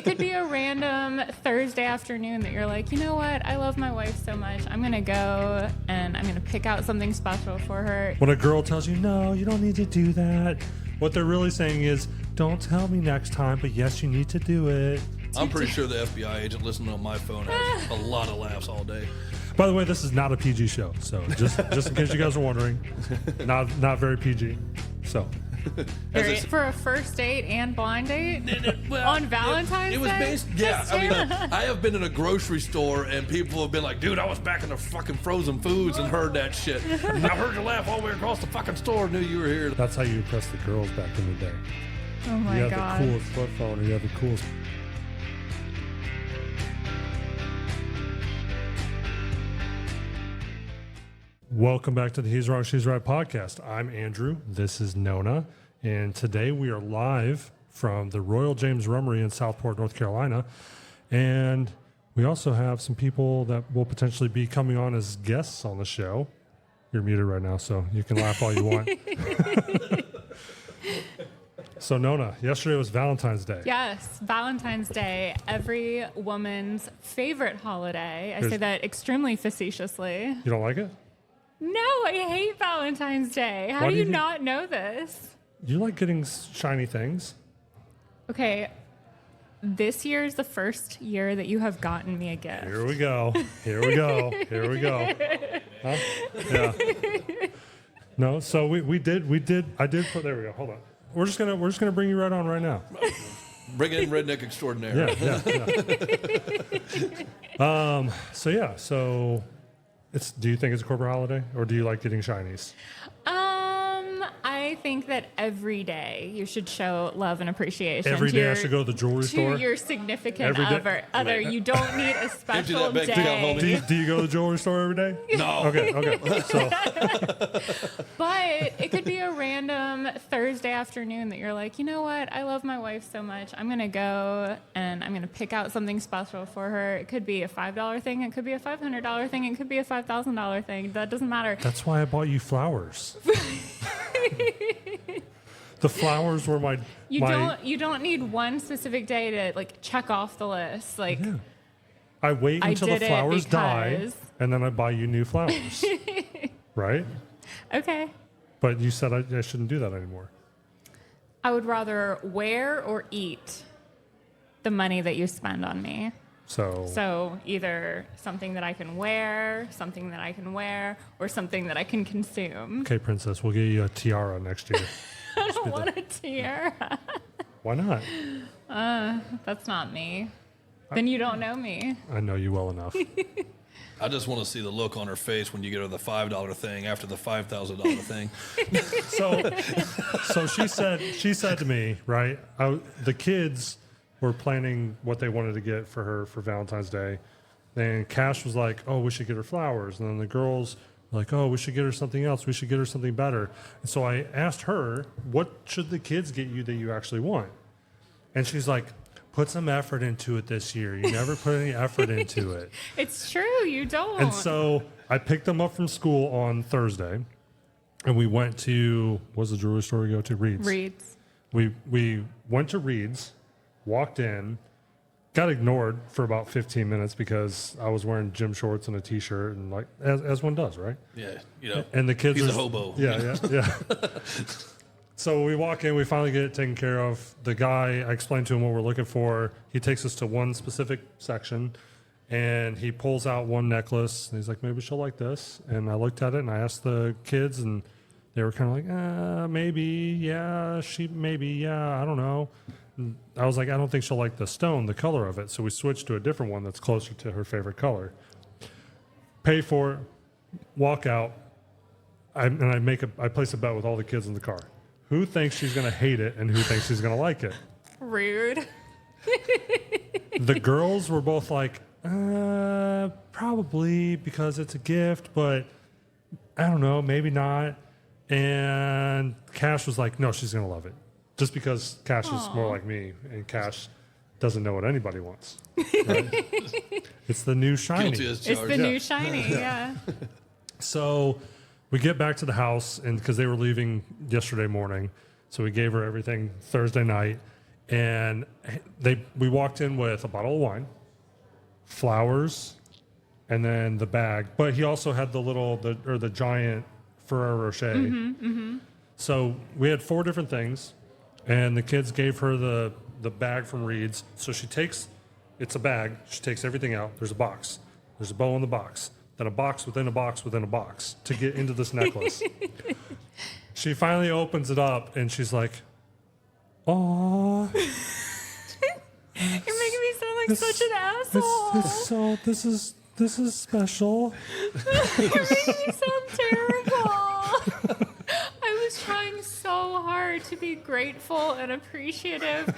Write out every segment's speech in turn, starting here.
it could be a random Thursday afternoon that you're like, you know what? I love my wife so much. I'm going to go and I'm going to pick out something special for her. When a girl tells you, no, you don't need to do that, what they're really saying is, don't tell me next time, but yes, you need to do it. I'm pretty sure the FBI agent listening on my phone has a lot of laughs all day. By the way, this is not a PG show, so just in case you guys are wondering, not very PG. So For a first date and blind date on Valentine's It was Day? based, yeah. I mean, I have been in a grocery store and people have been like, dude, I was back in the fucking frozen foods and heard that shit. And I heard you laugh all the way across the fucking store, knew you were here. that's how you impress the girls back in the day. Oh my You have God. the coolest flip phone, or you have the coolest. Welcome back to the He's Wrong, She's Right podcast. I'm Andrew. This is Nona. And today we are live from the Royal James Rummery in Southport, North Carolina. And we also have some people that will potentially be coming on as guests on the show. You're muted right now, so you can laugh all you want. So, Nona, yesterday was Valentine's Day. Yes, Valentine's Day, every woman's favorite holiday. I say that extremely facetiously. You don't like it? No, I hate Valentine's Day. How do you not know this? You like getting shiny things? Okay, this year is the first year that you have gotten me a gift. Here we go. Here we go. Here we go. Huh? Yeah. No, so we did. I did put. There we go. Hold on. We're just gonna bring you right on right now. Bring in redneck extraordinaire. Yeah. So do you think it's a corporate holiday, or do you like getting shinies? I think that every day you should show love and appreciation. Every day I should go to the jewelry store? To your significant Every day? other. You don't need a special that bank account, day. homie. Do you go to the jewelry store every day? No. Okay. So But it could be a random Thursday afternoon that you're like, you know what? I love my wife so much. I'm going to go and I'm going to pick out something special for her. It could be a $5 thing. It could be a $500 thing. It could be a $5,000 thing. That doesn't matter. that's why I bought you flowers. The flowers were my. You don't need one specific day to like check off the list. Like Yeah. I wait until the did it flowers die, because- and then I buy you new flowers. Right? okay. But you said I shouldn't do that anymore. I would rather wear or eat the money that you spend on me. So either something that I can wear, or something that I can consume. Okay, princess, we'll get you a tiara next year. I don't want a tiara. Why not? That's not me. Then you don't know me. I know you well enough. I just want to see the look on her face when you get her the $5 thing after the $5,000 thing. So she said to me, right? The kids were planning what they wanted to get for her for Valentine's Day, and Cash was like, "Oh, we should get her flowers," and then the girls were like, "Oh, we should get her something else. We should get her something better." And so I asked her, "What should the kids get you that you actually want?" And she's like, "Put some effort into it this year. You never put any effort into it." It's true, you don't. And so I picked them up from school on Thursday, and we went to, what's the jewelry store we go to? Reed's. Reeds. We went to Reed's, walked in, got ignored for about 15 minutes because I was wearing gym shorts and a T-shirt, and like as one does, right? Yeah, you know. And the kids He's are a hobo. Yeah. So we walk in, we finally get it taken care of. The guy, I explained to him what we're looking for. He takes us to one specific section, and he pulls out one necklace. And he's like, maybe she'll like this. And I looked at it, and I asked the kids, and they were kind of like, maybe, yeah, I don't know. And I was like, I don't think she'll like the stone, the color of it. So we switched to a different one that's closer to her favorite color. Pay for it, walk out, I place a bet with all the kids in the car. Who thinks she's going to hate it and who thinks she's going to like it? Rude. The girls were both like, probably because it's a gift, but I don't know, maybe not. And Cash was like, no, she's going to love it. Just because Cash is more like me, and Cash doesn't know what anybody wants. Right? It's the new shiny. Guilty as It's charged. the new shiny, yeah. So we get back to the house, and because they were leaving yesterday morning, so we gave her everything Thursday night. And we walked in with a bottle of wine, flowers, and then the bag. But he also had the giant Ferrero Rocher. So we had 4 different things, and the kids gave her the bag from Reed's. So it's a bag. She takes everything out. There's a box. There's a bow in the box. Then a box within a box within a box to get into this necklace. She finally opens it up, and she's like, "Aw." You're making me sound like such an asshole. This is special. You're making me sound terrible. I was trying so hard to be grateful and appreciative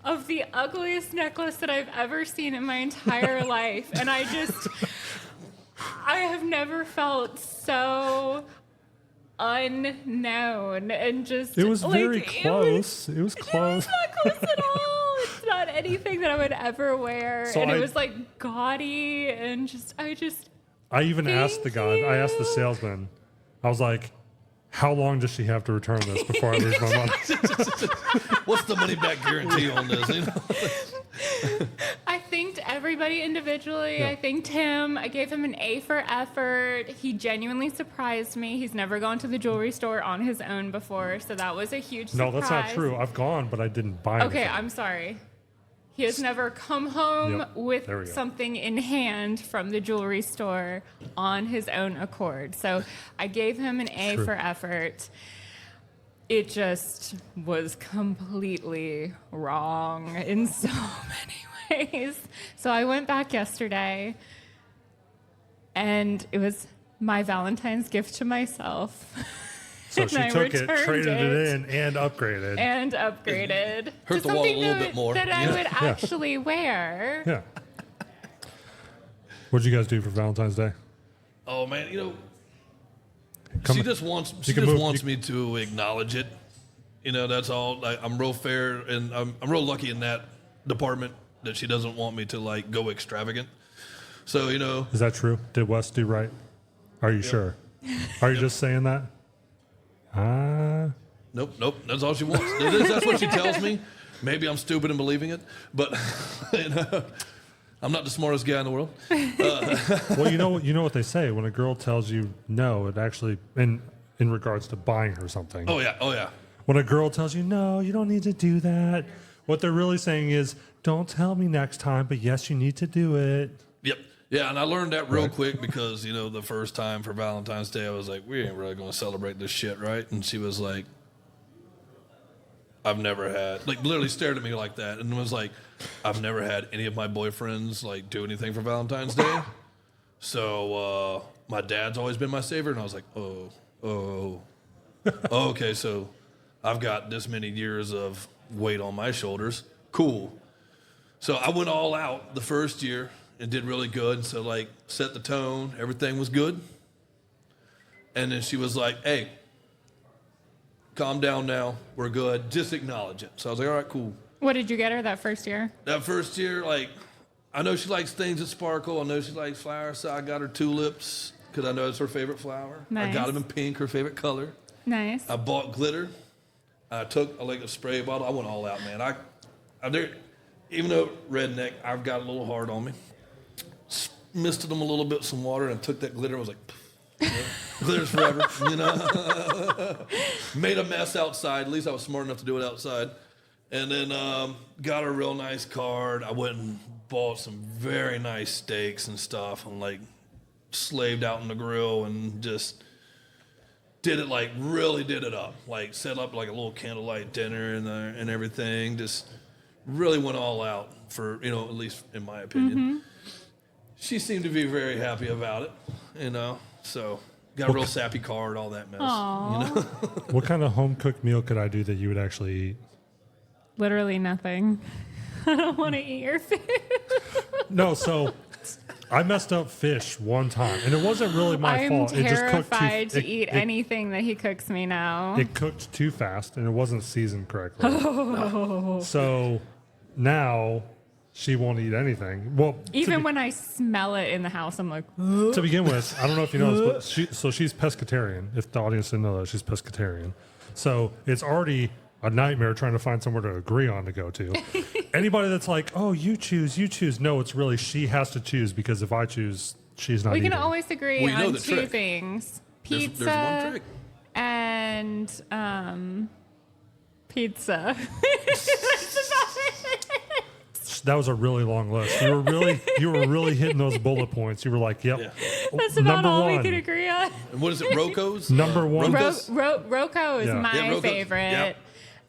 of the ugliest necklace that I've ever seen in my entire life. And I have never felt so unknown and just... It was very close. It was close. It's not close at all. It's not anything that I would ever wear. So and it was like gaudy and I even asked the guy, I asked the salesman, I was like, how long does she have to return this before I lose my money? What's the money back guarantee on this? You know? I thanked everybody individually. Yeah. I thanked him. I gave him an A for effort. He genuinely surprised me. He's never gone to the jewelry store on his own before, so that was a huge surprise. No, that's not true. I've gone, but I didn't buy Okay, anything. I'm sorry. He has never come home There we with go. something in hand from the jewelry store on his own accord. So I gave him an A for effort. It just was completely wrong in so many ways. So I went back yesterday, and it was my Valentine's gift to myself. So she I took it, returned traded it. it in, and upgraded. And upgraded Hurt to the wallet a something little bit more. that I Yeah. would actually wear. Yeah. What'd you guys do for Valentine's Day? Oh man, you know, Come she on. just wants me to acknowledge it. You know, that's all. I'm real fair, and I'm real lucky in that department that she doesn't want me to like go extravagant. So you know, Is that true? Did Wes do right? Are you sure? Are you just saying that? nope. That's all she wants. That's what she tells me. Maybe I'm stupid in believing it, but you know, I'm not the smartest guy in the world. Well, you know what they say. When a girl tells you no, it actually, in regards to buying her something. Oh yeah. When a girl tells you no, you don't need to do that. What they're really saying is, don't tell me next time, but yes, you need to do it. Yep. Yeah, and I learned that real quick because, you know, the first time for Valentine's Day, I was like, we ain't really going to celebrate this shit, right? And she was like, I've never had, like, literally stared at me like that and was like, I've never had any of my boyfriends, like, do anything for Valentine's Day. So my dad's always been my savior. And I was like, okay, so I've got this many years of weight on my shoulders. Cool. So I went all out the first year and did really good. So, like, set the tone. Everything was good. And then she was like, hey, calm down now. We're good. Just acknowledge it. So I was like, all right, cool. What did you get her that first year? That first year, like, I know she likes things that sparkle. I know she likes flowers. So I got her tulips because I know it's her favorite flower. Nice. I got them in pink, her favorite color. Nice. I bought glitter. I took a spray bottle. I went all out, man. Even though redneck, I've got a little hard on me. Misted them a little bit with some water and took that glitter. I was like, glitter's forever, you know. Made a mess outside. At least I was smart enough to do it outside. And then got a real nice card. I went and bought some very nice steaks and stuff and like slaved out in the grill and just did it like really did it up. Like set up like a little candlelight dinner and everything. Just really went all out for, you know, at least in my opinion. Mm-hmm. She seemed to be very happy about it, you know. So got a real sappy card, all that mess. Aww. You know. What kind of home cooked meal could I do that you would actually eat? Literally nothing. I don't want to eat your food. No, so I messed up fish one time, and it wasn't really my fault. I'm It just cooked terrified to eat it, anything that he cooks me now. It cooked too fast, and it wasn't seasoned correctly. So now she won't eat anything. Well, Even when I smell it in the house, I'm like, to begin with, I don't know if you know this, but she's pescatarian. If the audience didn't know that, she's pescatarian. So it's already a nightmare trying to find somewhere to agree on to go to. Anybody that's like, oh, you choose. No, it's really she has to choose because if I choose, she's not We can eating. always agree Well, you know on the two trick. things: There's pizza one trick. and pizza. That was a really long list. You were really hitting those bullet points. You were like, yep. Yeah. That's about Number all we one. can agree on. And what is it? Rocco's? Number one. Rocco's? Rocco is Yeah. my Yeah, Rocco's. favorite. Yep.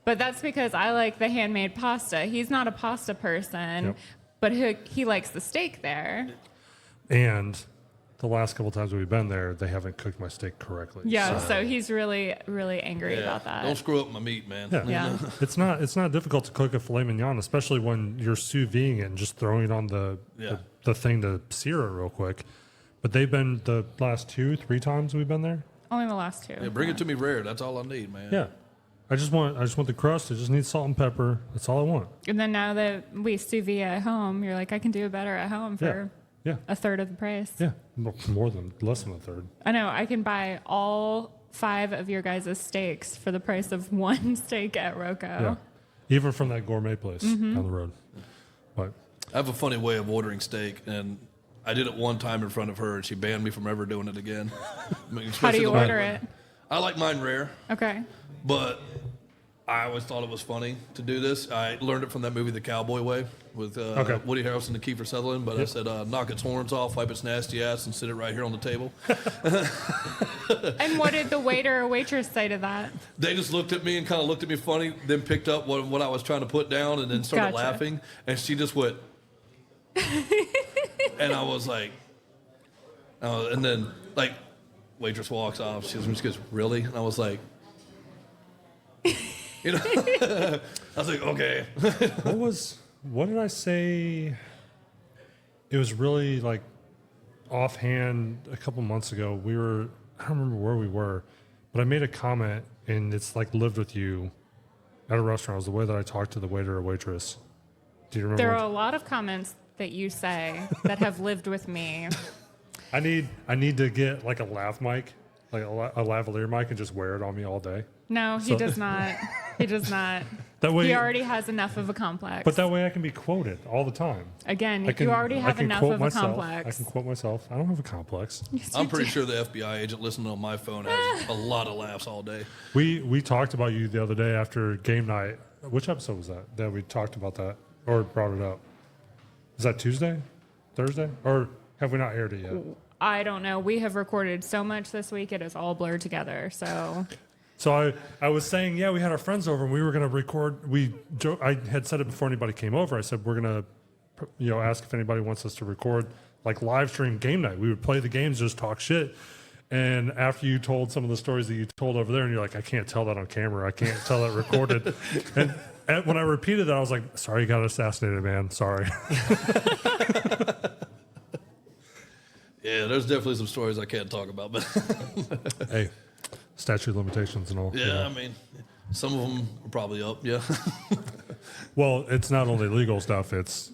But that's because I like the handmade pasta. He's not a pasta person, Yep. but he likes the steak there. And the last couple times we've been there, they haven't cooked my steak correctly. Yeah, so he's really, really angry Yeah. about that. Don't screw up my meat, man. Yeah. Yeah. It's not difficult to cook a filet mignon, especially when you're sous videing it and just throwing it on the thing to sear it real quick. But they've been the last 2-3 times we've been there. Only the last two. Yeah, bring it to me rare. That's all I need, man. Yeah. I just want the crust. I just need salt and pepper. That's all I want. And then now that we sous vide at home, you're like, I can do it better at home for Yeah. a third of the price. Yeah. Less than a third. I know. I can buy all 5 of your guys' steaks for the price of one steak at Rocco. Yeah. Even from that gourmet place Mm-hmm. down the road. But I have a funny way of ordering steak, and I did it one time in front of her, and she banned me from ever doing it again. I mean, How do especially you the order one- it? I like mine rare, Okay. but I always thought it was funny to do this. I learned it from that movie, The Cowboy Way, with Okay. Woody Harrelson and Kiefer Sutherland. But I said, knock its horns off, wipe its nasty ass, and sit it right here on the table. And what did the waiter or waitress say to that? They just looked at me and kind of looked at me funny, then picked up what I was trying to put down, and then started Gotcha. laughing. And she just went, and I was like, and then like, waitress walks off. She goes, really? And I was like, you know, I was like, okay. what did I say? It was really like offhand a couple months ago. I don't remember where we were, but I made a comment and it's like lived with you at a restaurant. It was the way that I talked to the waiter or waitress. Do you remember? There what- are a lot of comments that you say that have lived with me. I need to get like a lav mic, like a lavalier mic, and just wear it on me all day. No, he does not. He does not. That way, He already has enough of a complex. but that way I can be quoted all the time. Again, I can- you already I have can enough quote of myself. a I complex. can quote myself. I don't have a complex. I'm pretty sure the FBI agent listening on my phone has a lot of laughs all day. We talked about you the other day after game night. Which episode was that? That we talked about that or brought it up? Is that Tuesday, Thursday, or have we not aired it yet? I don't know. We have recorded so much this week; it is all blurred together. So I was saying, yeah, we had our friends over and we were going to record. I had said it before anybody came over. I said we're going to, ask if anybody wants us to record like live stream game night. We would play the games, just talk shit. And after you told some of the stories that you told over there, and you're like, I can't tell that on camera. I can't tell that recorded. and when I repeated that, I was like, sorry, you got assassinated, man. Sorry. Yeah, there's definitely some stories I can't talk about, but Hey, statute of limitations and all. yeah, I mean, some of them are probably up. Yeah. Well, it's not only legal stuff, it's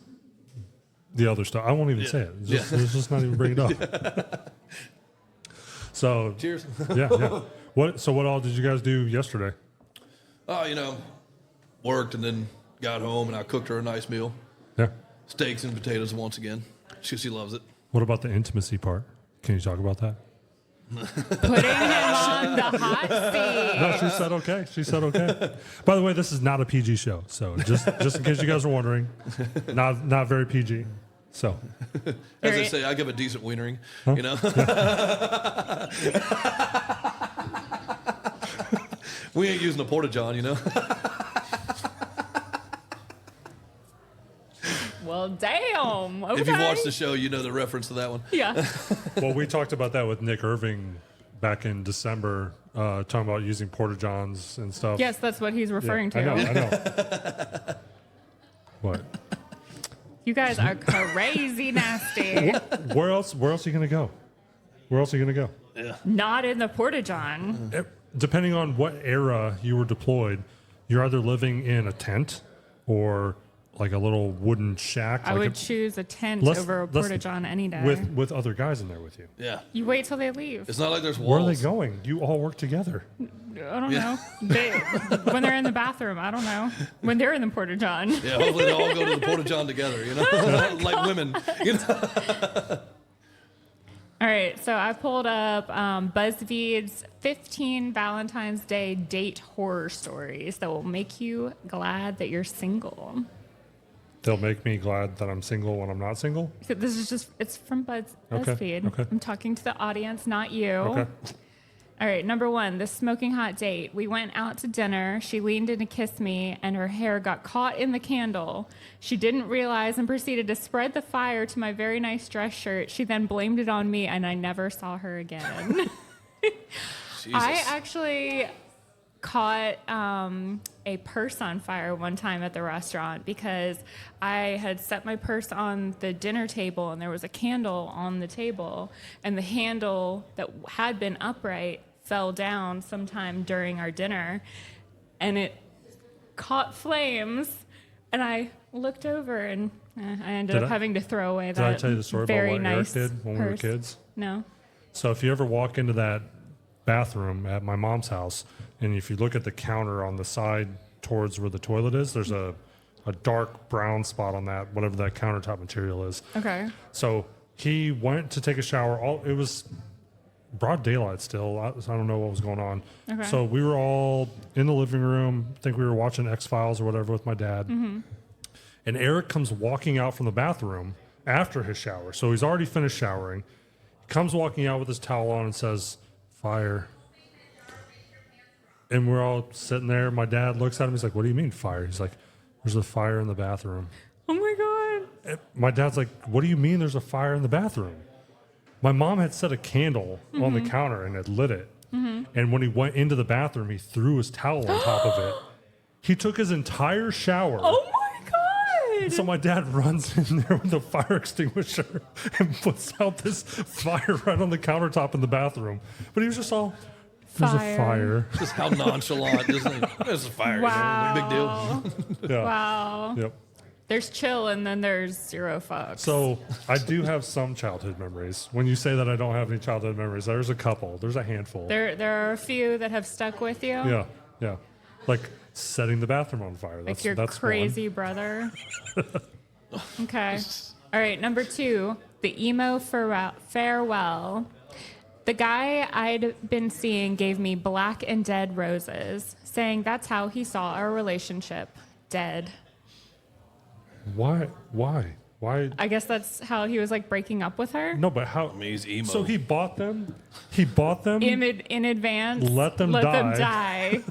the other stuff. I won't even say it. Let's just not even bring it up. So, Cheers. yeah. What all did you guys do yesterday? Oh, worked and then got home and I cooked her a nice meal. Yeah. Steaks and potatoes once again. She loves it. What about the intimacy part? Can you talk about that? putting him on the hot seat. No, she said okay. She said okay. By the way, this is not a PG show, so just in case you guys are wondering, not very PG. So, As they say, I give a decent wienering, We ain't using a porta-john, Well, damn. Okay. If you've watched the show, you know the reference to that one. Yeah. well, we talked about that with Nick Irving back in December, talking about using porta-johns and stuff. Yes, that's what he's referring to. I know. What? You guys are crazy nasty. Where else are you gonna go? Where else are you gonna go? Not in the porta-john. Depending on what era you were deployed, you're either living in a tent or like a little wooden shack. I like would choose a tent Let's- over a let's- porta-john any day. with other guys in there with you. Yeah. You wait till they leave. It's not like there's Where walls. are they going? You all work together. I don't know. When they're in the bathroom, I don't know. When they're in the porta-john. Yeah, hopefully they all go to the porta john together, you know, like women. You know? All right, so I pulled up BuzzFeed's 15 Valentine's Day date horror stories that will make you glad that you're single. They'll make me glad that I'm single when I'm not single. So this is just, it's from BuzzFeed. Okay. I'm talking to the audience, not you. Okay. All right, number one, the smoking hot date. We went out to dinner. She leaned in to kiss me, and her hair got caught in the candle. She didn't realize and proceeded to spread the fire to my very nice dress shirt. She then blamed it on me, and I never saw her again. I actually caught a purse on fire one time at the restaurant because I had set my purse on the dinner table and there was a candle on the table, and the handle that had been upright fell down sometime during our dinner, and it caught flames, and I looked over and I ended up having to throw away that Did I tell you the story about very what nice Eric did when we were purse. kids? No. So if you ever walk into that bathroom at my mom's house, and if you look at the counter on the side towards where the toilet is, there's a dark brown spot on that, whatever that countertop material is. Okay. So he went to take a shower. It was broad daylight still. I don't know what was going on. Okay. So we were all in the living room. I think we were watching X-Files or whatever with my dad. Mm-hmm. And Eric comes walking out from the bathroom after his shower. So he's already finished showering. He comes walking out with his towel on and says, "Fire." And we're all sitting there. My dad looks at him. He's like, "What do you mean fire?" He's like, "There's a fire in the bathroom." Oh my God. And my dad's like, "What do you mean there's a fire in the bathroom?" My mom had set a candle on the counter and had lit it. And when he went into the bathroom, he threw his towel on top of it. He took his entire shower. Oh my God. So my dad runs in there with a fire extinguisher and puts out this fire right on the countertop in the bathroom. But he was just all, "There's a fire." Just how nonchalant. Just like, there's a fire. Wow. You know, big deal. Yeah. Wow. Yep. There's chill and then there's zero fucks. So I do have some childhood memories. When you say that I don't have any childhood memories, there's a couple. There's a handful. there are a few that have stuck with you. Yeah. Like setting the bathroom on fire. Like your that's crazy brother. Okay. All right. Number two, the emo farewell. The guy I'd been seeing gave me black and dead roses, saying that's how he saw our relationship. Dead. One. Why? I guess that's how he was like breaking up with her. No, but how? I mean, he's emo. So he bought them. He bought them. In advance. Let them die.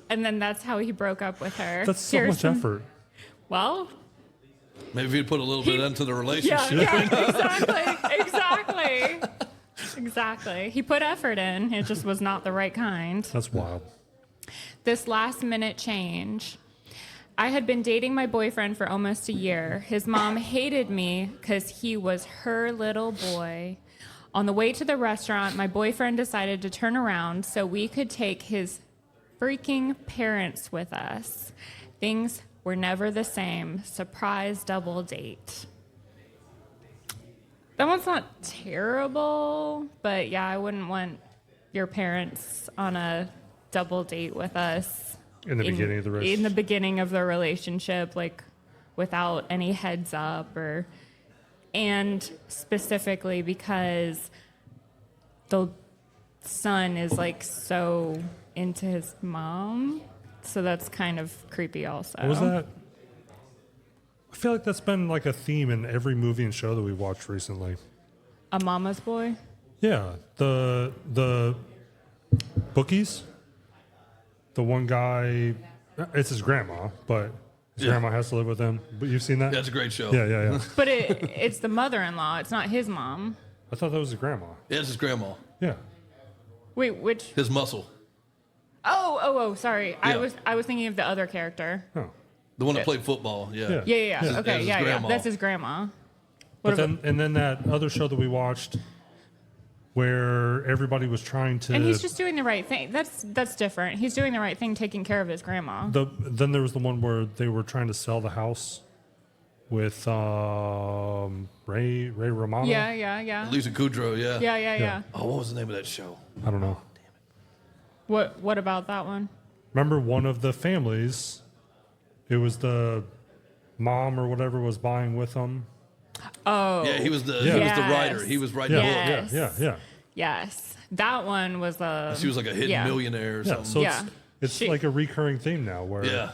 And then that's how he broke up with her. That's so Here's much some- effort. Well, Maybe if you put a little bit into the relationship. Exactly. He put effort in. It just was not the right kind. That's wild. This last minute change. I had been dating my boyfriend for almost a year. His mom hated me because he was her little boy. On the way to the restaurant, my boyfriend decided to turn around so we could take his freaking parents with us. Things were never the same. Surprise double date. That one's not terrible, but yeah, I wouldn't want your parents on a double date with us. In the beginning of the relationship. In the beginning of the relationship, like without any heads up and specifically because the son is like so into his mom. So that's kind of creepy also. What was that? I feel like that's been like a theme in every movie and show that we've watched recently. A mama's boy? Yeah. The Bookies. The one guy, it's his grandma, but his grandma has to live with him. But you've seen that? That's a great show. Yeah. But it's the mother-in-law. It's not his mom. I thought that was his grandma. Yeah, it's his grandma. Yeah. Wait, which? His muscle. Oh, sorry. Yeah. I was thinking of the other character. Oh. The one that played football. Yeah. Yeah. His- Okay, his yeah. grandma. That's his grandma. But then that other show that we watched where everybody was trying to... And he's just doing the right thing. That's different. He's doing the right thing, taking care of his grandma. Then there was the one where they were trying to sell the house with Ray Romano. Yeah. Lisa Kudrow, yeah. Yeah. Oh, what was the name of that show? I don't know. What about that one? Remember one of the families? It was the mom or whatever was buying with them. Oh. Yeah, he was the Yes. writer. He was writing Yeah, books. Yes. yeah. Yes. That one was a. She was like a hidden millionaire or Yeah, something. so Yeah. it's She- like a recurring theme now where Yeah.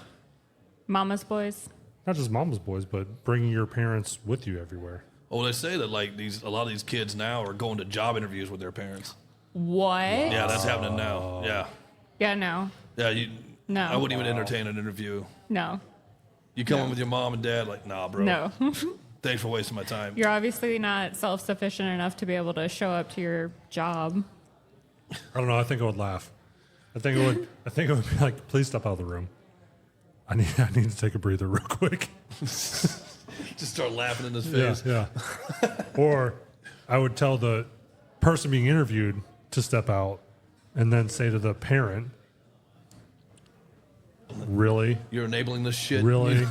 Mama's Boys. not just mama's boys, but bringing your parents with you everywhere. Well, they say that like a lot of these kids now are going to job interviews with their parents. What? Yeah, that's happening now. Yeah. Yeah, no. Yeah, No. I wouldn't even entertain an interview. No. You come in with your mom and dad, like, nah, bro. No. Thanks for wasting my time. You're obviously not self sufficient enough to be able to show up to your job. I don't know. I think I would laugh. I think it would be like, please step out of the room. I need to take a breather real quick. Just start laughing in his Yeah, face. yeah. Or I would tell the person being interviewed to step out and then say to the parent, really? You're enabling this shit. Really?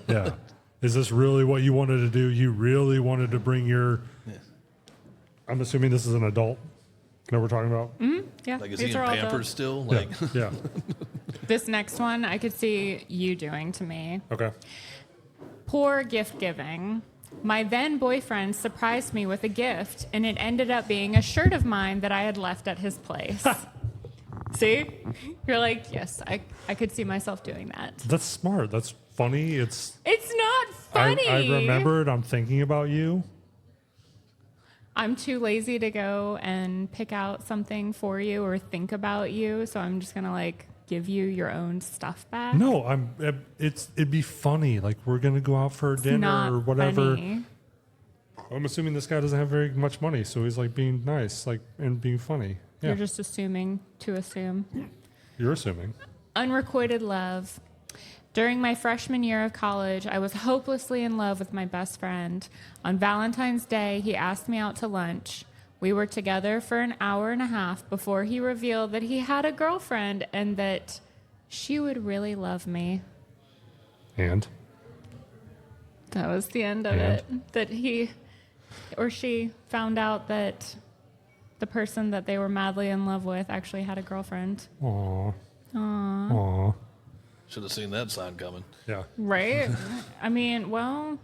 Yeah. Is this really what you wanted to do? You really wanted to bring your... Yeah. I'm assuming this is an adult that we're talking about? Yeah. Like, is these he in are all Pampers adults. still? Like, Yeah. This next one I could see you doing to me. Okay. Poor gift giving. My then boyfriend surprised me with a gift, and it ended up being a shirt of mine that I had left at his place. See? You're like, yes, I could see myself doing that. That's smart. That's funny. It's not funny. I remembered. I'm thinking about you. I'm too lazy to go and pick out something for you or think about you, so I'm just gonna like give you your own stuff back. No, it'd be funny. Like we're gonna go out for dinner Not or whatever. funny. I'm assuming this guy doesn't have very much money, so he's like being nice, like and being funny. Yeah, You're just assuming to assume. you're assuming. Unrequited love. During my freshman year of college, I was hopelessly in love with my best friend. On Valentine's Day, he asked me out to lunch. We were together for an hour and a half before he revealed that he had a girlfriend and that she would really love me. And That was the end of And? it. That he or she found out that the person that they were madly in love with actually had a girlfriend. aw, should have seen that sign coming. yeah. Right? I mean, well,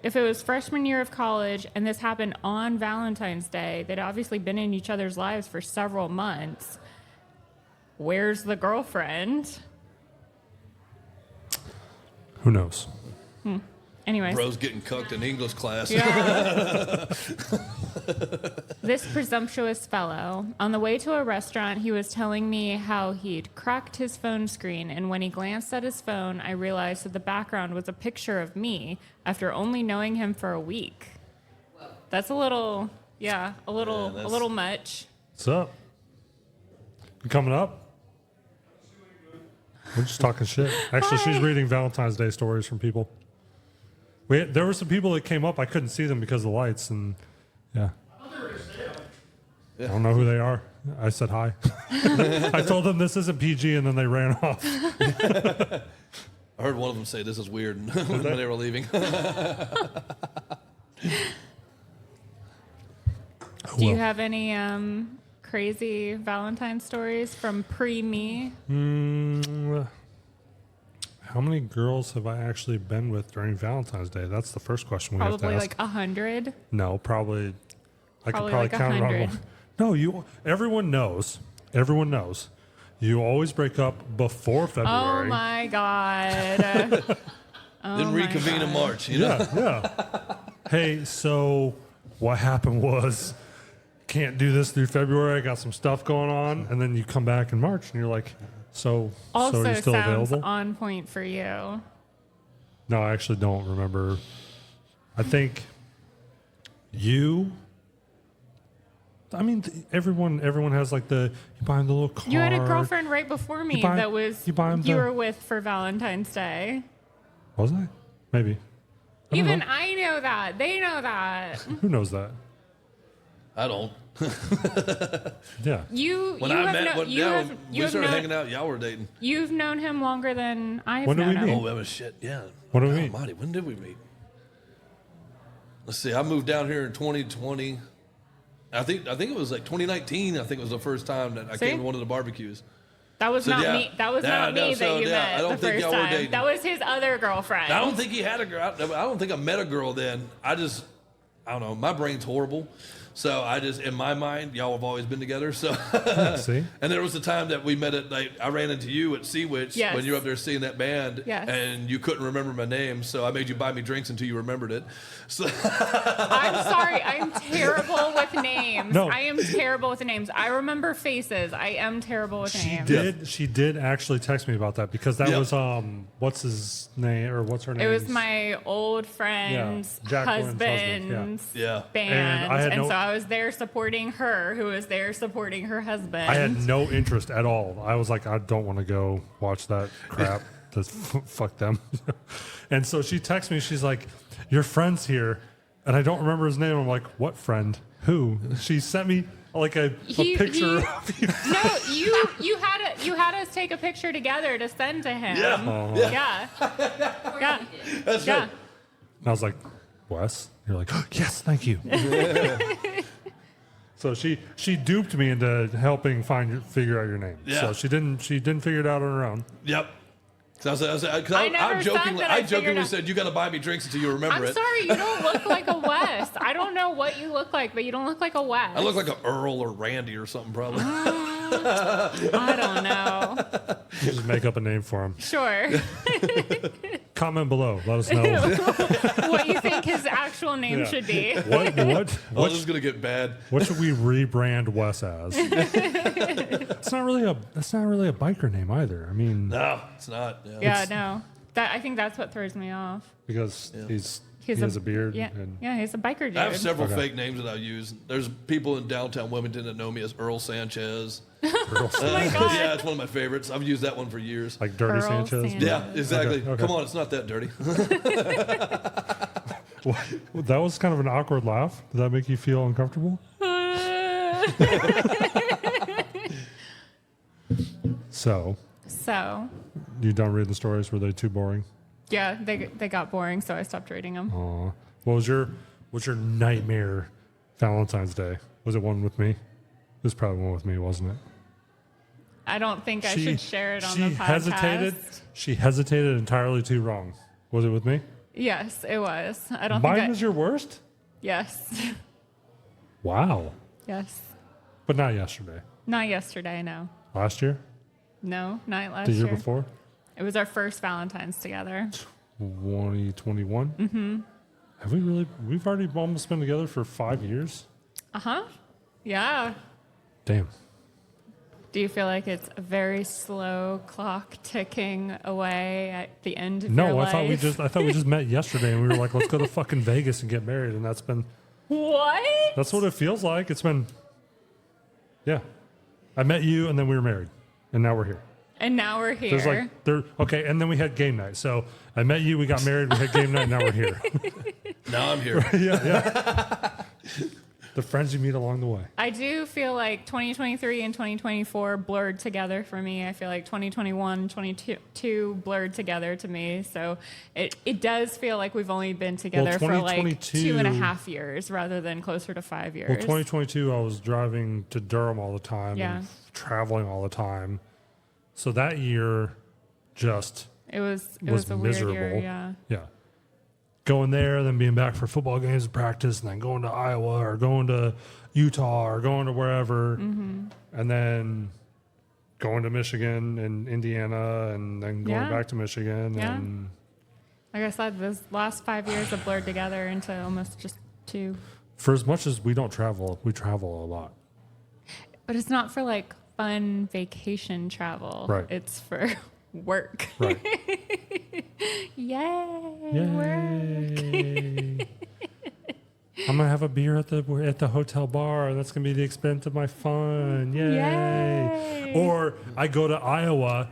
if it was freshman year of college and this happened on Valentine's Day, they'd obviously been in each other's lives for several months. Where's the girlfriend? Who knows? Anyways. Bro's getting cucked in English class. Yeah. This presumptuous fellow, on the way to a restaurant, he was telling me how he'd cracked his phone screen, and when he glanced at his phone, I realized that the background was a picture of me after only knowing him for a week. That's a little, a little much. What's up? You coming up? We're just talking shit. Actually, she's reading Valentine's Day stories from people. There were some people that came up. I couldn't see them because of the lights, and yeah. I don't know who they are. I said hi. I told them this isn't PG, and then they ran off. I heard one of them say, "This is weird," when they were leaving. Do you have any crazy Valentine stories from pre-me? How many girls have I actually been with during Valentine's Day? That's the first question we have to Probably ask. like 100. No, probably. I could Probably probably like count it on 100. one. No, everyone knows. Everyone knows. You always break up before February. Oh my God. Then reconvene in March. You know? Yeah. Hey, so what happened was can't do this through February. I got some stuff going on, and then you come back in March, and you're like, so Also are you still sounds available? on point for you. No, I actually don't remember. I think you. I mean, everyone has like you buy him the little card. You had a girlfriend right before me buy- that was you buy 'em you the- were with for Valentine's Day. Was I? Maybe. I don't Even know. I know that. They know that. Who knows that? I don't. Yeah. We started hanging out. Y'all were dating. You've known him longer than I've When did known we him. meet? Oh, that was shit. Yeah. When did we meet? Almighty, when did we meet? Let's see. I moved down here in 2020. I think it was like 2019. I think it was the first time that I came to one of the barbecues. That was not me. That was not me that you met I don't the think first y'all were time. dating. That was his other girlfriend. I don't think he had a girl. I don't think I met a girl then. I don't know. My brain's horrible. So in my mind, y'all have always been together. So, See? And there was the time that we met I ran into you at Sea Witch when you were up there seeing that band, and you couldn't remember my name, so I made you buy me drinks until you remembered it. So I'm sorry, I'm terrible with names. No. I am terrible with names. I remember faces. I am terrible with names. She did actually text me about that because that was what's his name or what's her name? It was my old friend's Jacqueline's husband's band, and so I was there supporting her, who was there supporting her husband. I had no interest at all. I was like, I don't want to go watch that crap. Just fuck them. And so she texts me. She's like, your friend's here. And I don't remember his name. I'm like, what friend? Who? She sent me like a picture of you. No, you had us take a picture together to send to him. Yeah. That's right. And I was like, Wes? You're like, oh, yes, thank you. So she duped me into helping figure out your name. Yeah. So she didn't figure it out on her own. Yep. I jokingly said, you got to buy me drinks until you remember it. I'm sorry, you don't look like a Wes. I don't know what you look like, but you don't look like a Wes. I look like an Earl or Randy or something, probably. I don't know. You just make up a name for him. Sure. Comment below. Let us know. What you think his actual name should be. What this is going to get bad. What should we rebrand Wes as? That's not really a biker name either. I mean, no, it's not. Yeah, no. I think that's what throws me off. Because he has a beard. Yeah, he's a biker dude. I have several fake names that I use. There's people in downtown Wilmington that know me as Earl Sanchez. Oh my God. Yeah, it's one of my favorites. I've used that one for years. Like Dirty Earl Sanchez? Yeah, exactly. Okay. Come on, it's not that dirty. That was kind of an awkward laugh. Did that make you feel uncomfortable? So, you done reading the stories? Were they too boring? Yeah, they got boring, so I stopped reading them. Aw. What's your nightmare Valentine's Day? Was it one with me? It was probably one with me, wasn't it? I don't think I should share it on the podcast. She hesitated entirely too wrong. Was it with me? Yes, it was. I don't Mine think was your worst? Yes. Wow. Yes. But not yesterday. Not yesterday, no. Last year? No, not last The year. year before? It was our first Valentine's together. 2021? Mm-hmm. Have we really? We've already almost been together for 5 years? Uh-huh. Yeah. Damn. Do you feel like it's a very slow clock ticking away at the end of your No, life? I thought we just met yesterday and we were like, let's go to fucking Vegas and get married. And that's been... What? That's what it feels like. It's been... Yeah. I met you and then we were married. And now we're here. And now we're here. Okay, and then we had game night. So I met you, we got married, we had game night, now we're here. Now I'm here. Yeah. The friends you meet along the way. I do feel like 2023 and 2024 blurred together for me. I feel like 2021, 2022 blurred together to me. So it does feel like we've only been together for like 2.5 years rather than closer to 5 years. Well, 2022, I was driving to Durham all the time and traveling all the time. So that year just it was a miserable. weird year, Yeah. Going there, then being back for football games and practice, and then going to Iowa or going to Utah or going to wherever, and then going to Michigan and Indiana, and then going back to Michigan. Yeah. And like I said, those last 5 years have blurred together into almost just 2. For as much as we don't travel, we travel a lot. But it's not for like fun vacation travel. Right. It's for work. Right. Yay. Work. I'm gonna have a beer at the hotel bar, and that's gonna be the expense of my fun. Yay. Or I go to Iowa.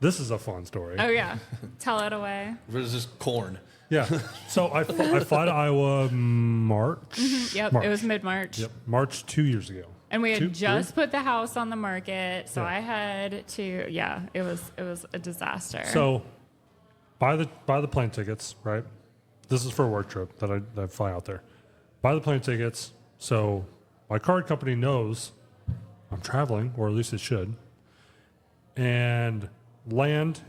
This is a fun story. Oh yeah. Tell it away. There's just corn. Yeah. So I fly to Iowa March. Yep, March. it was mid-March. Yep, March 2 years ago. And we had Two, just three? put the house on the market, so Yeah. I had to. Yeah, it was a disaster. So buy the plane tickets, right? This is for a work trip that I fly out there. Buy the plane tickets, so my card company knows I'm traveling, or at least it should, and land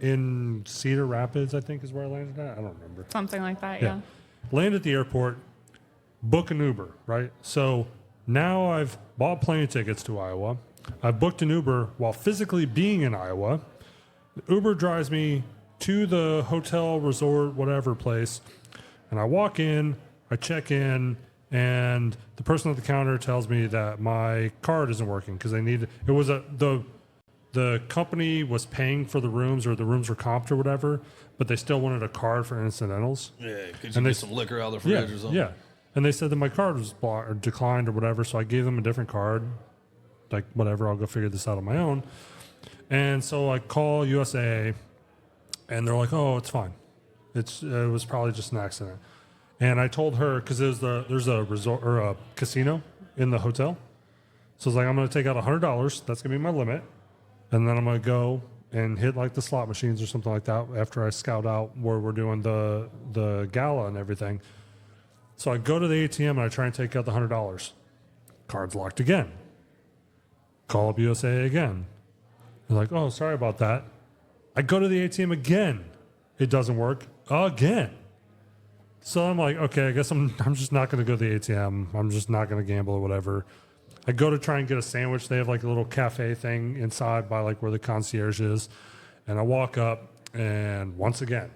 in Cedar Rapids, I think is where I landed at. I don't remember. Something like that. Yeah. Land at the airport, book an Uber, right? So now I've bought plane tickets to Iowa. I've booked an Uber while physically being in Iowa. The Uber drives me to the hotel, resort, whatever place, and I walk in, I check in, and the person at the counter tells me that my card isn't working because the company was paying for the rooms, or the rooms were comped or whatever, but they still wanted a card for incidentals. Yeah, could you get some liquor out of the fridge or something? Yeah. And they said that my card was blocked or declined or whatever, so I gave them a different card. Like, whatever, I'll go figure this out on my own. And so I call USA, and they're like, oh, it's fine. It was probably just an accident. And I told her, because there's a resort or a casino in the hotel. So I was like, I'm going to take out $100. That's going to be my limit. And then I'm going to go and hit like the slot machines or something like that after I scout out where we're doing the gala and everything. So I go to the ATM and I try and take out the $100. Card's locked again. Call up USA again. They're like, oh, sorry about that. I go to the ATM again. It doesn't work again. So I'm like, okay, I guess I'm just not going to go to the ATM. I'm just not going to gamble or whatever. I go to try and get a sandwich. They have like a little cafe thing inside by like where the concierge is. And I walk up, and once again,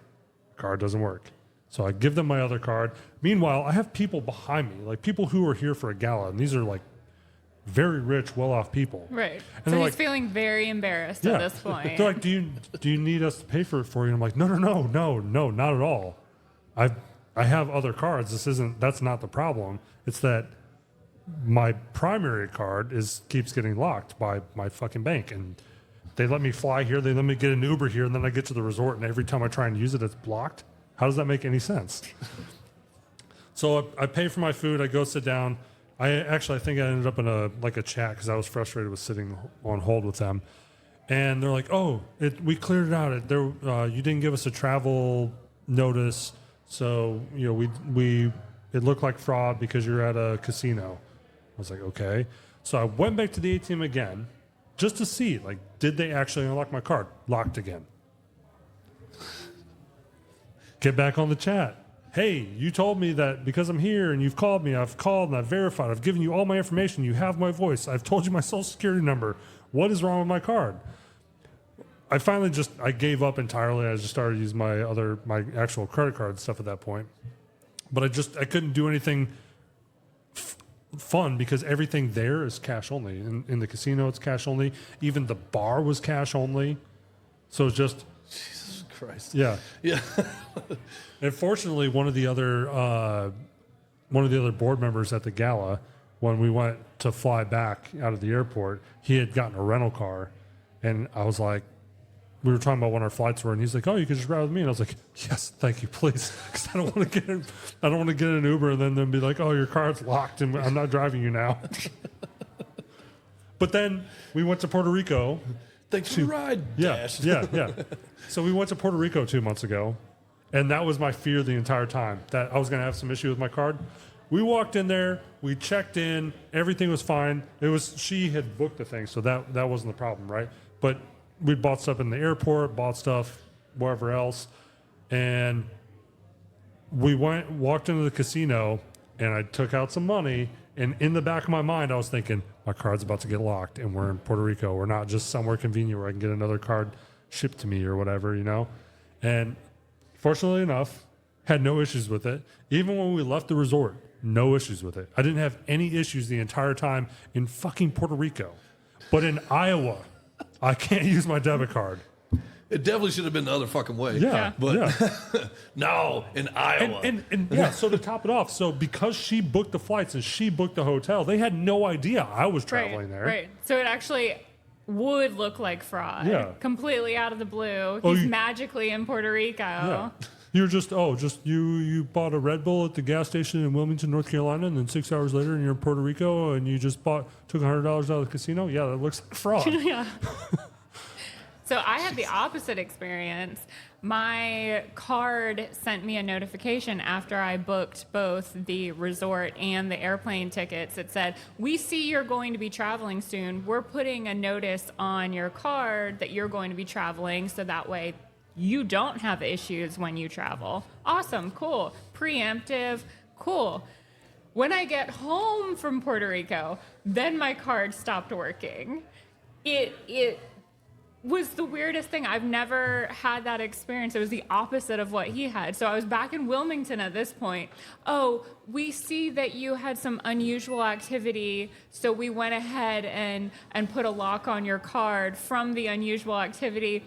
card doesn't work. So I give them my other card. Meanwhile, I have people behind me, like people who are here for a gala, and these are like very rich, well-off people. Right. And So he's like, feeling very embarrassed at this point. They're like, do you need us to pay for it for you? And I'm like, no, not at all. I have other cards. That's not the problem. It's that my primary card keeps getting locked by my fucking bank, and they let me fly here, they let me get an Uber here, and then I get to the resort, and every time I try and use it, it's blocked. How does that make any sense? So I pay for my food. I go sit down. I think I ended up in a chat because I was frustrated with sitting on hold with them, and they're like, "Oh, we cleared it out. You didn't give us a travel notice, so it looked like fraud because you're at a casino." I was like, okay. So I went back to the ATM again just to see, like, did they actually unlock my card? Locked again. Get back on the chat. Hey, you told me that because I'm here and you've called me, I've called and I've verified, I've given you all my information, you have my voice, I've told you my social security number. What is wrong with my card? I finally I gave up entirely. I just started using my actual credit card and stuff at that point. But I couldn't do anything fun because everything there is cash only. In the casino, it's cash only. Even the bar was cash only. So it's just... Jesus Christ. Yeah. Yeah. And fortunately, one of the other board members at the gala, when we went to fly back out of the airport, he had gotten a rental car. And I was like, we were talking about when our flights were, and he's like, "Oh, you can just ride with me." And I was like, "Yes, thank you, please," because I don't want to get an Uber and then be like, "Oh, your car's locked and I'm not driving you now." But then we went to Puerto Rico. Thanks for the ride, Dash. Yeah. So we went to Puerto Rico 2 months ago, and that was my fear the entire time, that I was going to have some issue with my card. We walked in there, we checked in, everything was fine. She had booked the thing, so that wasn't the problem, right? But we bought stuff in the airport, bought stuff wherever else, and we walked into the casino, and I took out some money, and in the back of my mind, I was thinking, my card's about to get locked, and we're in Puerto Rico. We're not just somewhere convenient where I can get another card shipped to me or whatever, And fortunately enough, had no issues with it. Even when we left the resort, no issues with it. I didn't have any issues the entire time in fucking Puerto Rico. But in Iowa, I can't use my debit card. It definitely should have been the other fucking way. Yeah. But no, in Iowa. And yeah, so to top it off, so because she booked the flights and she booked the hotel, they had no idea I was traveling there. Right. So it actually would look like fraud. Yeah. Completely out of the blue. Oh, He's magically in Puerto Rico. Yeah. You're just you bought a Red Bull at the gas station in Wilmington, North Carolina, and then 6 hours later, and you're in Puerto Rico, and you just took $100 out of the casino. Yeah, that looks like fraud. Yeah. So I had the opposite experience. My card sent me a notification after I booked both the resort and the airplane tickets. It said, "We see you're going to be traveling soon. We're putting a notice on your card that you're going to be traveling, so that way you don't have issues when you travel." Awesome, cool, preemptive, cool. When I get home from Puerto Rico, then my card stopped working. It was the weirdest thing. I've never had that experience. It was the opposite of what he had. So I was back in Wilmington at this point. "Oh, we see that you had some unusual activity, so we went ahead and put a lock on your card from the unusual activity.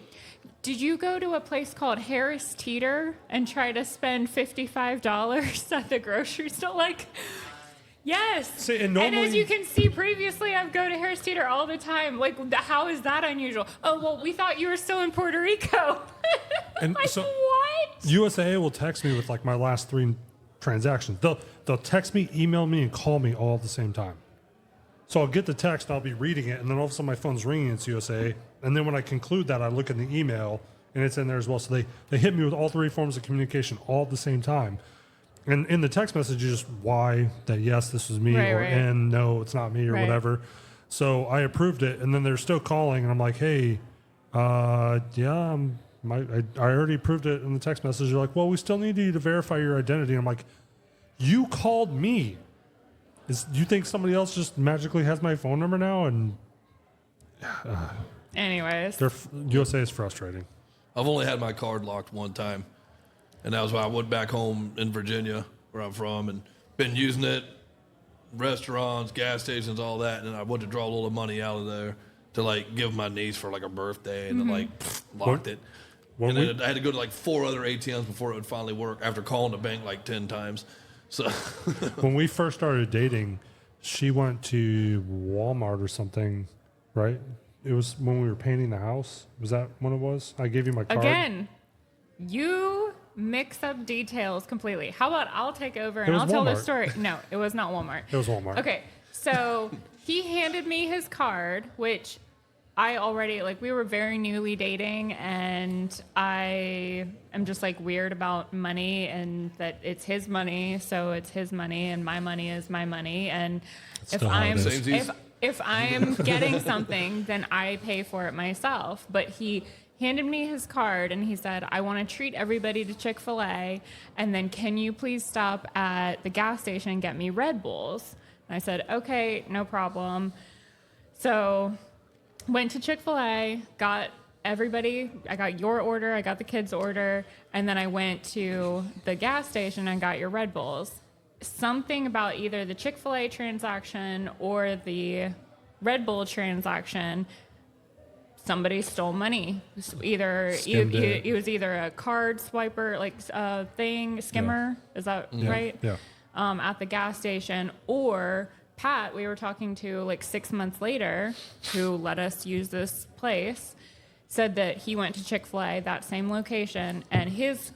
Did you go to a place called Harris Teeter and try to spend $55 at the grocery store?" Like, yes. See, and and normally- as you can see previously, I go to Harris Teeter all the time. Like, how is that unusual? "Oh, well, we thought you were still in Puerto Rico." And like, so- what? USAA will text me with like my last 3 transactions. They'll text me, email me, and call me all at the same time. So I'll get the text, I'll be reading it, and then all of a sudden my phone's ringing. It's USAA, and then when I conclude that, I look in the email, and it's in there as well. So they hit me with all 3 forms of communication all at the same time. And in the text message, you just Y that yes, this was me, Right, or right. N, no, it's not me, or Right. whatever. So I approved it, and then they're still calling, and I'm like, "Hey, yeah, I already approved it." In the text message, they're like, "Well, we still need you to verify your identity." And I'm like, "You called me. Do you think somebody else just magically has my phone number now?" And Anyways. USA is frustrating. I've only had my card locked one time, and that was when I went back home in Virginia, where I'm from, and been using it, restaurants, gas stations, all that, and I went to draw a little money out of there to like give my niece for like a birthday, and then like locked it. And then I had to go to like 4 other ATMs before it would finally work after calling the bank like 10 times. So When we first started dating, she went to Walmart or something, right? It was when we were painting the house. Was that when it was? I gave you my card. Again, you mix up details completely. How about I'll take over and was I'll tell the Walmart. story. No, it was not Walmart. It was Walmart. Okay, so he handed me his card, which I already, like, we were very newly dating, and I am just, like, weird about money, and that it's his money, so it's his money, and my money is my money, and still how it is. if I'm getting something, then I pay for it myself. But he handed me his card, and he said, "I want to treat everybody to Chick-fil-A, and then can you please stop at the gas station and get me Red Bulls?" And I said, "Okay, no problem." So went to Chick-fil-A, got everybody, I got your order, I got the kids' order, and then I went to the gas station and got your Red Bulls. Something about either the Chick-fil-A transaction or the Red Bull transaction, somebody stole money. Skimmed it. It was either a card swiper, like skimmer, is that right? Yeah. At the gas station, or Pat, we were talking to like 6 months later, who let us use this place, said that he went to Chick-fil-A, that same location, and his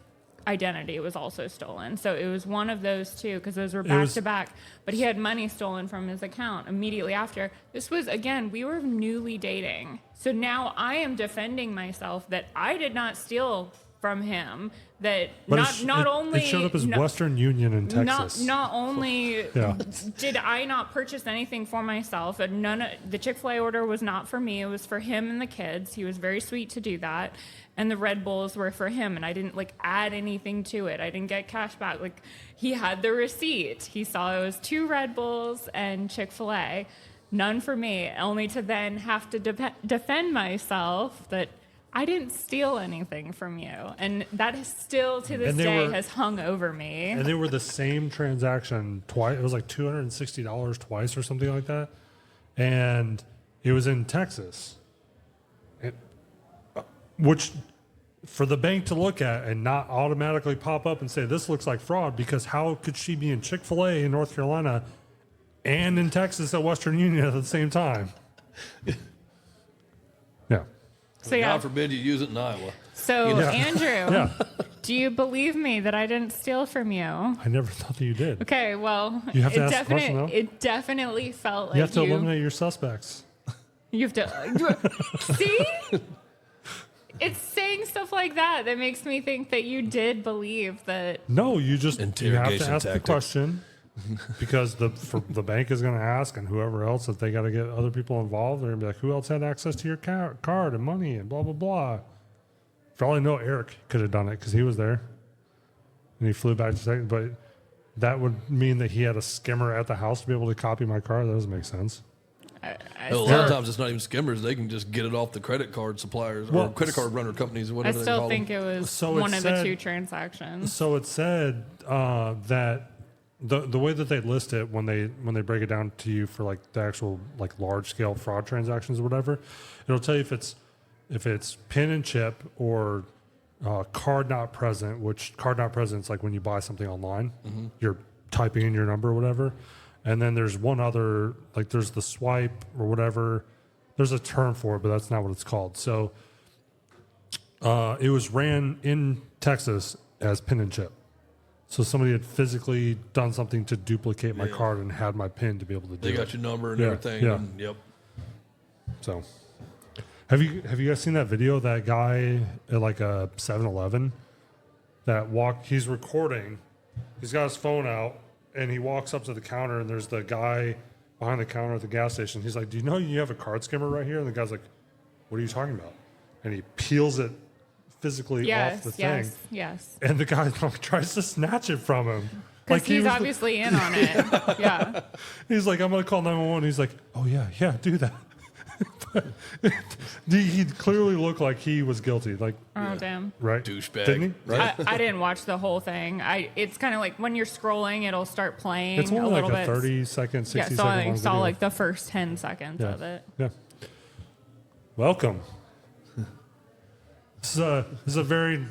identity was also stolen. So it was one of those two, because those were back to back. But he had money stolen from his account immediately after. This was, again, we were newly dating. So now I am defending myself that I did not steal from him. That But not only it showed up as Western Union in Texas. Not only Yeah. did I not purchase anything for myself, and the Chick-fil-A order was not for me. It was for him and the kids. He was very sweet to do that. And the Red Bulls were for him, and I didn't like add anything to it. I didn't get cash back. Like, he had the receipt. He saw it was 2 Red Bulls and Chick-fil-A, none for me, only to then have to defend myself that I didn't steal anything from you. And that is still to this day has hung over me. And they were the same transaction twice. It was like $260 twice or something like that. And it was in Texas. Which, for the bank to look at and not automatically pop up and say, this looks like fraud, because how could she be in Chick-fil-A in North Carolina and in Texas at Western Union at the same time? Yeah. So yeah. God forbid you use it in Iowa. So Yeah. Andrew, Yeah. Do you believe me that I didn't steal from you? I never thought that you did. Okay, well, You have to ask the question, though. it definitely felt like You have to eliminate your suspects. You have to see. It's saying stuff like that makes me think that you did believe that. No, you have to Interrogation ask the tactics. question because the bank is going to ask, and whoever else, if they got to get other people involved, they're going to be like, who else had access to your card and money and blah, blah, blah. For all I know, Eric could have done it because he was there and he flew back to second, but that would mean that he had a skimmer at the house to be able to copy my card. That doesn't make sense. A lot of times it's not even skimmers. They can just get it off the credit card suppliers or credit card runner companies or I whatever they still call think them. it was So one it of said- the two transactions. So it said that the way that they list it when they break it down to you for like the actual like large scale fraud transactions or whatever, it'll tell you if it's pin and chip or card not present. Which card not present is like when you buy something online, you're typing in your number or whatever. And then there's one other, like there's the swipe or whatever. There's a term for it, but that's not what it's called. So it was ran in Texas as pin and chip. So somebody had physically done something to duplicate my card and had my pin to be able to do They it. got your number and Yeah, everything. yeah. And, yep. So have you guys seen that video of that guy at like a 7-Eleven he's recording, he's got his phone out, and he walks up to the counter, and there's the guy behind the counter at the gas station. He's like, do you know you have a card skimmer right here? And the guy's like, what are you talking about? And he peels it physically off the thing. Yes. And the guy tries to snatch it from him. Because he he's was obviously in on it. Yeah. He's like, I'm going to call 911. He's like, oh, yeah, do that. He clearly looked like he was guilty. Like, Oh, damn. right? Douchebag. Didn't he? Right? I didn't watch the whole thing. It's kind of like when you're scrolling, it'll start playing It's a only little like a bit. 30-second, 60-second Yeah, so I long saw video. like the first 10 seconds of it. Yeah. Welcome. This is a very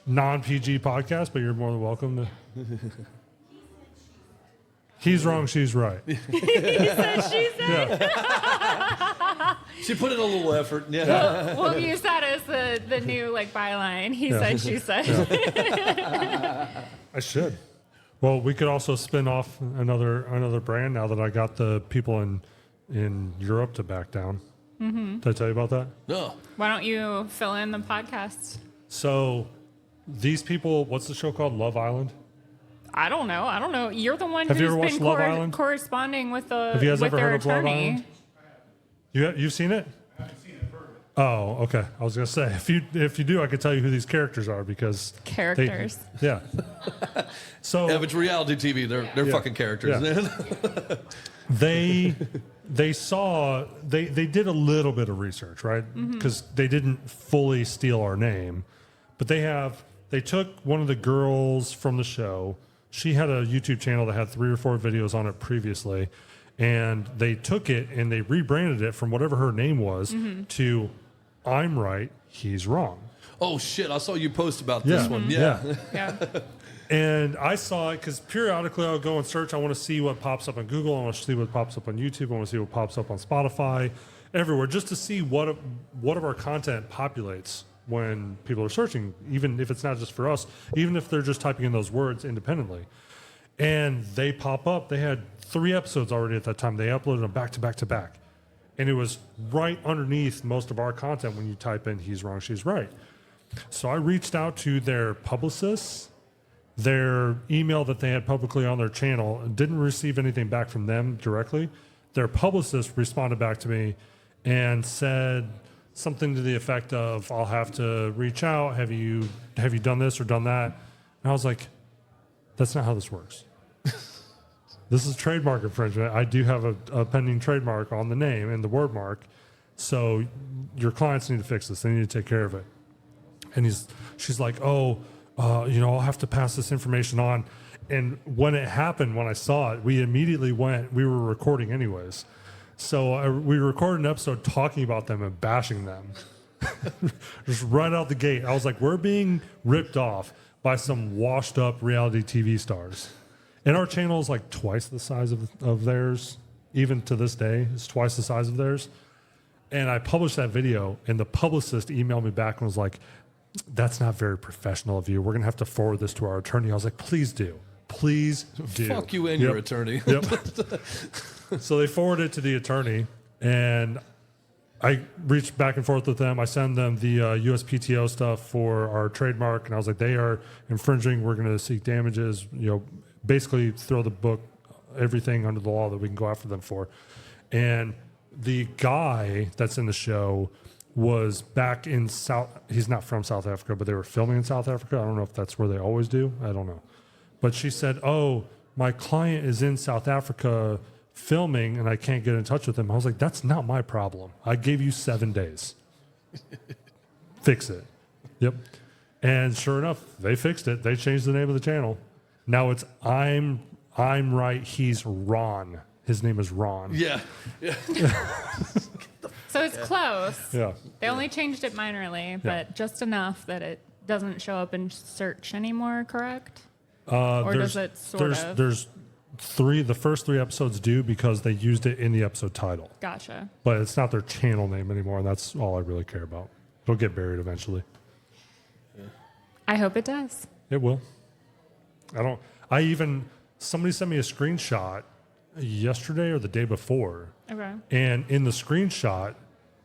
non-PG podcast, but you're more than welcome to. He's wrong, she's right. She said. Yeah. She put in a little effort. Yeah. We'll use that as the new like byline. He said, she said. I should. Well, we could also spin off another brand now that I got the people in Europe to back down. Mm-hmm. Did I tell you about that? No. Why don't you fill in the podcast? So these people, what's the show called? Love Island? I don't know. You're the one Have you who's ever watched been Love Island? corresponding with the Have you guys with ever their heard of Love attorney. Island? You've seen it? Oh, okay. I was gonna say if you do, I could tell you who these characters are because Characters. Yeah. So Yeah, if it's reality TV, they're fucking characters. Yeah. they did a little bit of research, right? Because they didn't fully steal our name, but they took one of the girls from the show. She had a YouTube channel that had 3 or 4 videos on it previously, and they took it and they rebranded it from whatever her name was to I'm right, he's wrong. Oh, shit. I saw you post about this one. Yeah. Yeah. And I saw it because periodically I'll go and search. I want to see what pops up on Google. I want to see what pops up on YouTube. I want to see what pops up on Spotify, everywhere, just to see what of our content populates when people are searching, even if it's not just for us, even if they're just typing in those words independently. And they pop up. They had 3 episodes already at that time. They uploaded them back to back to back. And it was right underneath most of our content when you type in he's wrong, she's right. So I reached out to their publicists, their email that they had publicly on their channel, and didn't receive anything back from them directly. Their publicist responded back to me and said something to the effect of, I'll have to reach out. Have you done this or done that? And I was like, that's not how this works. This is trademark infringement. I do have a pending trademark on the name and the word mark. So your clients need to fix this. They need to take care of it. And she's like, I'll have to pass this information on. And when it happened, when I saw it, we immediately we were recording anyways. So we recorded an episode talking about them and bashing them. Just right out the gate. I was like, we're being ripped off by some washed up reality TV stars. And our channel is like twice the size of theirs. Even to this day, it's twice the size of theirs. And I published that video, and the publicist emailed me back and was like, that's not very professional of you. We're going to have to forward this to our attorney. I was like, please do. Please do. Fuck you and your attorney. Yep. So they forwarded it to the attorney, and I reached back and forth with them. I send them the USPTO stuff for our trademark, and I was like, they are infringing. We're going to seek damages. Basically throw the book, everything under the law that we can go after them for. And the guy that's in the show was back in he's not from South Africa, but they were filming in South Africa. I don't know if that's where they always do. I don't know. But she said, oh, my client is in South Africa filming and I can't get in touch with him. I was like, that's not my problem. I gave you 7 days. Fix it. Yep. And sure enough, they fixed it. They changed the name of the channel. Now it's I'm right, he's Ron. His name is Ron. Yeah. So it's close. Yeah. They only changed it minorly, but just enough that it doesn't show up in search anymore, correct? Or does it There's three. The first 3 episodes do because they used it in the episode title. Gotcha. But it's not their channel name anymore, and that's all I really care about. It'll get buried eventually. I hope it does. It will. Somebody sent me a screenshot yesterday or the day before. Okay. And in the screenshot,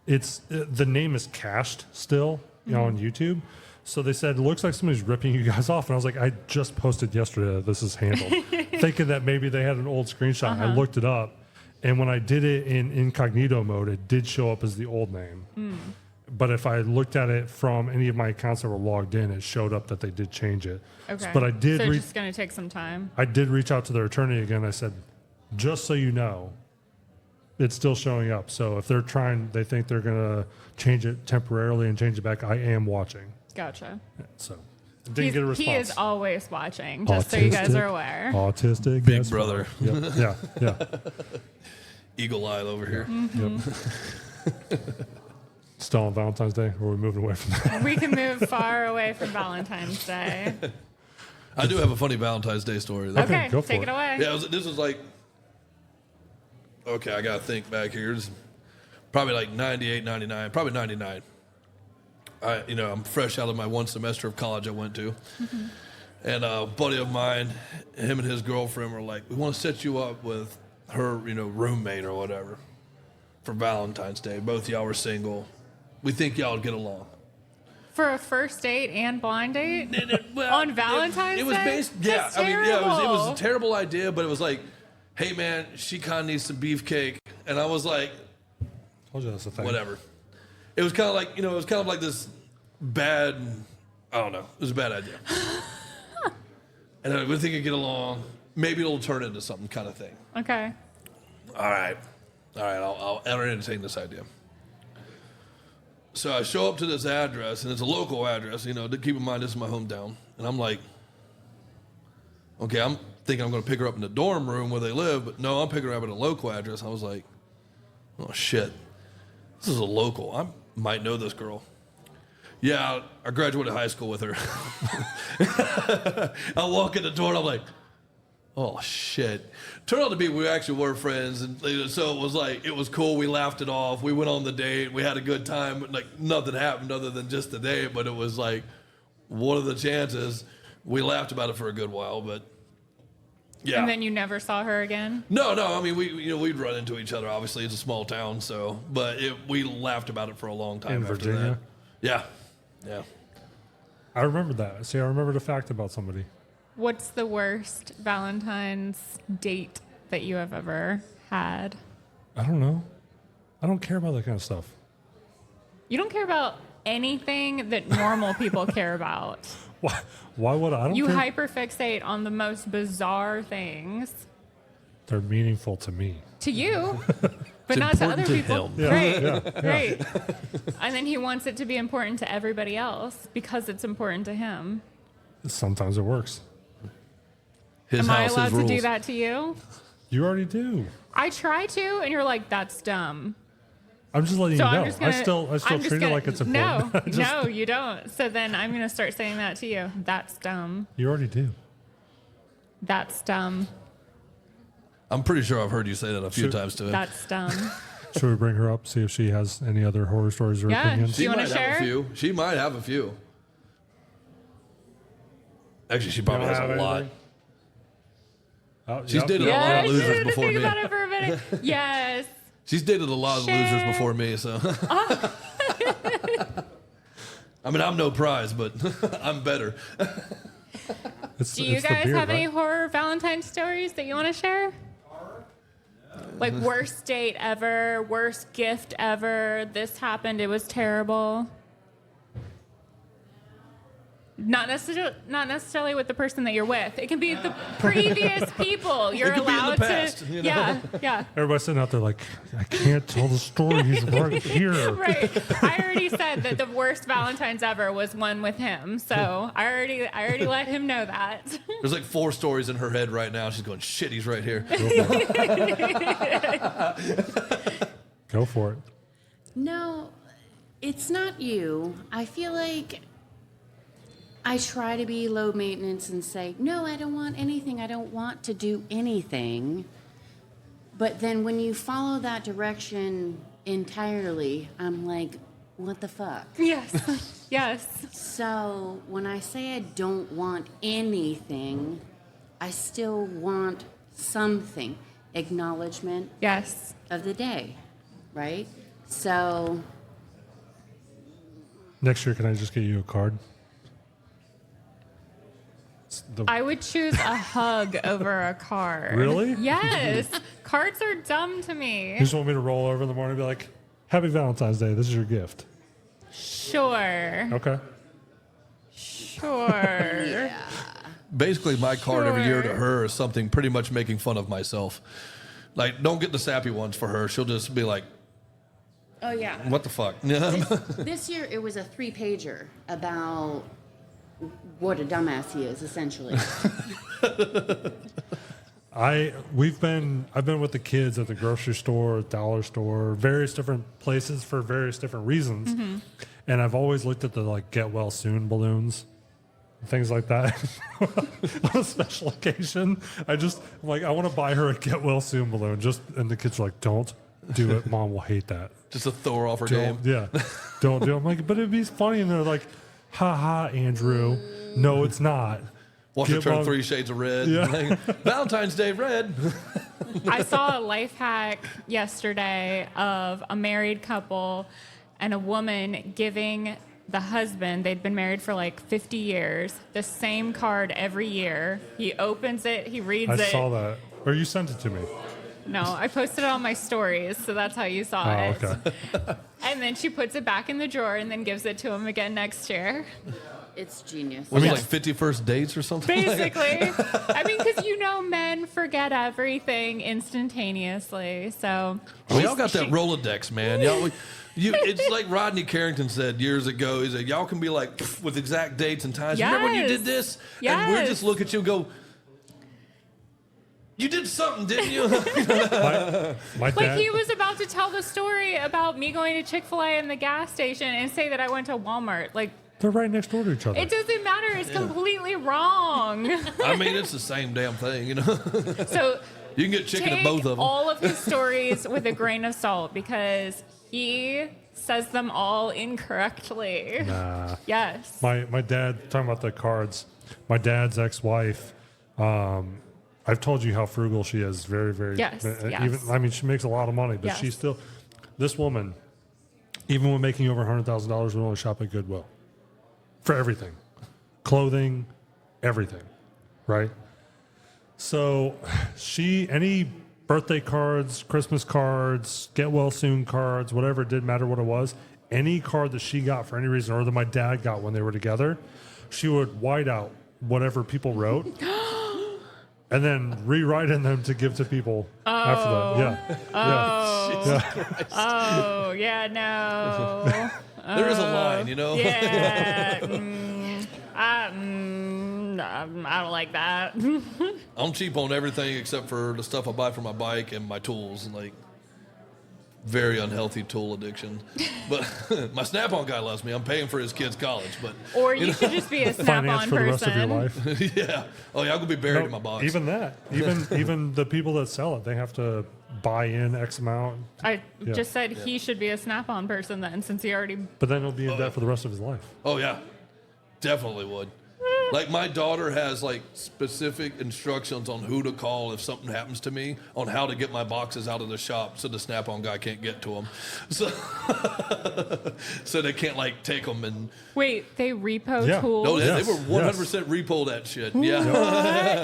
the name is cached still, on YouTube. So they said, it looks like somebody's ripping you guys off. And I was like, I just posted yesterday that this is handled. Thinking that maybe they had an old screenshot. I looked it up. And when I did it in incognito mode, it did show up as the old name. But if I looked at it from any of my accounts that were logged in, it showed up that they did change it. Okay. But I did. So it's just going to take some time. I did reach out to their attorney again. I said, just so you know, it's still showing up. So if they think they're going to change it temporarily and change it back, I am watching. Gotcha. So didn't get a response. He is always watching, just so you guys are aware. Autistic. Big brother. Yep. Yeah. Eagle eye over here. Yep. Still on Valentine's Day, or are we moving away from that? We can move far away from Valentine's Day. I do have a funny Valentine's Day story, though. Okay, go for take it. it away. Yeah, this was like, okay, I got to think back here. It's probably like 98, 99, probably 99. I'm fresh out of my 1 semester of college I went to. And a buddy of mine, him and his girlfriend were like, we want to set you up with her, roommate or whatever for Valentine's Day. Both y'all were single. We think y'all would get along. For a first date and blind date? On Valentine's Day? It was based, yeah. That's it was a terrible idea, but it was like, hey, man, she kind of needs some beefcake. And I was like, Told you that's a thing. whatever. It was kind of like, it was kind of like this bad, I don't know. It was a bad idea. And we think it'd get along. Maybe it'll turn into something kind of thing. Okay. All right, I'll entertain this idea. So I show up to this address, and it's a local address, to keep in mind this is my hometown. And I'm like, okay, I'm thinking I'm going to pick her up in the dorm room where they live, but no, I'm picking her up at a local address. I was like, oh, shit. This is a local. I might know this girl. Yeah, I graduated high school with her. I walk in the door, and I'm like, oh, shit. Turned out to be we actually were friends, and so it was cool. We laughed it off. We went on the date. We had a good time. Like, nothing happened other than just the date, but it was like, what are the chances? We laughed about it for a good while, but yeah. And then you never saw her again? No. I mean, we'd run into each other. Obviously, it's a small town, but we laughed about it for a long time In after Virginia? that. Yeah. I remember that. See, I remembered a fact about somebody. What's the worst Valentine's date that you have ever had? I don't know. I don't care about that kind of stuff. You don't care about anything that normal people care about. Why would I? You care. hyperfixate on the most bizarre things. They're meaningful to me. To you, but not to other important to people. him. Yeah, Right. And then he wants it to be important to everybody else because it's important to him. Sometimes it works. His Am I house, allowed his to rules. do that to you? You already do. I try to, and you're like, that's dumb. I'm just letting So you know. I'm just gonna, I still treat it like it's important. No, you don't. So then I'm going to start saying that to you. That's dumb. You already do. That's dumb. I'm pretty sure I've heard you say that a few times to him. That's dumb. Should we bring her up, see if she has any other horror stories or Yeah. opinions? Do you wanna might have share? a few. She might have a few. Actually, she probably You has don't a have lot. anything? Oh, She's yep. dated a lot Yeah, of losers I before think me. about it for a minute. Yes. She's dated a lot of losers Share. before me, so. I mean, I'm no prize, but I'm better. Do you it's the guys beard, have any right? horror Valentine stories that you want to share? Like worst date ever, worst gift ever. This happened. It was terrible. Not necessarily with the person that you're with. It can be the previous people. You're It could be in the allowed past, to. you know? Yeah. Everybody's sitting out there like, I can't tell the story. He's right here. Right. I already said that the worst Valentine's ever was one with him. So I already let him know that. There's like 4 stories in her head right now. She's going, shit, he's right here. Go for it. No, it's not you. I feel like I try to be low maintenance and say, no, I don't want anything. I don't want to do anything. But then when you follow that direction entirely, I'm like, what the fuck? Yes. Yes. So when I say I don't want anything, I still want something. Acknowledgement Yes. of the day, right? So Next year, can I just get you a card? I would choose a hug over a card. Really? Yes. Cards are dumb to You me. just want me to roll over in the morning and be like, Happy Valentine's Day. This is your gift. Sure. Okay. Sure. Basically, my card every year to Sure. her is something pretty much making fun of myself. Like, don't get the sappy ones for her. She'll just be like, oh yeah. what the fuck? This year it was a 3-pager about what a dumbass he is, essentially. I've been with the kids at the grocery store, dollar store, various different places for various different reasons. Mm-hmm. And I've always looked at the like get well soon balloons, things like that. On a special occasion, I'm like, I want to buy her a get well soon balloon. And the kids are like, don't do it. Mom will hate that. Just to throw her off her game. Don't, yeah. Don't do it. I'm like, but it'd be funny. And they're like, ha ha, Andrew. No, it's not. Watch her Get turn Mom- 3 shades of red. Yeah. Like, Valentine's Day red. I saw a life hack yesterday of a married couple and a woman giving the husband, they'd been married for like 50 years, the same card every year. He opens it, he reads I it. saw that. Or you sent it to me. No, I posted it on my stories, so that's how you saw Oh, it. okay. And then she puts it back in the drawer and then gives it to him again next year. It's genius. Was it Yes. like 51st dates or something? Basically. I mean, because men forget everything instantaneously. So Well, y'all got that Rolodex, man. It's like Rodney Carrington said years ago. He said, y'all can be like, with exact dates and times. Remember when you did this? And we're Yes. just look at you and go, you did something, didn't you? My like dad, he was about to tell the story about me going to Chick-fil-A in the gas station and say that I went to Walmart. Like, they're right next door to each other. it doesn't matter. It's completely wrong. I mean, it's the same damn thing, you know? So You can get chicken take at both of them. all of his stories with a grain of salt because he says them all incorrectly. Nah. Yes. My dad, talking about the cards, my dad's ex-wife, I've told you how frugal she is. Very, very. Yes, yes. Even, I mean, she makes a lot of money, but Yes. she's still, this woman, even when making over $100,000, would only shop at Goodwill for everything, clothing, everything, right? So any birthday cards, Christmas cards, get well soon cards, whatever, it didn't matter what it was, any card that she got for any reason or that my dad got when they were together, she would white out whatever people wrote and then rewrite in them to give to people after that. Yeah. Oh. Yeah. Oh, yeah, no. There is a line, you know? Yeah. I don't like that. I'm cheap on everything except for the stuff I buy for my bike and my tools. And like, very unhealthy tool addiction. But my Snap-on guy loves me. I'm paying for his kid's college. But Or you should just be a Finance Snap-on for the rest of your person. life. yeah. Oh, yeah, I'm going to be buried No, in my box. even that. Even the people that sell it, they have to buy in X amount. I Yeah. just said he should be a Snap-on person then, since he already. But then he'll be in debt for the rest of his life. Oh, yeah. Definitely would. Like my daughter has like specific instructions on who to call if something happens to me, on how to get my boxes out of the shop so the Snap-on guy can't get to them. So, so they can't like take them and. Wait, they repo Yeah. tools? No, Yes. they were 100% repo that shit. Yeah.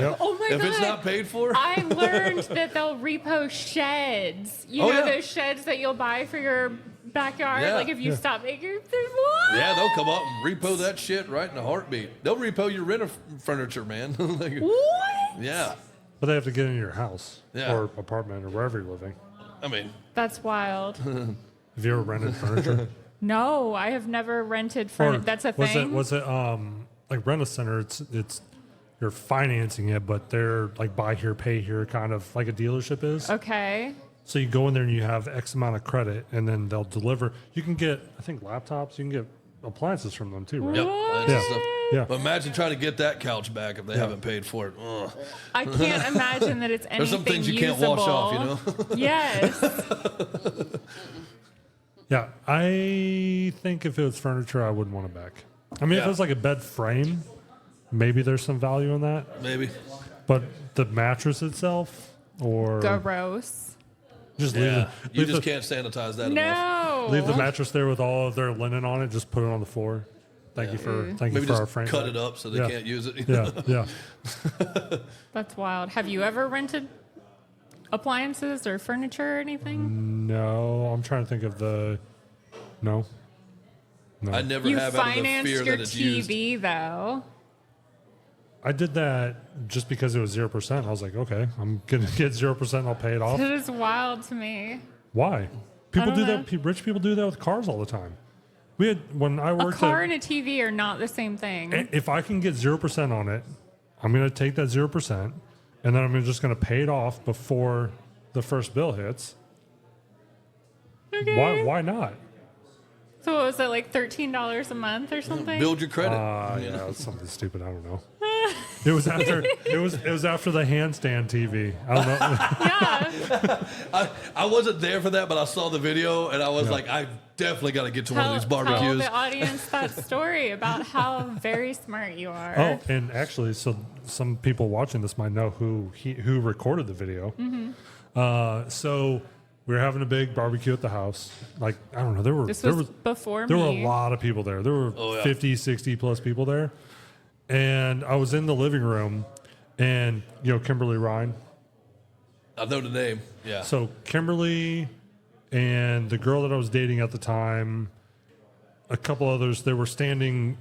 Yep. Oh my If god! it's not paid for. I learned that they'll repo sheds. You Oh, know yeah. those sheds that you'll buy for your backyard. Yeah. Like if you stop making, what? Yeah, they'll come up and repo that shit right in a heartbeat. They'll repo your renter furniture, man. Like, What? yeah. But they have to get in your house Yeah. or apartment or wherever you're living. I mean, That's wild. Have you ever rented furniture? No, I have never rented Or furniture. That's a thing. Was it like rent a center? It's you're financing it, but they're like buy here, pay here, kind of like a dealership is. Okay. So you go in there and you have X amount of credit, and then they'll deliver. You can get, I think, laptops. You can get appliances from them too, right? yep. That's Yeah. stuff. Yeah. But imagine trying to get that couch back if they haven't paid for it. Ugh. I can't imagine that it's anything There's some things you can't wash off, you know? Yes. Yeah, I think if it was furniture, I wouldn't want it back. I mean, if Yeah. it was like a bed frame, maybe there's some value in that. Maybe. But the mattress itself, or Gross. just Yeah. You leave just the, can't sanitize that enough. No. leave the mattress there with all of their linen on it. Just put it on the floor. Thank you for Maybe our just frame. cut it up so they Yeah. can't use it. Yeah, yeah. That's wild. Have you ever rented appliances or furniture or anything? No, I'm trying to think of the. No. I never You have out of the financed fear your that it's used. TV though. I did that just because it was 0%. I was like, okay, I'm gonna get 0%. I'll pay it off. It is wild to me. Why? People don't do know. that. Rich people do that with cars all the time. We had when I A worked car at, and a TV are not the same thing. if I can get 0% on it, I'm going to take that 0%, and then I'm just going to pay it off before the first bill hits. Okay. Why not? So what was it, like $13 a month or something? Build your credit. Yeah, it's something stupid. I don't know. It was after it was after the handstand TV. I don't know. Yeah. I wasn't there for that, but I saw the video and I was like, I definitely got to get to one of these Tell barbecues. the audience that story about how very smart you are. Oh, and actually, so some people watching this might know who recorded the video. Mm-hmm. So we were having a big barbecue at the house. Like, I don't know, there This was was before there me. were a lot of people there. There were Oh, yeah. 50, 60 plus people there. And I was in the living room, and Kimberly Ryan. I know the name. Yeah. So Kimberly and the girl that I was dating at the time, a couple others, they were standing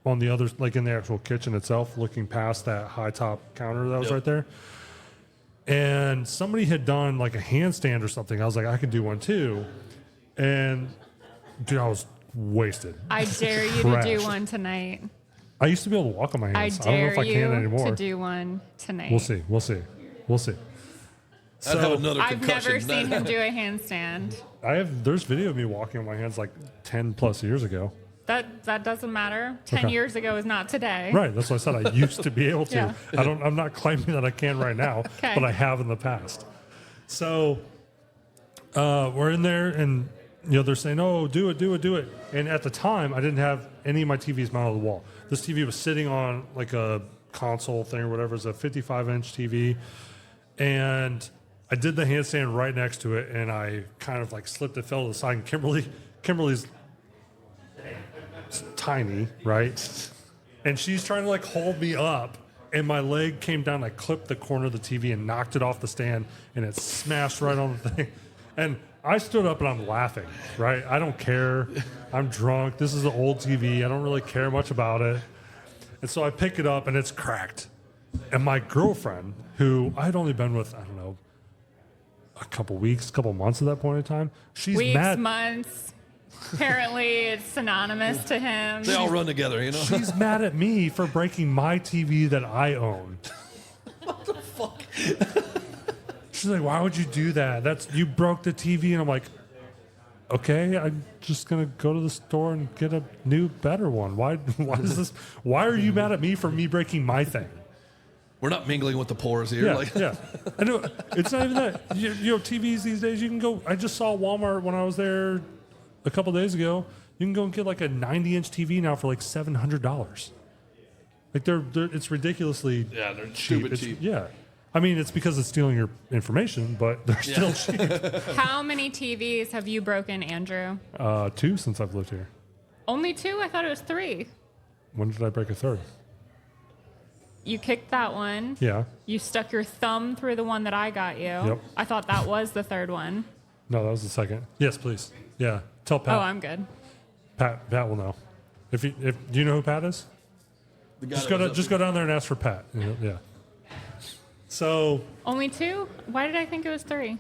on the other, like in the actual kitchen itself, looking past that high top counter that was Yep. right there. And somebody had done like a handstand or something. I was like, I could do one too. And dude, I was wasted. I dare you to do Crashed. one tonight. I used to be able to walk on my I hands. I don't know dare if I you can anymore. to do one tonight. We'll see. We'll see. We'll see. I'd have another I've concussion. never seen him do a handstand. There's video of me walking on my hands like 10 plus years ago. That doesn't matter. 10 Okay. years ago is not today. Right. That's why I said I used to be able to. Yeah. I'm not claiming that I can right now, Okay. but I have in the past. So we're in there and they're saying, "Oh, do it." And at the time, I didn't have any of my TVs mounted on the wall. This TV was sitting on like a console thing or whatever. It's a 55-inch TV. And I did the handstand right next to it, and I kind of like slipped and fell to the side. And Kimberly's tiny, right? And she's trying to like hold me up, and my leg came down. I clipped the corner of the TV and knocked it off the stand, and it smashed right on the thing. And I stood up and I'm laughing, right? I don't care. I'm drunk. This is an old TV. I don't really care much about it. And so I pick it up and it's cracked. And my girlfriend, who I had only been with, I don't know, a couple weeks, couple months at that point in time, she's Weeks, mad. months. Apparently, it's synonymous to him. They all run together, you know? She's mad at me for breaking my TV that I own. What the fuck? She's like, "Why would you do that? You broke the TV." And I'm like, "Okay, I'm just gonna go to the store and get a new, better one. Why is this? Why are you mad at me for me breaking my thing?" We're not mingling with the pores here. Yeah, Like, yeah. I know it's not even that. TVs these days, you can go. I just saw Walmart when I was there a couple days ago. You can go and get like a 90-inch TV now for like $700. Like it's ridiculously Yeah, they're cheap. stupid cheap. Yeah. I mean, it's because it's stealing your information, but they're still cheap. How many TVs have you broken, Andrew? 2 since I've lived here. Only 2? I thought it was 3. When did I break a third? You kicked that one. Yeah. You stuck your thumb through the one that I got you. Yep. I thought that was the third one. No, that was the second. Yes, please. Yeah. Tell Pat. Oh, I'm good. Pat will know. Do you know who Pat is? The guy Just go down there and ask for Pat. Yeah. So. Only 2? Why did I think it was 3?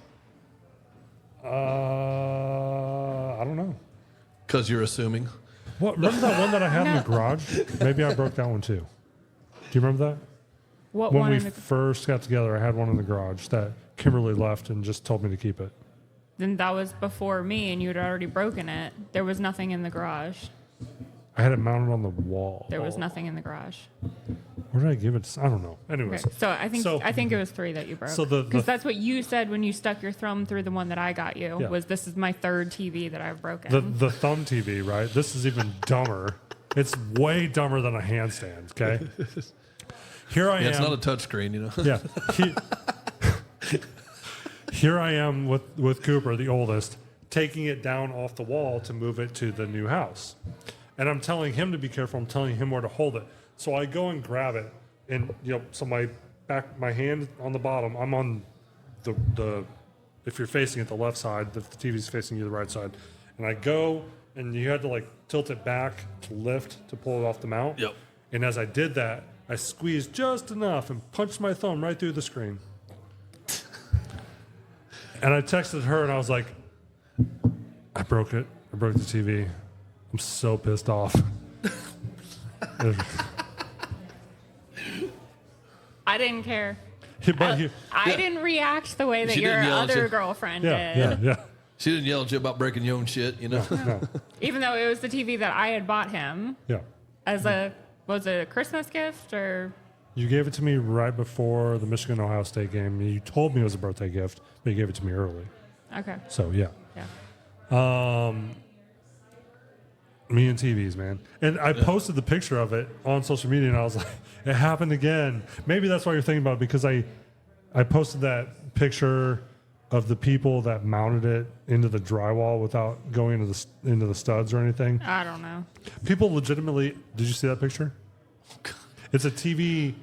I don't know. Because you're assuming. What? Remember that one that I had in the garage? Maybe I broke that one too. Do you remember that? What When one? we first got together, I had one in the garage that Kimberly left and just told me to keep it. Then that was before me, and you had already broken it. There was nothing in the garage. I had it mounted on the wall. There was nothing in the garage. Where did I give it? I don't know. Anyways. Okay. So I think it was 3 that you broke. So because that's what you said when you stuck your thumb through the one that I got you. Yeah. Was this is my 3rd TV that I've broken. The thumb TV, right? This is even dumber. It's way dumber than a handstand, okay? Here I am. It's not a touchscreen, you know. Yeah. Here I am with Cooper, the oldest, taking it down off the wall to move it to the new house. And I'm telling him to be careful. I'm telling him where to hold it. So I go and grab it. And, so my hand on the bottom, I'm on the if you're facing it, the left side, if the TV's facing you, the right side. And I go, and you had to, like, tilt it back to lift to pull it off the mount. Yep. And as I did that, I squeezed just enough and punched my thumb right through the screen. And I texted her, and I was like, I broke it. I broke the TV. I'm so pissed off. I didn't care. But I didn't react the way that She your didn't yell at other you. girlfriend yeah, did. yeah. She didn't yell at you about breaking your own shit, you know. No, Even though it was the TV that I had bought him yeah. as was it a Christmas gift or? You gave it to me right before the Michigan-Ohio State game. You told me it was a birthday gift, but you gave it to me early. Okay. So, yeah. Yeah. Me and TVs, man. And I posted the picture of it on social media, and I was like, it happened again. Maybe that's why you're thinking about it, because I posted that picture of the people that mounted it into the drywall without going into the studs or anything. I don't know. People legitimately, did you see that picture? It's a TV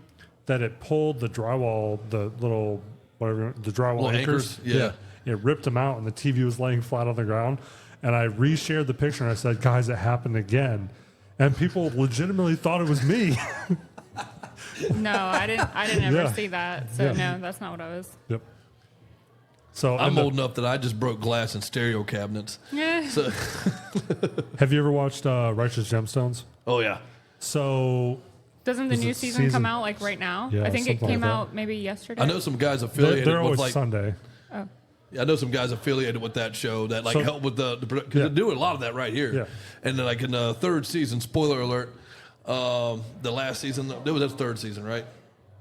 that it pulled the drywall, the little, whatever, the drywall Little anchors. anchors, yeah. It ripped them out, and the TV was laying flat on the ground. And I reshared the picture, and I said, guys, it happened again. And people legitimately thought it was me. No, I didn't ever Yeah. see that. So no, that's not what I was. Yep. So I'm old enough that I just broke glass in stereo cabinets. Yeah. So, have you ever watched Righteous Gemstones? oh yeah. So Doesn't the Is new it season come out like right now? Yeah, I think it something came like that. out maybe yesterday. I know some guys affiliated they're always with like Sunday. Oh. I know some guys affiliated with that show that like So- help with the because Yeah. they're doing a lot of that right here. Yeah. And then like in the 3rd season, spoiler alert, the last season, that was the 3rd season, right?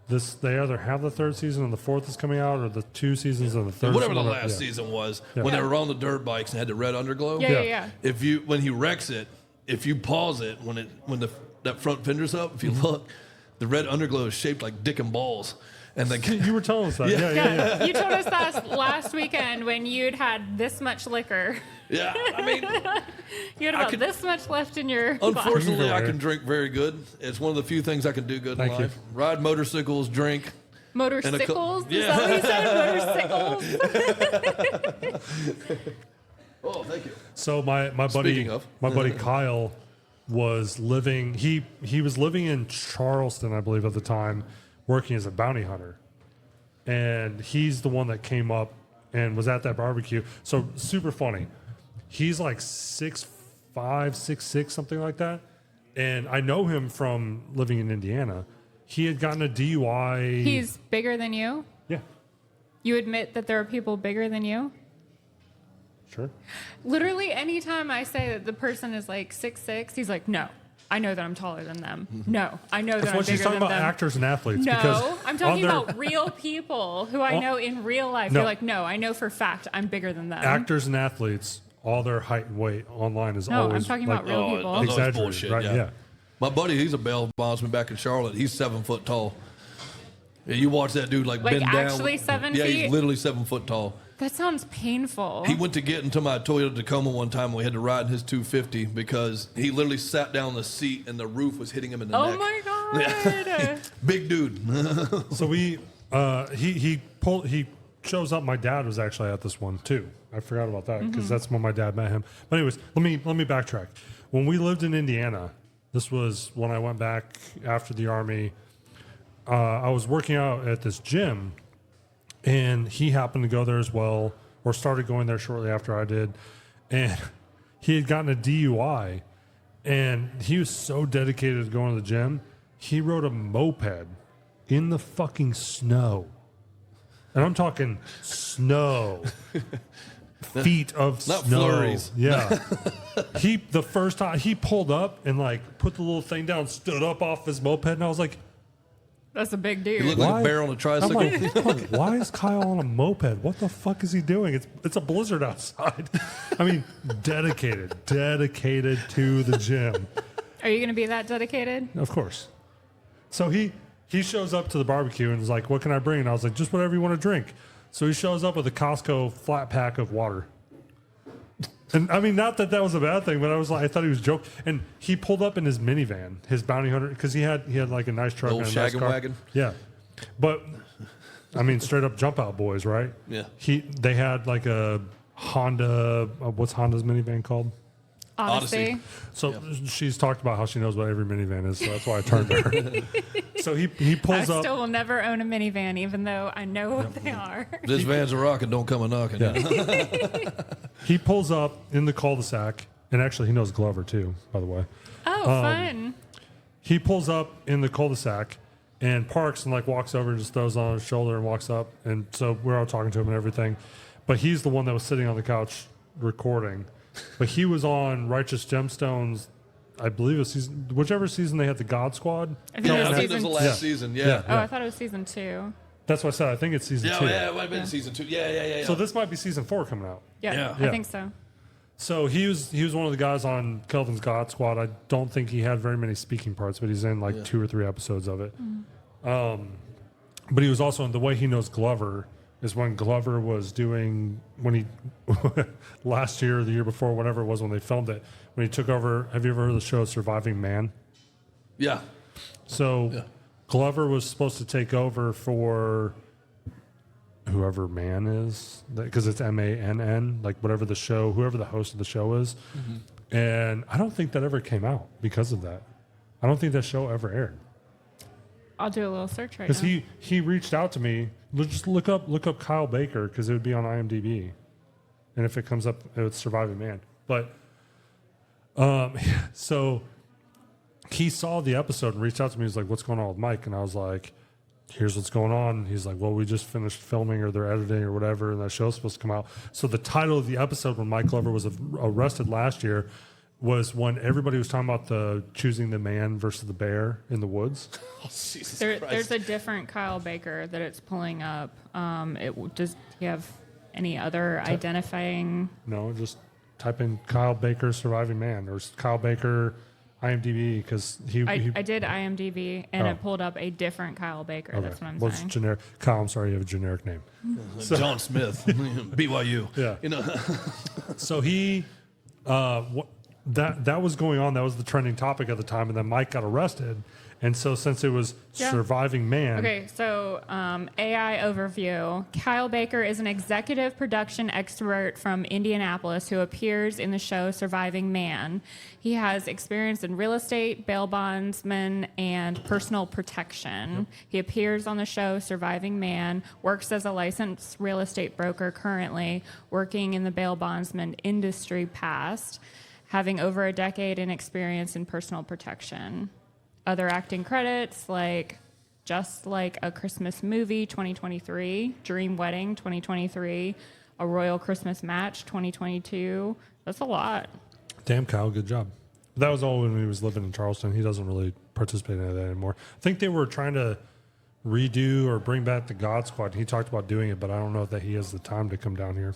They either have the 3rd season and the 4th is coming out, or the 2 seasons and the 3rd. Whatever the season. last Yeah. season was, Yeah. when they Yeah. were on the dirt bikes and had the red underglow. Yeah, Yeah. yeah, yeah. When he wrecks it, if you pause it when that front fender's up, if you look, the red underglow is shaped like dick and balls, and like You were telling us that. Yeah, yeah, yeah. You told us that last weekend when you'd had this much liquor. yeah, I mean, You had I about could- this much left in your glass. unfortunately, I Right. can drink very good. It's one of the few things I can do good Thank in you. life. Ride motorcycles, drink. Motorcycles? Yeah. Is that what you said? Motorcycles? Oh, thank you. So my buddy Speaking of. my buddy Kyle was living he was living in Charleston, I believe, at the time, working as a bounty hunter. And he's the one that came up and was at that barbecue. So super funny. He's like 6'5", 6'6", something like that. And I know him from living in Indiana. He had gotten a DUI. He's bigger than you? Yeah, You admit that there are people bigger than you? sure. Literally, anytime I say that the person is like 6'6", he's like, no, I know that I'm taller than them. No, I know that That's I'm what bigger she's talking than about, them. actors and athletes. No, because I'm talking on their- about real people who I On- know in real life. No. You're like, no, I know for a fact I'm bigger than them. actors and athletes, all their height and weight online is No, always I'm talking like, about real people. That's always exaggerated, bullshit, right? yeah. Yeah. My buddy, he's a bail bondsman back in Charlotte. He's 7 foot tall. Yeah, you watch that dude like bend down. Actually 7 Yeah, feet? he's literally 7 foot tall. That sounds painful. He went to get into my Toyota Tacoma one time and we had to ride in his 250 because he literally sat down in the seat and the roof was hitting him in the neck. Oh my God. Yeah. Big dude. So he shows up. My dad was actually at this one too. I forgot about that because that's when my dad met him. But anyways, let me backtrack. When we lived in Indiana, this was when I went back after the Army. I was working out at this gym, and he happened to go there as well, or started going there shortly after I did. And he had gotten a DUI, and he was so dedicated to going to the gym, he rode a moped in the fucking snow. And I'm talking snow. Feet of Not snow. flurries. Yeah. The first time he pulled up and like put the little thing down, stood up off his moped, and I was like, That's a big He dude. looked like a bear on a tricycle. I'm like, why is Kyle on a moped? What the fuck is he doing? It's a blizzard outside. I mean, dedicated to the gym. Are you going to be that dedicated? Of course. So he shows up to the barbecue and is like, what can I bring? And I was like, just whatever you want to drink. So he shows up with a Costco flat pack of water. And I mean, not that was a bad thing, but I thought he was joking. And he pulled up in his minivan, his bounty hunter, because he had like a nice truck. The old and a nice shaggin' car. wagon? Yeah. But I mean, straight up jump out boys, right? Yeah. They had like a Honda, what's Honda's minivan called? Odyssey. So she's talked about how she knows what every minivan is, so that's why I turned to her. So he pulls I up. still will never own a minivan, even though I know what they are. This van's a rockin', don't come a knocking. Yeah. He pulls up in the cul-de-sac, and actually he knows Glover too, by the way. Oh, fun. He pulls up in the cul-de-sac and parks and like walks over and just throws on his shoulder and walks up. And so we're all talking to him and everything. But he's the one that was sitting on the couch recording. But he was on Righteous Gemstones, I believe it was whichever season they had the God Squad. I think it was I think season that was the two. last season, yeah. Oh, I thought it was season 2. That's what I said. I think it's season 2. Yeah, it might have been season 2. Yeah. So this might be season 4 coming out. Yeah, Yeah. I think so. So he was one of the guys on Kelvin's God Squad. I don't think he had very many speaking parts, but he's in like 2 or 3 episodes of it. But he was also in The Way He Knows Glover is when Glover was doing, when he, last year or the year before, whatever it was when they filmed it, when he took over. Have you ever heard of the show Surviving Man? Yeah. So Glover was supposed to take over for whoever Man is, because it's MANN, like whatever the show, whoever the host of the show is. Mm-hmm. And I don't think that ever came out because of that. I don't think that show ever aired. I'll do a little search right Because now. he reached out to me. Just look up Kyle Baker because it would be on IMDb, and if it comes up, it's Surviving Man. But so he saw the episode and reached out to me. He's like, "What's going on with Mike?" And I was like, "Here's what's going on." He's like, "Well, we just finished filming or they're editing or whatever, and that show's supposed to come out." So the title of the episode when Mike Glover was arrested last year was when everybody was talking about the choosing the man versus the bear in the woods. Oh, Jesus There's a different Kyle Baker that it's pulling up. Does he have any other identifying? No, just type in Kyle Baker Surviving Man or Kyle Baker IMDb because I did IMDb and it pulled up a different Kyle Baker. Okay. That's what I'm Well, it's saying. generic. Kyle, I'm sorry, you have a generic name. John Smith, BYU. Yeah. You know, So he, that was going on. That was the trending topic at the time, and then Mike got arrested. And so since it was Surviving Man, Okay, so AI overview. Kyle Baker is an executive production expert from Indianapolis who appears in the show Surviving Man. He has experience in real estate, bail bondsman, and personal protection. He appears on the show Surviving Man, works as a licensed real estate broker currently, working in the bail bondsman industry past, having over a decade in experience in personal protection. Other acting credits like Just Like a Christmas Movie 2023, Dream Wedding 2023, A Royal Christmas Match 2022. That's a lot. damn Kyle, good job. That was all when he was living in Charleston. He doesn't really participate in that anymore. I think they were trying to redo or bring back the God Squad. He talked about doing it, but I don't know that he has the time to come down here.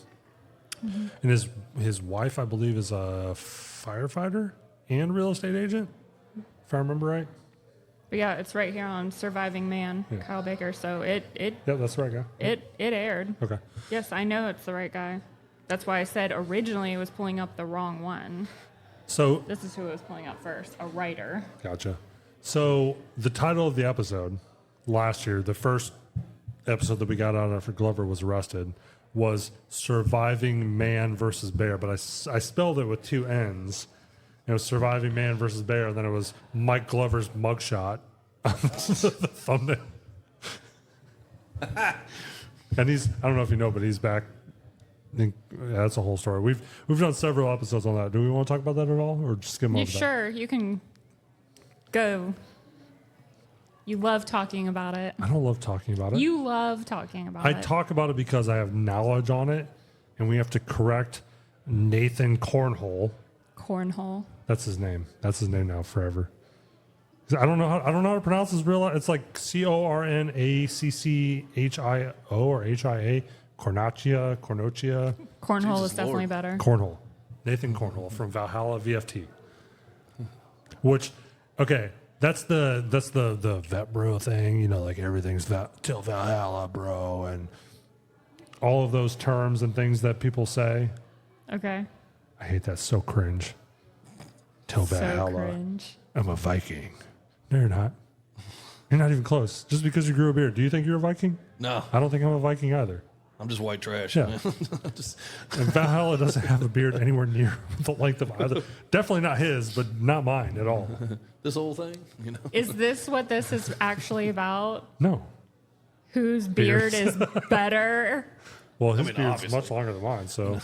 Mm-hmm. And his wife, I believe, is a firefighter and real estate agent. if I remember right. But yeah, it's right here on Surviving Man, Yeah. Kyle Baker. So it Yeah, that's the right guy. it aired. Okay. Yes, I know it's the right guy. That's why I said originally it was pulling up the wrong one. So, This is who it was pulling up first, a writer. gotcha. So the title of the episode last year, the first episode that we got out after Glover was arrested, was Surviving Man versus Bear, but I spelled it with 2 N's. It was Surviving Man versus Bear, and then it was Mike Glover's mugshot on the thumbnail. And I don't know if you know, but he's back. That's a whole story. We've done several episodes on that. Do we want to talk about that at all, or just skim over that? Sure, you can go. You love talking about it. I don't love talking about it. You love talking about I it. talk about it because I have knowledge on it, and we have to correct Nathan Cornhole. Cornhole. That's his name. That's his name now forever. I don't know how to pronounce his real. It's like Cornacchio or HIA. Cornacchia. Cornhole Jesus is definitely Lord. better. Cornhole. Nathan Cornhole from Valhalla VFT. Which, okay, that's the vet bro thing. You know, like everything's till Valhalla, bro, and all of those terms and things that people say. Okay. I hate that. So cringe. Till So Valhalla. cringe. I'm a Viking. No, you're not. You're not even close. Just because you grew a beard. Do you think you're a Viking? No, I don't think I'm a Viking either. I'm just white trash. Yeah. Man. Just- And Valhalla doesn't have a beard anywhere near the length of either. Definitely not his, but not mine at all. this whole thing, you know. Is this what this is actually about? No. Whose beard Beards. is better? Well, his mean, beard's obviously. much longer than mine, so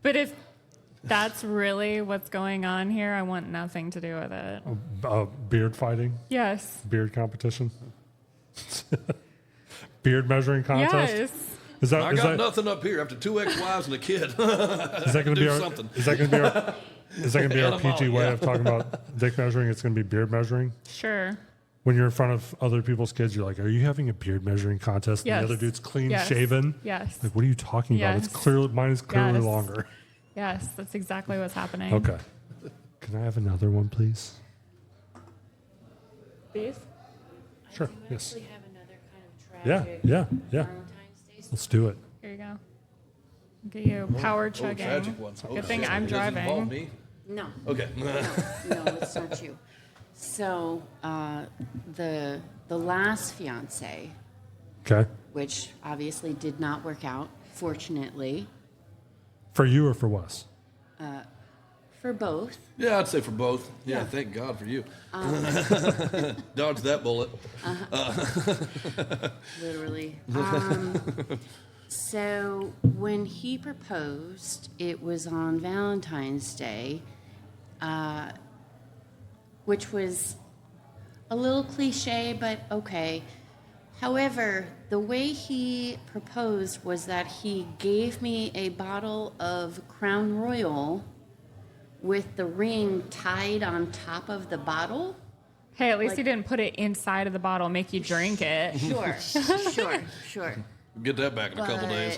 But if that's really what's going on here, I want nothing to do with it. beard fighting, Yes. beard competition, beard measuring contest. Yes. Is I that got nothing up here after 2 ex-wives and a kid. is that going to do be our something. is that going to be our is that going to be our Animal, PG way yeah. of talking about dick measuring? It's going to be beard measuring. Sure. When you're in front of other people's kids, you're like, "Are you having a beard measuring contest?" And Yes. the other dude's clean Yes. shaven. Yes. Like, what are you talking about? It's Yes. clearly mine is clearly Yes. longer. Yes, that's exactly what's happening. Okay. Can I have another one, please? These? Sure. Yes. Actually have another kind of Yeah. tragic Yeah. Yeah. Valentine's Day Let's do it. Here you go. Get you power chugging. tragic ones. Good thing I'm Does it involve driving. me? No, Okay. no, it's not you. So the last fiance, Okay. which obviously did not work out, fortunately, For you or for Wes? for both. Yeah, I'd say for both. Yeah, Yeah. thank God for you. Dodge that bullet. Literally. So when he proposed, it was on Valentine's Day, which was a little cliche, but okay. However, the way he proposed was that he gave me a bottle of Crown Royal with the ring tied on top of the bottle. Hey, at least Like- he didn't put it inside of the bottle, make you drink it. Sure, sure. Get that back in a couple days.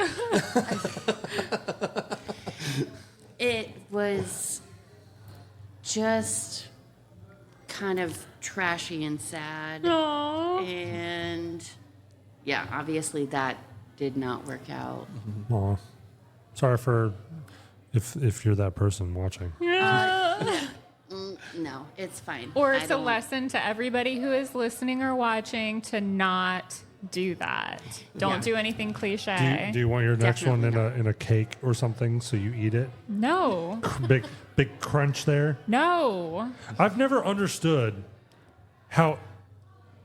It was just kind of trashy and sad. Aww. And yeah, obviously that did not work out. Aw. Sorry for if you're that person watching. No, it's fine. Or I it's a don't- lesson to everybody who is listening or watching to not do that. Don't Yeah. do anything cliche. Do you want your next one Definitely in a cake or something so you eat it? No. Big crunch there. No. I've never understood how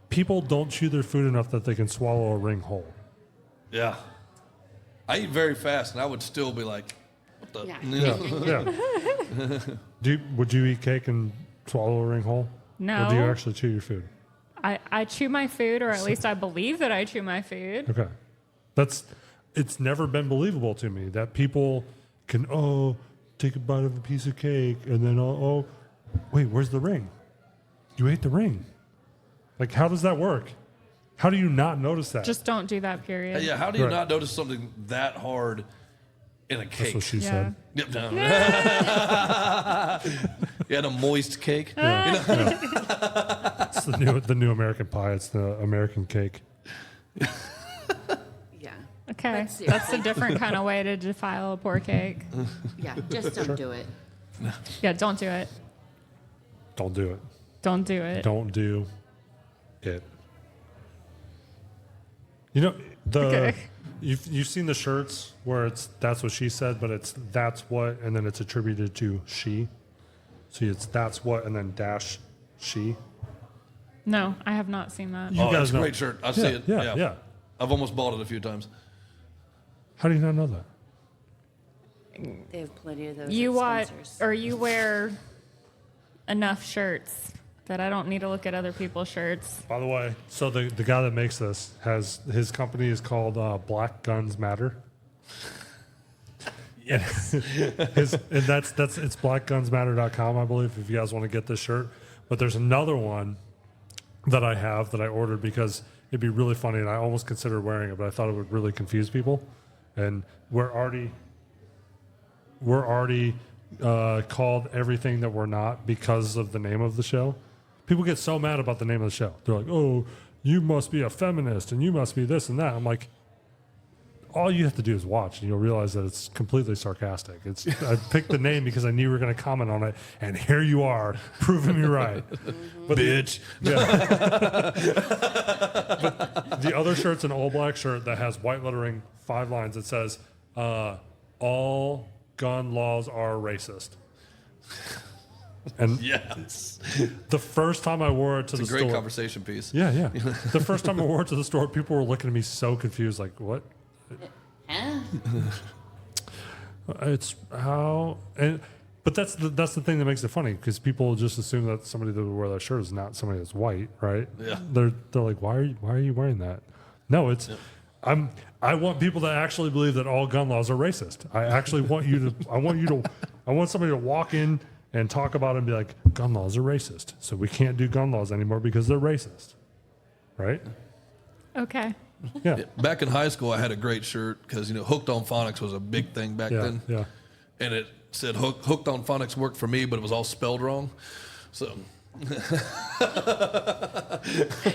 people don't chew their food enough that they can swallow a ring whole. Yeah. I eat very fast, and I would still be like, what the? Yeah. Yeah. Would you eat cake and swallow a ring whole? No. Or do you actually chew your food? I chew my food, or at least I believe that I chew my food. Okay. It's never been believable to me that people can, take a bite of a piece of cake and then, wait, where's the ring? You ate the ring. Like, how does that work? How do you not notice that? Just don't do that, period. Yeah, how do you Right. not notice something that hard in a That's cake? what she Yeah. said. Yep, no. You had a moist cake. It's the new American pie. It's the American cake. Yeah. Okay, But seriously. that's a different kind of way to defile a poor cake. Yeah, just don't do it. Yeah, don't do it. Don't do it. Don't do it. Don't do it. You know Okay. you've seen the shirts where it's that's what she said, but it's that's what, and then it's attributed to she. So it's that's what, and then dash she. No, I have not seen that. You Oh, guys that's a know. great shirt. I see it. Yeah. I've almost bought it a few times. How do you not know that? They have plenty of those. You at watch Spencer's. or you wear enough shirts that I don't need to look at other people's shirts. By the way, so the guy that makes this has his company is called Black Guns Matter. Yes. And that's it's blackgunsmatter.com, I believe, if you guys want to get this shirt. But there's another one that I have that I ordered because it'd be really funny, and I almost considered wearing it, but I thought it would really confuse people. And we're already called everything that we're not because of the name of the show. People get so mad about the name of the show. They're like, "Oh, you must be a feminist, and you must be this and that." I'm like, all you have to do is watch, and you'll realize that it's completely sarcastic. I picked the name because I knew you were going to comment on it, and here you are, proving me right. But Bitch. but the other shirt's an all black shirt that has white lettering, 5 lines. It says, "All gun laws are racist." And Yes. the first time I wore it to It's the a great store, conversation piece. yeah. The first time I wore it to the store, people were looking at me so confused, like, "What?" Huh? It's how, but that's the thing that makes it funny because people just assume that somebody that would wear that shirt is not somebody that's white, right? Yeah. They're like, why are you wearing that? No, it's I want people to actually believe that all gun laws are racist. I actually want you to. I want somebody to walk in and talk about it and be like, gun laws are racist, so we can't do gun laws anymore because they're racist, right? Okay. Yeah. Back in high school, I had a great shirt because, hooked on phonics was a big thing back then. Yeah. And it said hooked on phonics worked for me, but it was all spelled wrong. So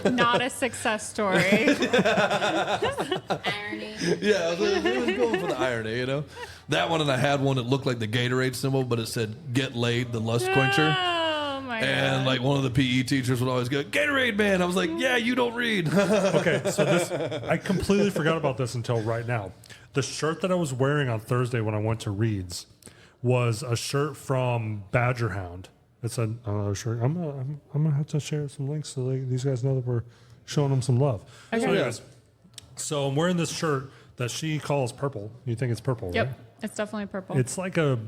Not a success story. Irony. yeah, it was going for the irony, That one, and I had one that looked like the Gatorade symbol, but it said "Get Laid," the lust quencher. Oh my And god. like one of the PE teachers would always go, "Gatorade, man." I was like, "Yeah, you don't read." Okay, so I completely forgot about this until right now. The shirt that I was wearing on Thursday when I went to Reed's was a shirt from Badger Hound. It's another shirt. I'm gonna have to share some links so these guys know that we're showing them some love. Okay. So, anyways, so I'm wearing this shirt that she calls purple. You think it's purple, Yep. right? It's definitely purple. It's like a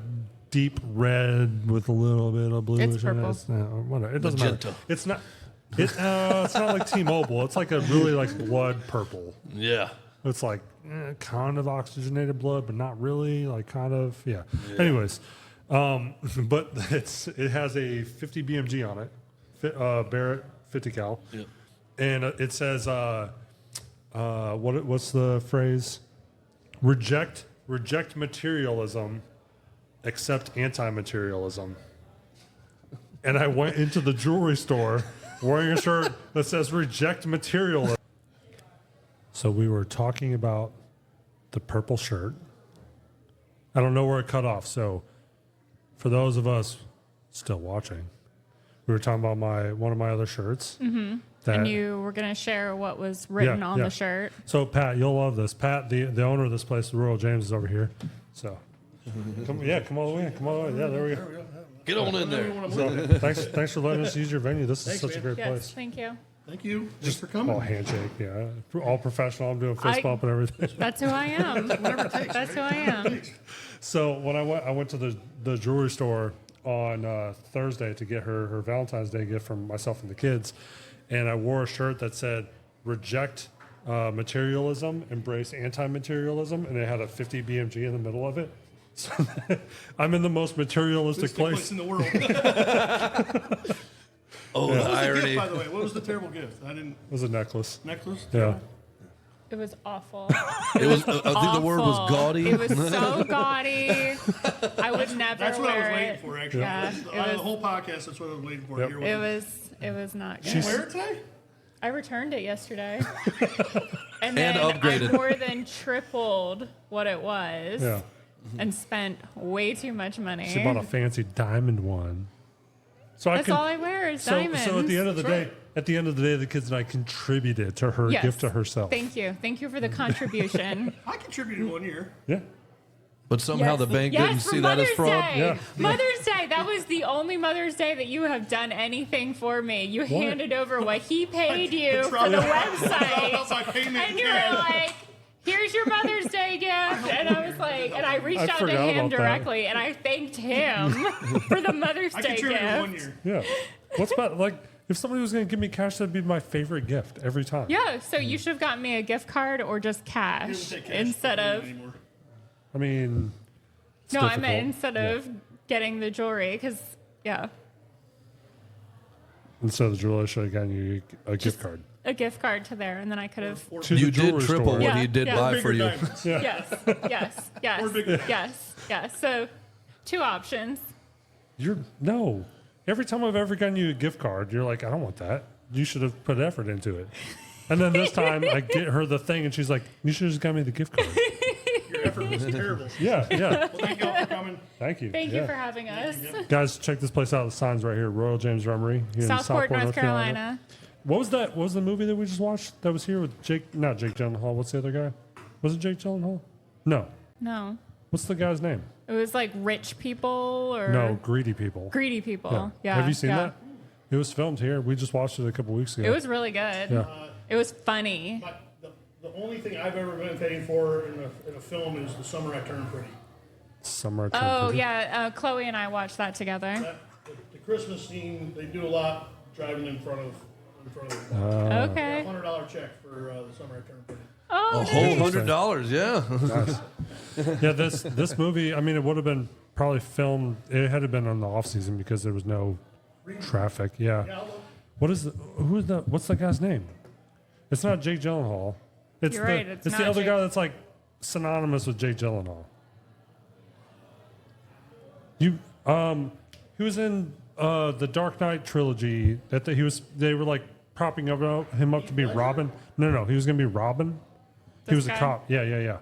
deep red with a little bit of bluish in it. purple. Whatever. It doesn't matter. Magenta. It's not. It's not like T-Mobile. It's like a really like blood purple. Yeah. It's like kind of oxygenated blood, but not really. Like kind of, yeah. Anyways, but it has a 50 BMG on it, Barrett 50 cal, Yep. and it says what's the phrase? Reject materialism, accept anti-materialism. And I went into the jewelry store wearing a shirt that says reject materialism. So we were talking about the purple shirt. I don't know where it cut off. So for those of us still watching, we were talking about one of my other shirts. Mm-hmm. and you were going to share what was written on the shirt. So Pat, you'll love this. Pat, the owner of this place, the Royal James, is over here. So come all the way in. Come all the way. Yeah, there we go. Get on in there. So, thanks for letting us use your venue. This is such a great Yes, place. thank you. Thank you. Thanks for All coming. handshake, yeah. All professional. I'm doing fist bump and everything. That's who I am. That's who I am. So when I went to the jewelry store on Thursday to get her Valentine's Day gift from myself and the kids, and I wore a shirt that said "Reject materialism, embrace anti-materialism," and it had a 50 BMG in the middle of it. So I'm in the most materialistic place. in the world. Oh, Yeah. the What was the irony. gift, by the way? What was the terrible gift? I didn't. It was a necklace. Necklace? Yeah. It was awful. It was. I think the word was Awful. gaudy. It was so gaudy. I would never That's what I was wear waiting it. for, actually. Yeah, Out of the whole podcast, that's what I was waiting for. Yep. Here It was not good. Did you wear it today? I returned it yesterday. and And then upgraded. I more than tripled what it was Yeah. and spent way too much money. She bought a fancy diamond one. So That's all I wear is diamonds. So at the end of the That's day, the kids and I contributed to her Yes. gift to herself. Thank you. Thank you for the contribution. I contributed 1 year. Yeah. But somehow the bank didn't for see that as Mother's fraud. Day. Yeah. Mother's Day. That was the only Mother's Day that you have done anything for me. You handed over what he paid you for the website. That's my payment And you were like, here's your Mother's Day gift. And I was like, and I reached I out to forgot him about that. directly and I thanked him for the Mother's I Day contributed 1 gift. year. Yeah. What's about, like, if somebody was going to give me cash, that'd be my favorite gift every time. Yeah, so you should have gotten me a gift card or just He cash doesn't take cash instead for of. anymore. I mean, it's No, I difficult. meant instead of getting the jewelry because, yeah, Instead of the jeweler, I should have gotten you a gift card. a gift card to there, and then I could have. To You the did jewelry triple store. what Yeah, he did yeah. buy Bigger for you. diamonds. Yes, yes, Or bigger. yes. So, two options. No. Every time I've ever gotten you a gift card, you're like, I don't want that. You should have put effort into it. And then this time I get her the thing and she's like, you should have just got me the gift card. Your effort was terrible. Yeah. Well, thank you all for coming. Thank you. Thank Yeah. you for having us. Guys, check this place out. The sign's right here. Royal James Rummery here in Southport, North Carolina. What was that? What was the movie that we just watched that was here with Jake? Not Jake Gyllenhaal. What's the other guy? Was it Jake Gyllenhaal? No. No, What's the guy's name? it was like rich people or No, Greedy People. greedy people. Yeah. Have you seen yeah. that? It was filmed here. We just watched it a couple weeks ago. It was really good. Yeah. It was funny. But the only thing I've ever been paying for in a film is The Summer I Turned Pretty. Summer. Oh yeah, Chloe and I watched that together. The Christmas scene, they do a lot driving in front of the Okay. $100 check for The Summer I Turned Pretty. Oh, A whole nice. $100, yeah. Yeah, this movie. I mean, it would have been probably filmed. It had been on the off season because there was no traffic. Yeah. Yeah, What's the guy's name? It's not Jake Gyllenhaal. It's You're right, it's the not other Jake. guy that's like synonymous with Jake Gyllenhaal. He was in the Dark Knight trilogy. They were like propping him up to be Robin. No, he was going to be Robin. He This was guy? a cop. Yeah.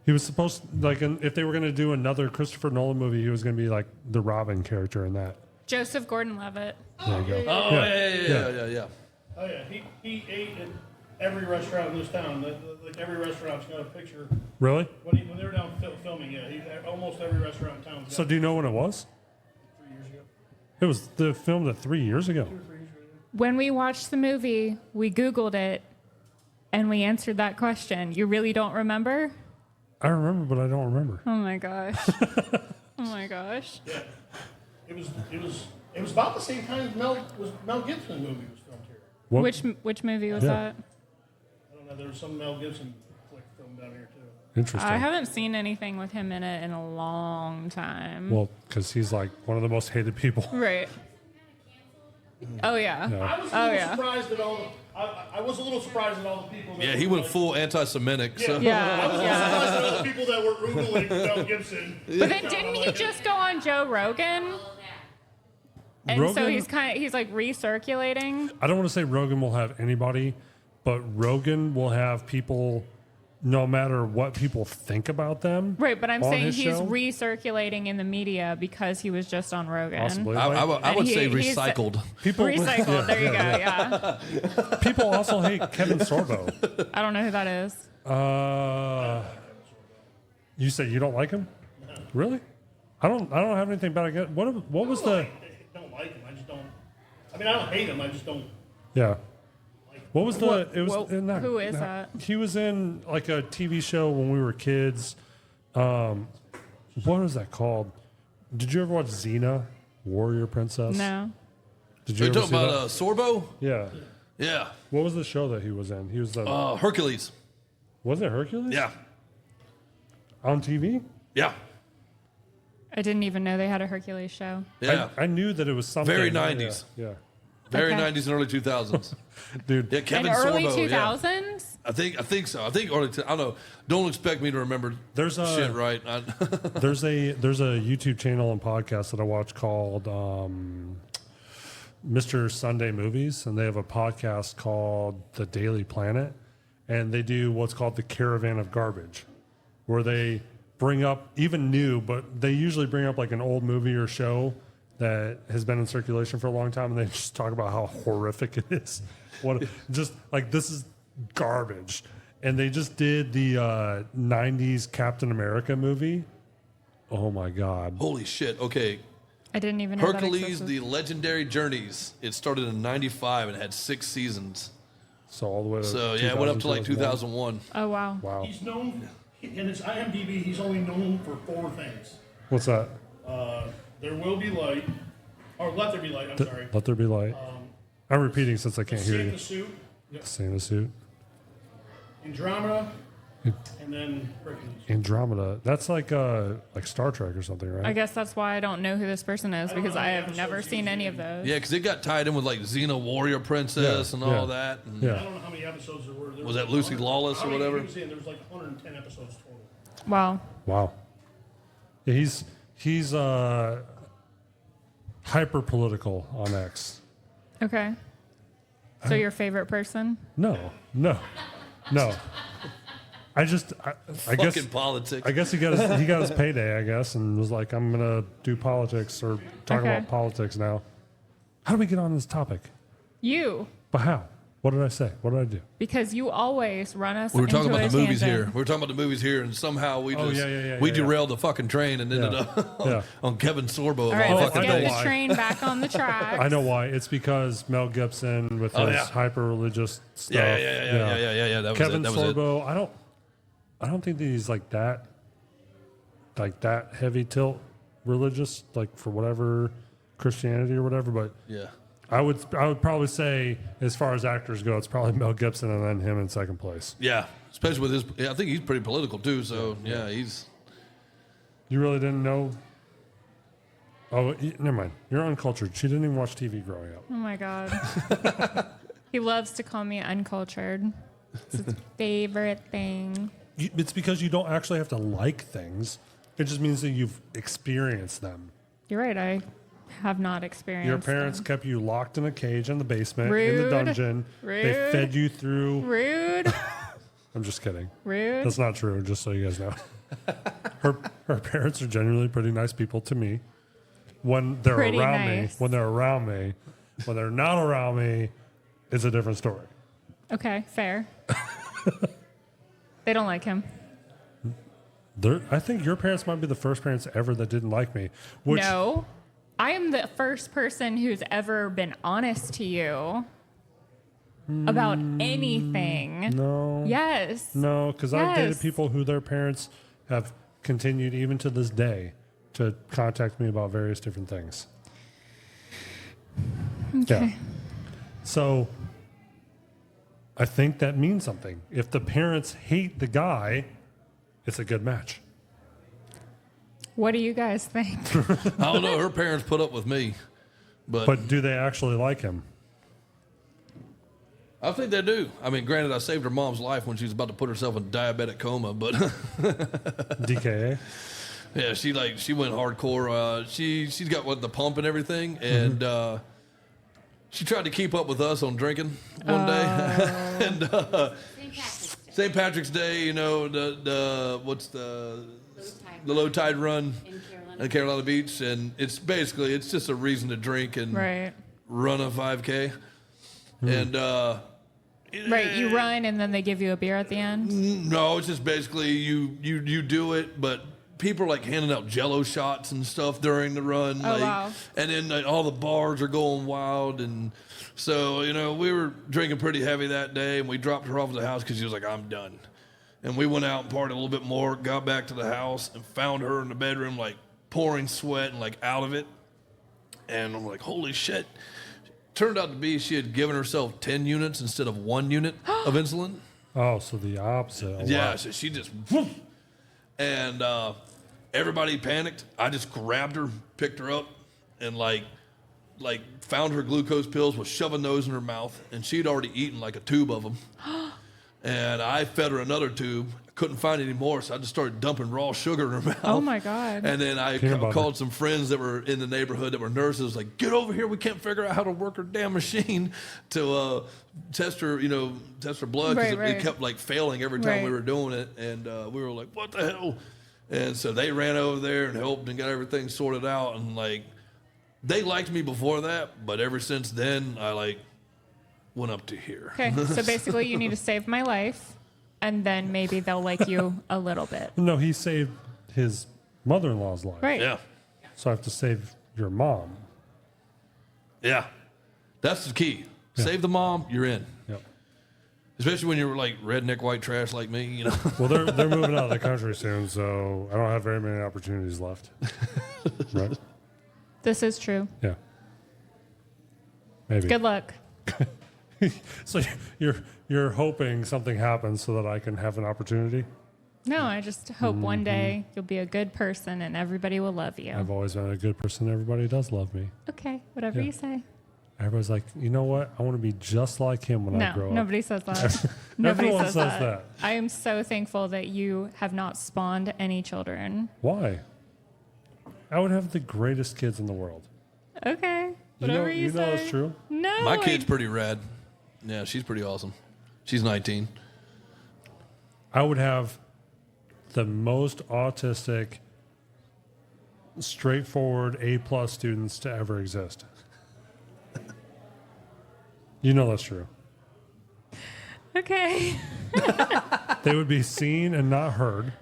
He was supposed if they were going to do another Christopher Nolan movie, he was going to be like the Robin character in that. Joseph Gordon-Levitt. There you go. Oh, yeah. Oh yeah, he ate at every restaurant in this town. Like every restaurant's got a picture. Really? When they were down filming, yeah, almost every restaurant in town. So do you know when it was? 3 years ago. It was the film that 3 years ago. When we watched the movie, we Googled it, and we answered that question. You really don't remember? I remember, but I don't remember. Oh my gosh. Oh my gosh. Yeah, it was about the same time as Mel Gibson movie was filmed here. What? Which movie was Yeah. that? I don't know. There was some Mel Gibson flick filmed down here too. Interesting. I haven't seen anything with him in it in a long time. Well, because he's like one of the most hated people. Right. Oh yeah. Yeah. I was a little surprised at all. I was a little surprised at all the people. That Yeah, he went full anti-Semitic. So. I was Yeah. a little surprised at all the people that were oogling Mel Gibson. But then didn't he just go on Joe Rogan? And so Rogan? he's like recirculating. I don't want to say Rogan will have anybody, but Rogan will have people no matter what people think about them. Right, but I'm on saying his he's show. recirculating in the media because he was just on Rogan. Possibly. I And would say he's- recycled. People, Recycled. There you go. Yeah. people also hate Kevin Sorbo. I don't know who that is. You say you don't like him? Really? I don't have anything bad against. What was the? I don't like him. I just don't. I mean, I don't hate him. I just don't. Yeah. What was the? What- it was. what- not- who is not- that? He was in like a TV show when we were kids. What was that called? Did you ever watch Xena, Warrior Princess? No. Did Are you you ever talking see about that? Sorbo? Yeah. Yeah. What was the show that he was in? He was the. Hercules. Was it Hercules? Yeah. On TV? Yeah. I didn't even know they had a Hercules show. Yeah. I knew that it was something. Very Yeah, 90s. Yeah. Very Okay. 90s and early 2000s. Dude, Yeah, Kevin In early Sorbo. Yeah. 2000s? I think so. I think early. I don't know. Don't expect me to remember There's a- shit right. there's a YouTube channel and podcast that I watch called Mr. Sunday Movies, and they have a podcast called The Daily Planet, and they do what's called the Caravan of Garbage, where they bring up even new, but they usually bring up like an old movie or show that has been in circulation for a long time, and they just talk about how horrific it is. What just like this is garbage. And they just did the 90s Captain America movie. Oh my God. Holy shit. Okay. I didn't even know that Hercules, existed. The Legendary Journeys. It started in 95 and had 6 seasons. So all the way to So, yeah, it went up to like 2001. 2001. Oh, wow. Wow. He's known, in his IMDb, he's only known for 4 things. What's that? There Will Be Light, or Let There Be Light, I'm sorry. Let There Be Light. I'm repeating since I can't hear Save you. the Suit, yep. Santa Suit. Andromeda, and then Hercules. Andromeda. That's like Star Trek or something, right? I guess that's why I don't know who this person is, because I have never seen any of those. Yeah, because it got tied in with like Xena Warrior Princess Yeah, and all yeah. that. And I Yeah. don't know how many episodes there were. There Was that Lucy 100 Lawless or how many whatever? he was in? There was like 110 episodes total. Wow. Wow. Yeah, he's hyper political on X. Okay. So your favorite person? No. I guess Fucking politics. I guess he got his payday, I guess, and was like, I'm gonna do politics or talk Okay. about politics now. How do we get on this topic? You. But how? What did I say? What did I do? Because you always run us We were talking into about a the movies tangent. here. We were talking about the movies here, and somehow we Oh, just yeah, we yeah. derailed the fucking train and ended up Yeah. on Kevin Sorbo. All right, of all let's fucking I know get days. the why. train back on the track. I know why. It's because Mel Gibson with Oh, his yeah. hyper religious stuff. Yeah. That was Kevin it. That was it. Sorbo. I don't think that he's like that heavy tilt religious, like for whatever Christianity or whatever. But Yeah. I would probably say, as far as actors go, it's probably Mel Gibson and then him in second place. Yeah. Especially with his. Yeah, I think he's pretty political too. So yeah, he's. You really didn't know? Oh, never mind. You're uncultured. She didn't even watch TV growing up. Oh my God. He loves to call me uncultured. It's his favorite thing. It's because you don't actually have to like things. It just means that you've experienced them. You're right. I have not experienced Your parents them. kept you locked in a cage in the basement, in Rude. the dungeon. They Rude. fed you through. Rude. I'm just kidding. Rude. That's not true, just so you guys know. Her parents are genuinely pretty nice people to me. When they're Pretty around nice. me. When they're around me. When they're not around me, it's a different story. Okay, fair. They don't like him. I think your parents might be the first parents ever that didn't like me. Which, No. I am the first person who's ever been honest to you about anything. No. Yes. No, because I've dated Yes. people who their parents have continued, even to this day, to contact me about various different things. Okay. Yeah. So I think that means something. If the parents hate the guy, it's a good match. What do you guys think? I don't know. Her parents put up with me, But do they actually like him? I think they do. I mean, granted, I saved her mom's life when she was about to put herself in diabetic coma, but DKA? yeah, she went hardcore. She's got the pump and everything, and she tried to keep up with us on drinking one day, and St. Patrick's Day, you know, the low tide run in Carolina Beach, and it's just a reason to drink and Right. run a 5K, and Right. You run and then they give you a beer at the end. no, it's just basically you do it, but people are like handing out Jello shots and stuff during the run. Oh, like, wow. And then like, all the bars are going wild, and so you know we were drinking pretty heavy that day, and we dropped her off at the house because she was like, "I'm done." And we went out and partied a little bit more, got back to the house, and found her in the bedroom, like pouring sweat and like out of it. And I'm like, holy shit. Turned out to be she had given herself 10 units instead of 1 unit of insulin. Oh, so the opposite. Oh, Yeah, wow. so she just, whoop. And everybody panicked. I just grabbed her, picked her up, and like like found her glucose pills, was shoving those in her mouth, and she'd already eaten like a tube of them. And I fed her another tube. Couldn't find any more, so I just started dumping raw sugar in her mouth. Oh my God. And then I called some friends that were in the neighborhood that were nurses, like, get over here, we can't figure out how to work her damn machine to test her blood, because it kept like failing every time we were doing it. And we were like, what the hell? And so they ran over there and helped and got everything sorted out. And like, they liked me before that, but ever since then, I like went up to here. Okay, so basically you need to save my life, and then maybe they'll like you a little bit. No, he saved his mother-in-law's life. Right. Yeah. So I have to save your mom. Yeah. That's the key. Yeah. Save the mom, you're in. Yep. Especially when you're like redneck white trash like me, you know. Well, they're moving out of the country soon, so I don't have very many opportunities left. Right? This is true. Yeah. Maybe. Good luck. So you're hoping something happens so that I can have an opportunity? No, I just hope one day you'll be a good person and everybody will love you. I've always been a good person. Everybody does love me. Okay, whatever Yeah. you say. Everybody's like, you know what? I want to be just like him when I grow No, up. nobody says that. Nobody Everyone says says that. that. I am so thankful that you have not spawned any children. Why? I would have the greatest kids in the world. Okay, whatever you know say. it's true. No, My kid's pretty rad. Yeah, she's pretty awesome. She's 19. I would have the most autistic, straightforward A+ students to ever exist. You know that's true. Okay. They would be seen and not heard.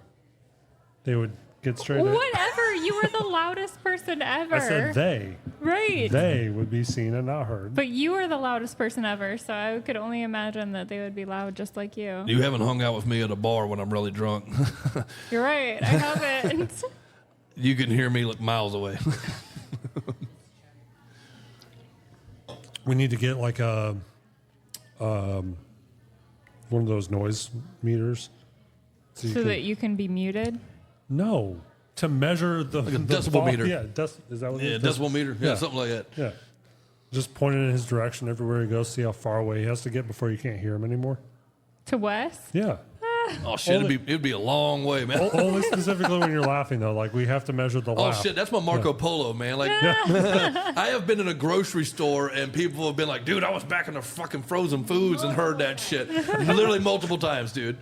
They would get straight in. Whatever. You were the loudest person ever. I said they. Right. They would be seen and not heard. But you were the loudest person ever, so I could only imagine that they would be loud just like you. You haven't hung out with me at a bar when I'm really drunk. You're right. I haven't. You can hear me like miles away. We need to get like a one of those noise meters. So can- that you can be muted. No, to measure the, Like a the decibel meter. Yeah, is that what Yeah, it is? decibel meter. Yeah, something like that. Yeah. Just point it in his direction everywhere he goes, see how far away he has to get before you can't hear him anymore. To Wes? Yeah. Oh shit, it'd be a long way, man. Only specifically when you're laughing, though. Like, we have to measure the Oh laugh. shit, that's my Marco Polo, man. Like, I have been in a grocery store and people have been like, dude, I was back in the fucking frozen foods and heard that shit. Literally multiple times, dude.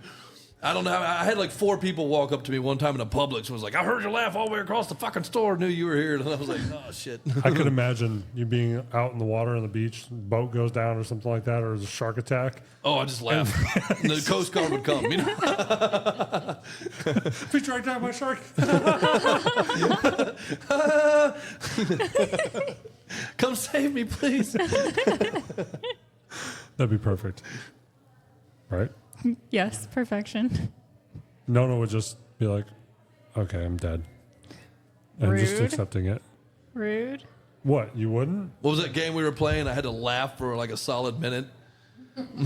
I don't know. I had like 4 people walk up to me one time in a Publix and was like, I heard you laugh all the way across the fucking store. Knew you were here. And I was like, oh shit. I could imagine you being out in the water on the beach, boat goes down or something like that, or there's a shark attack. Oh, I just laughed. And the Coast Guard would come. You know? We dragged down my shark. Come save me, please. That'd be perfect. Right? Yes, perfection. Nona would just be like, okay, I'm dead. And just Rude. accepting it. Rude. What, you wouldn't? What was that game we were playing? I had to laugh for like a solid minute.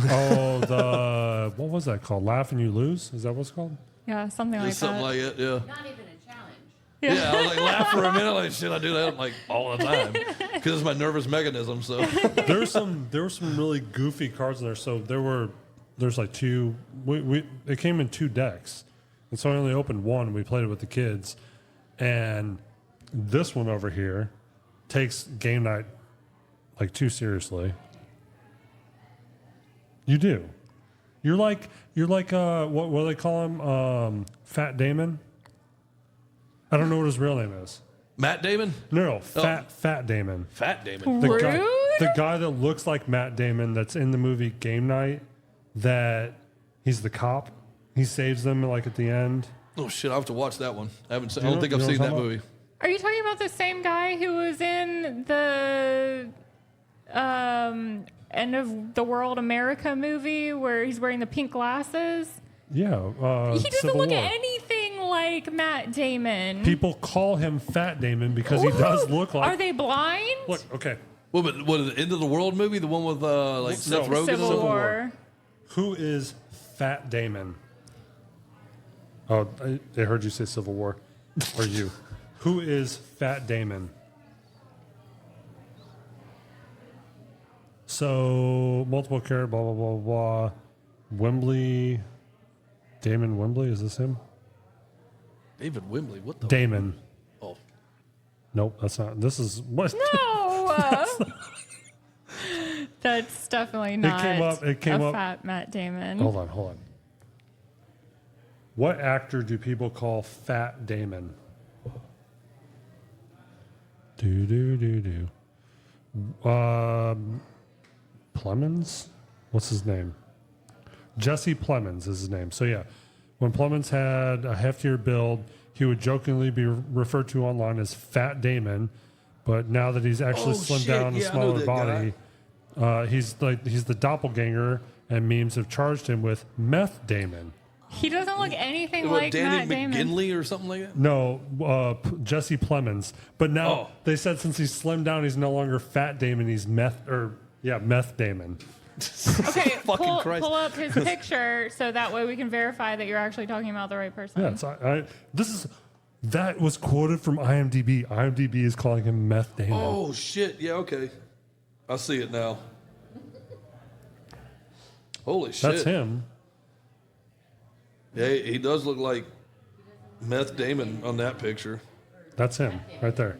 Oh, what was that called? Laugh and you lose? Is that what it's called? Yeah, something like Just something that. like it, yeah. Not even a challenge. Yeah, I was like, laugh for a minute. Like, shit, I do that like all the time. Because it's my nervous mechanism, so. There were some really goofy cards in there. So there's like 2, it came in 2 decks. And so I only opened one. We played it with the kids. And this one over here takes game night like too seriously. You do. You're like what do they call him? Fat Damon? I don't know what his real name is. Matt Damon? No, Fat Damon. Fat Damon. The Rude? guy that looks like Matt Damon that's in the movie Game Night, that he's the cop. He saves them like at the end. Oh shit, I'll have to watch that one. I haven't seen, I You don't think know- I've you know seen what I'm that talking movie. Are you talking about the same guy who was in the End of the World America movie where he's wearing the pink glasses? Yeah. He doesn't Civil look War. anything like Matt Damon. People call him Fat Damon because he does look like. Are they blind? Look, okay. What the End of the World movie? The one with like Seth Rogen? Civil and stuff? War. Who is Fat Damon? Oh, I heard you say Civil War. Or you. Who is Fat Damon? So multiple character, blah blah blah blah. Wembley, Damon Wembley, is this him? David Wembley, what the? Damon. Oh, Nope, that's not. This is what? No. That's definitely not It came a up. fat Matt Damon. Hold on. What actor do people call Fat Damon? Do. Plemons? What's his name? Jesse Plemons is his name. So yeah, when Plemons had a heftier build, he would jokingly be referred to online as Fat Damon. But now that he's actually slimmed down, a Yeah, I know smaller that body, he's the doppelganger, and memes have charged him with Meth Damon. He doesn't look anything what, like Danny Matt Damon. McGinley or something like that? No, Jesse Plemons. But now Oh. they said since he's slimmed down, he's no longer Fat Damon. He's Meth Damon. Okay, Fucking Christ. pull up his picture so that way we can verify that you're actually talking about the right person. Yeah, so that was quoted from IMDb. IMDb is calling him Meth Damon. Oh shit! Yeah, okay. I see it now. Holy shit! That's him. Yeah, he does look like Meth Damon on that picture. That's him right there.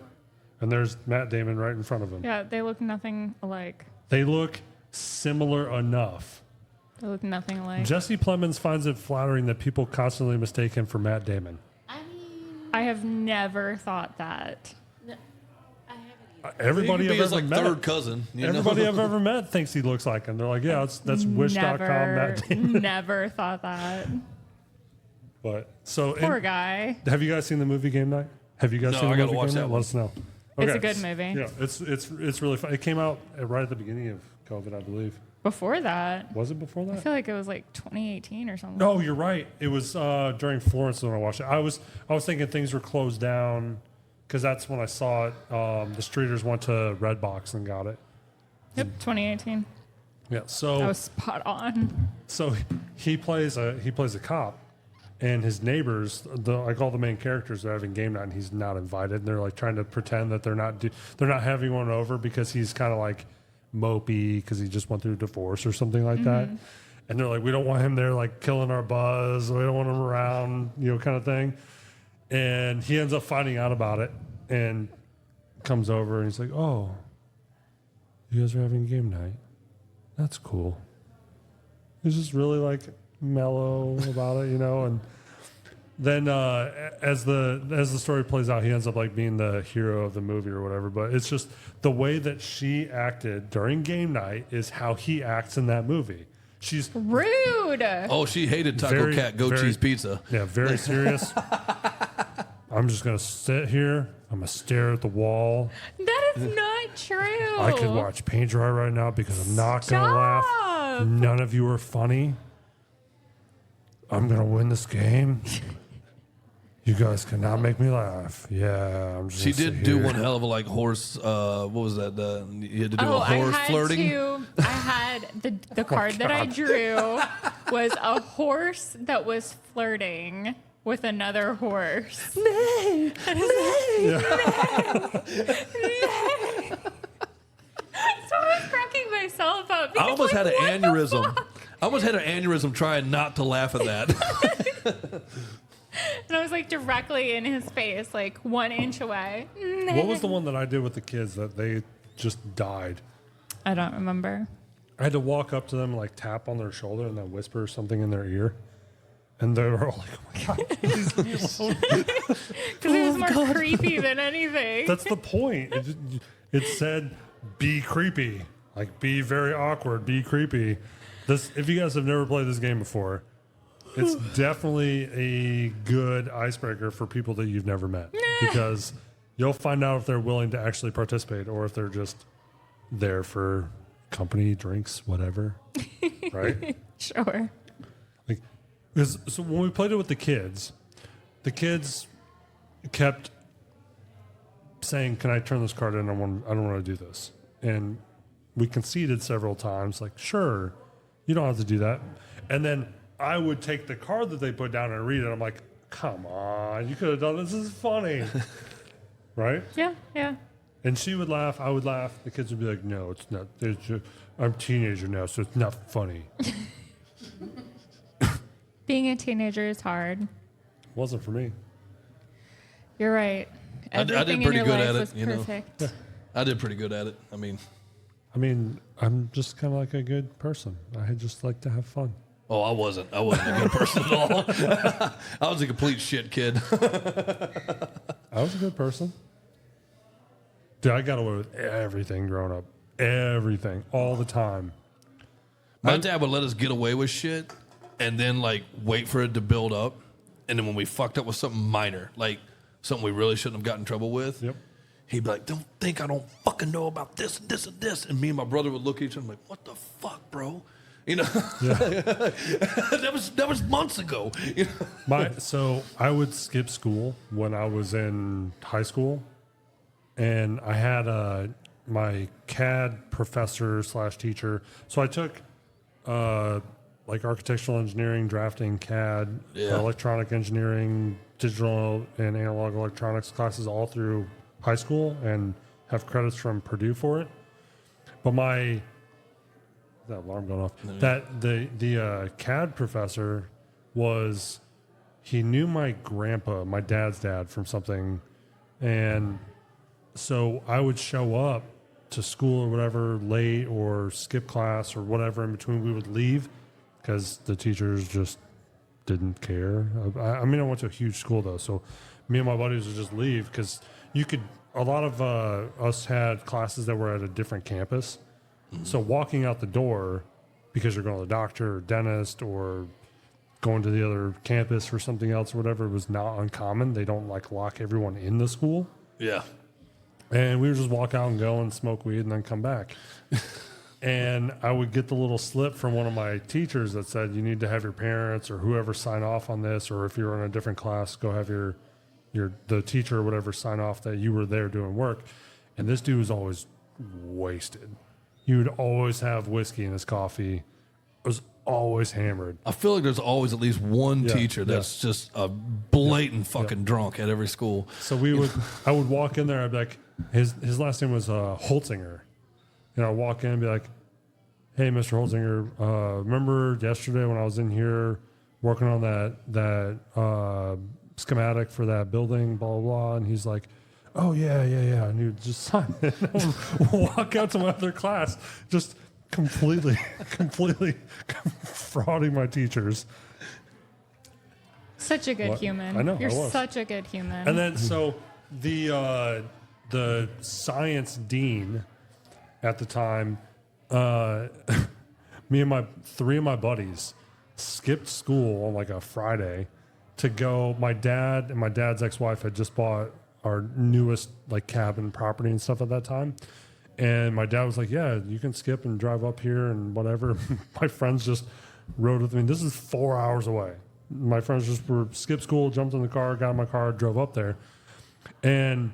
And there's Matt Damon right in front of him. Yeah, they look nothing alike. They look similar enough. They look nothing alike. Jesse Plemons finds it flattering that people constantly mistake him for Matt Damon. I mean, I have never thought that. no, I haven't either. Everybody he could I've be his ever like met. third cousin. You Everybody know? I've ever met thinks he looks like him. They're like, yeah, that's wish.com Matt Damon. Never thought that. But so Poor guy. have you guys seen the movie Game Night? Have you guys No, seen the I gotta movie watch Game that Night? one. Let us know. It's a Okay. good movie. Yeah, it's really fun. It came out right at the beginning of COVID, I believe. Before that, Was it before I that? feel like it was like 2018 or something. No, you're right. It was during Florence when I watched it. I was thinking things were closed down because that's when I saw it. The Streeters went to Redbox and got it. Yep, 2018. Yeah. So I was spot on. So he plays a cop, and his neighbors, like all the main characters, are having game night, and he's not invited. And they're like trying to pretend that they're not having one over because he's kind of like mopey because he just went through a divorce or something like that. And they're like, we don't want him there like killing our buzz. We don't want him around, kind of thing. And he ends up finding out about it and comes over and he's like, oh, you guys are having game night. That's cool. He's just really like mellow about it, and then as the story plays out, he ends up like being the hero of the movie or whatever. But it's just the way that she acted during game night is how he acts in that movie. She's Rude. Oh, she hated Taco Very, Cat goat very- cheese pizza. very serious. I'm just gonna sit here. I'm gonna stare at the wall. That is not true. I could watch paint dry right now because I'm not gonna laugh. Stop. None of you are funny. I'm gonna win this game. You guys cannot make me laugh. Yeah, I'm just. She gonna did sit do here. one hell of a like horse. What was that? You had to do a I horse had flirting. I had the card that I drew was a horse that was flirting with another horse. Nay. So I was cracking myself up. I because, almost had an what the aneurysm. fuck? I almost had an aneurysm trying not to laugh at that. And I was like directly in his face, like 1 inch away. What was the one that I did with the kids that they just died? I don't remember. I had to walk up to them and like tap on their shoulder and then whisper something in their ear. And they were all like, oh my God, please leave me alone. Because it was more creepy than anything. That's the point. It said, be creepy. Like, be very awkward, be creepy. If you guys have never played this game before, it's definitely a good icebreaker for people that you've never met. Because you'll find out if they're willing to actually participate or if they're just there for company, drinks, whatever. Right? Sure. So when we played it with the kids kept saying, "Can I turn this card in? I don't want to do this." And we conceded several times, like, "Sure, you don't have to do that." And then I would take the card that they put down and read it. I'm like, "Come on, you could have done this. This is funny." Right? Yeah, yeah. And she would laugh, I would laugh. The kids would be like, no, it's not. I'm a teenager now, so it's not funny. Being a teenager is hard. Wasn't for me. You're right. I did Everything pretty in your good life at it, was you know. perfect. I did pretty good at it. I mean, I'm just kind of like a good person. I just like to have fun. oh, I wasn't a good person at all. I was a complete shit kid. I was a good person. Dude, I got away with everything growing up. Everything. All the time. My dad would let us get away with shit and then like wait for it to build up. And then when we fucked up with something minor, like something we really shouldn't have gotten in trouble with, Yep. he'd be like, don't think I don't fucking know about this and this and this. And me and my brother would look at each other like, what the fuck, bro? You know, that was months ago. You know? So I would skip school when I was in high school, and I had my CAD professor / teacher. So I took like architectural engineering, drafting, CAD, Yeah. electronic engineering, digital and analog electronics classes all through high school, and have credits from Purdue for it. But that alarm going off. That the CAD professor he knew my grandpa, my dad's dad, from something, and so I would show up to school or whatever late or skip class or whatever in between. We would leave because the teachers just didn't care. I mean, I went to a huge school though, so me and my buddies would just leave because a lot of us had classes that were at a different campus. So walking out the door because you're going to the doctor or dentist or going to the other campus or something else or whatever was not uncommon. They don't like lock everyone in the school. Yeah. And we would just walk out and go and smoke weed and then come back. And I would get the little slip from one of my teachers that said, you need to have your parents or whoever sign off on this, or if you're in a different class, go have the teacher or whatever sign off that you were there doing work. And this dude was always wasted. He would always have whiskey in his coffee. It was always hammered. I feel like there's always at least one teacher that's just a blatant fucking drunk at every school. So I would walk in there. I'd be like, his last name was Holtzinger. And I'd walk in and be like, hey, Mr. Holtzinger, remember yesterday when I was in here working on that schematic for that building, blah, blah, blah. And he's like, oh, yeah. And he would just sign it. And walk out to my other class, just completely frauding my teachers. Such a good human. I know, You're I was. such a good human. And then, so the science dean at the time, me and three of my buddies skipped school on like a Friday to go. My dad and my dad's ex-wife had just bought our newest like cabin property and stuff at that time. And my dad was like, yeah, you can skip and drive up here and whatever. My friends just rode with me. This is 4 hours away. My friends just skipped school, jumped in the car, got in my car, drove up there. And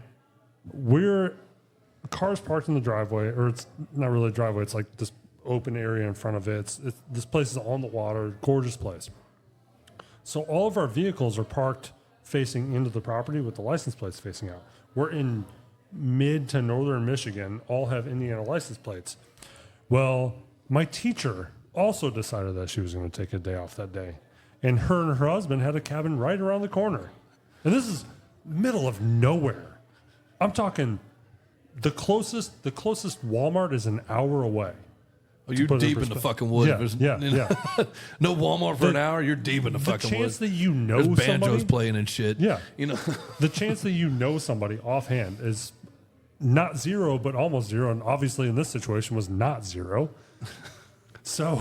car's parked in the driveway, or it's not really a driveway. It's like this open area in front of it. This place is on the water, gorgeous place. So all of our vehicles are parked facing into the property with the license plates facing out. We're in mid to northern Michigan, all have Indiana license plates. Well, my teacher also decided that she was going to take a day off that day. And her husband had a cabin right around the corner. And this is middle of nowhere. I'm talking the closest Walmart is an hour away. Oh, you're deep in the fucking woods. Yeah. No Walmart for an hour. You're deep in the fucking chance woods. that you know There's banjos somebody, playing and shit. Yeah. You know. The chance that you know somebody offhand is not zero, but almost zero. And obviously in this situation was not zero. So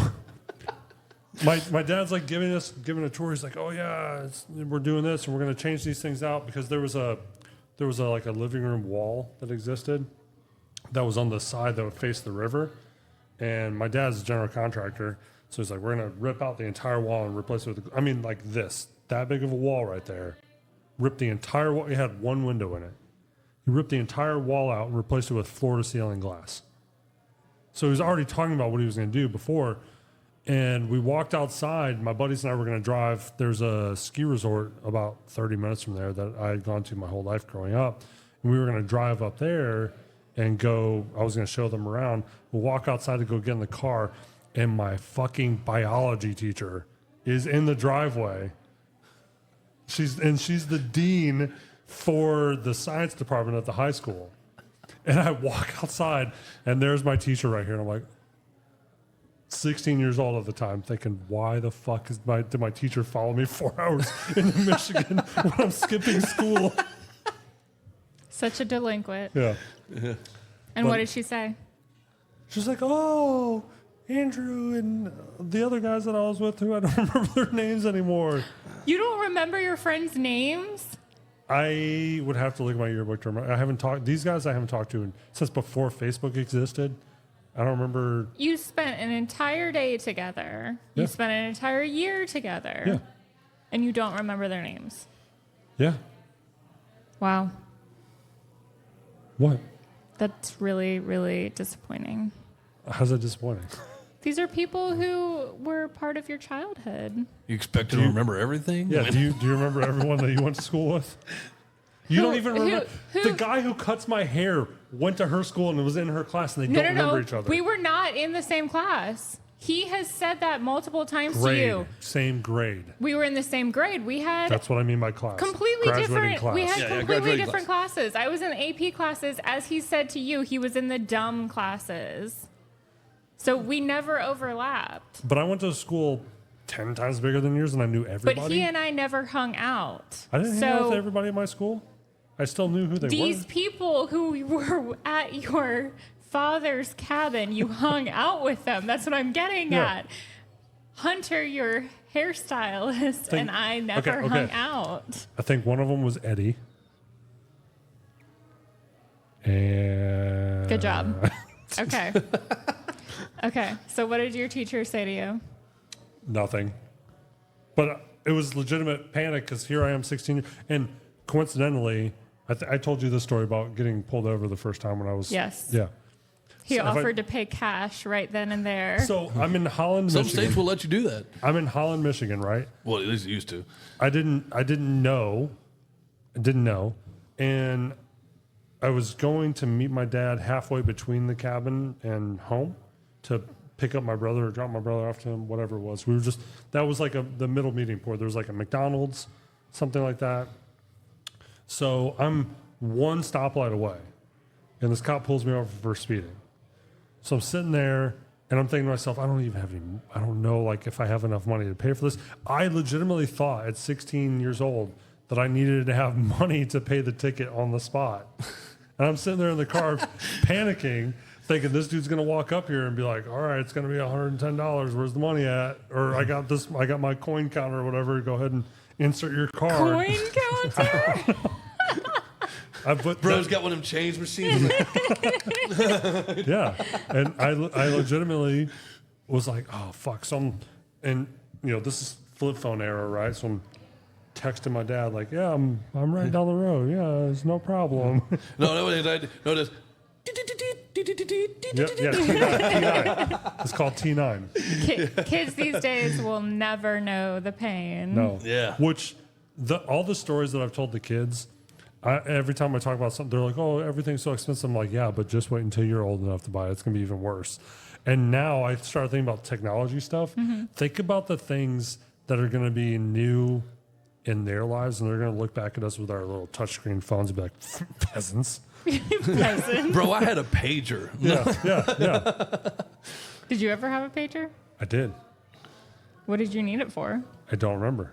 my dad's like giving a tour. He's like, oh yeah, we're doing this and we're going to change these things out because there was a like a living room wall that existed that was on the side that would face the river. And my dad's a general contractor. So he's like, we're going to rip out the entire wall and replace it with, like this, that big of a wall right there. Rip the entire wall. It had one window in it. He ripped the entire wall out and replaced it with floor-to-ceiling glass. So he was already talking about what he was going to do before. And we walked outside. My buddies and I were going to drive. There's a ski resort about 30 minutes from there that I had gone to my whole life growing up. And we were going to drive up there and go. I was going to show them around. We'll walk outside to go get in the car, and my fucking biology teacher is in the driveway. She's the dean for the science department at the high school. And I walk outside, and there's my teacher right here. And I'm like, 16 years old at the time, thinking, why the fuck did my teacher follow me 4 hours into Michigan when I'm skipping school? Such a delinquent. Yeah. And what did she say? She's like, oh, Andrew and the other guys that I was with who I don't remember their names anymore. You don't remember your friends' names? I would have to look at my yearbook to remember. These guys I haven't talked to since before Facebook existed. I don't remember. You spent an entire day together. Yeah. You spent an entire year together. Yeah. And you don't remember their names. Yeah. Wow. What? That's really, really disappointing. How's that disappointing? These are people who were part of your childhood. You expect to remember everything? Yeah. Do you remember everyone that you went to school with? You don't even remember. who- The guy who cuts my hair went to her school and was in her class, and they don't remember each other. We were not in the same class. He has said that multiple times to you. Same grade. We were in the same grade. We had That's what I mean by class. completely Graduating different. class. We had Yeah, completely graduating different classes. I was in AP classes, as he said to you. He was in the dumb classes. So we never overlapped. But I went to a school 10 times bigger than yours, and I knew everybody. But he and I never hung out. I didn't hang out with everybody at my school. I still knew who they These were. people who were at your father's cabin, you hung out with them. That's what I'm getting Yeah. at. Hunter, your hairstylist, and I never hung out. I think one of them was Eddie. And Good job. Okay. Okay. So what did your teacher say to you? Nothing. But it was legitimate panic because here I am, 16, and coincidentally, I told you the story about getting pulled over the first time when I was. Yes. Yeah. He So if I- offered to pay cash right then and there. So I'm in Holland, Some Michigan. states will let you do that. I'm in Holland, Michigan, right? Well, at least it used to. I didn't know, and I was going to meet my dad halfway between the cabin and home to pick up my brother or drop my brother off to him, whatever it was. That was like the middle meeting point. There was like a McDonald's, something like that. So I'm one stoplight away, and this cop pulls me over for speeding. So I'm sitting there, and I'm thinking to myself, I don't know, like, if I have enough money to pay for this. I legitimately thought at 16 years old that I needed to have money to pay the ticket on the spot. And I'm sitting there in the car panicking, thinking this dude's going to walk up here and be like, all right, it's going to be $110. Where's the money at? Or I got my coin counter or whatever. Go ahead and insert your card. Coin counter? Bro's got one of them change machines. Yeah. And I legitimately was like, oh, fuck. This is flip phone era, right? So I'm texting my dad like, yeah, I'm right down the road. Yeah, it's no problem. No, this. Yeah, T9. It's called T9. Kids these days will never know the pain. No. Yeah. Which all the stories that I've told the kids, every time I talk about something, they're like, oh, everything's so expensive. I'm like, yeah, but just wait until you're old enough to buy it. It's going to be even worse. And now I started thinking about technology stuff. Mm-hmm. Think about the things that are going to be new in their lives, and they're going to look back at us with our little touchscreen phones and be like, peasants. Peasant. Bro, I had a pager. Yeah. Did you ever have a pager? I did. What did you need it for? I don't remember.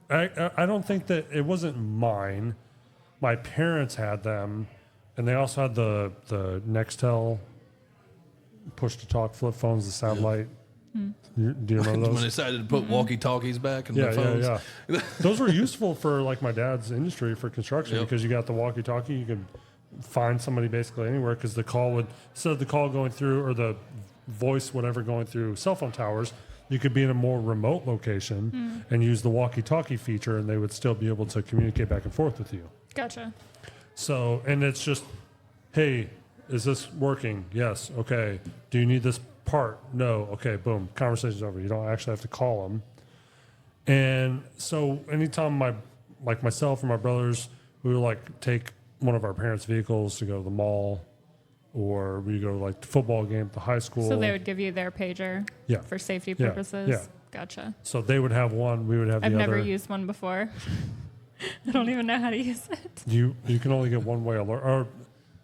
I don't think that it wasn't mine. My parents had them, and they also had the Nextel push-to-talk flip phones, the satellite. Do you remember When they those? decided to put walkie-talkies back in Yeah, the phones. yeah. Those were useful for like my dad's industry for construction Yep. because you got the walkie-talkie. You could find somebody basically anywhere because the call would, instead of the call going through or the voice, whatever, going through cell phone towers, you could be in a more remote location and use the walkie-talkie feature, and they would still be able to communicate back and forth with you. Gotcha. So, and it's just, hey, is this working? Yes. Okay. Do you need this part? No. Okay. Boom. Conversation's over. You don't actually have to call them. And so anytime myself or my brothers, we would like take one of our parents' vehicles to go to the mall, or we go to like the football game at the high school. So they would give you their pager Yeah. for safety Yeah. purposes? Yeah. Gotcha. So they would have one, we would have the I've other. never used one before. I don't even know how to use it. You can only get one way alert. Or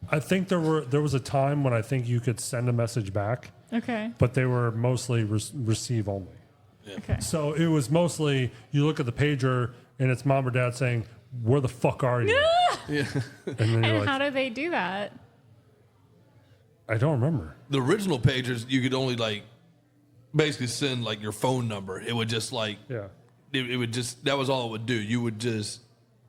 I think there was a time when I think you could send a message back, Okay. but they were mostly receive only. Okay. So it was mostly you look at the pager and it's mom or dad saying, "Where the fuck are you?" Yeah. And then you're And how like, do they do that? "I don't remember." The original pagers, you could only like basically send like your phone number. It would just like Yeah. it would just that was all it would do. You would just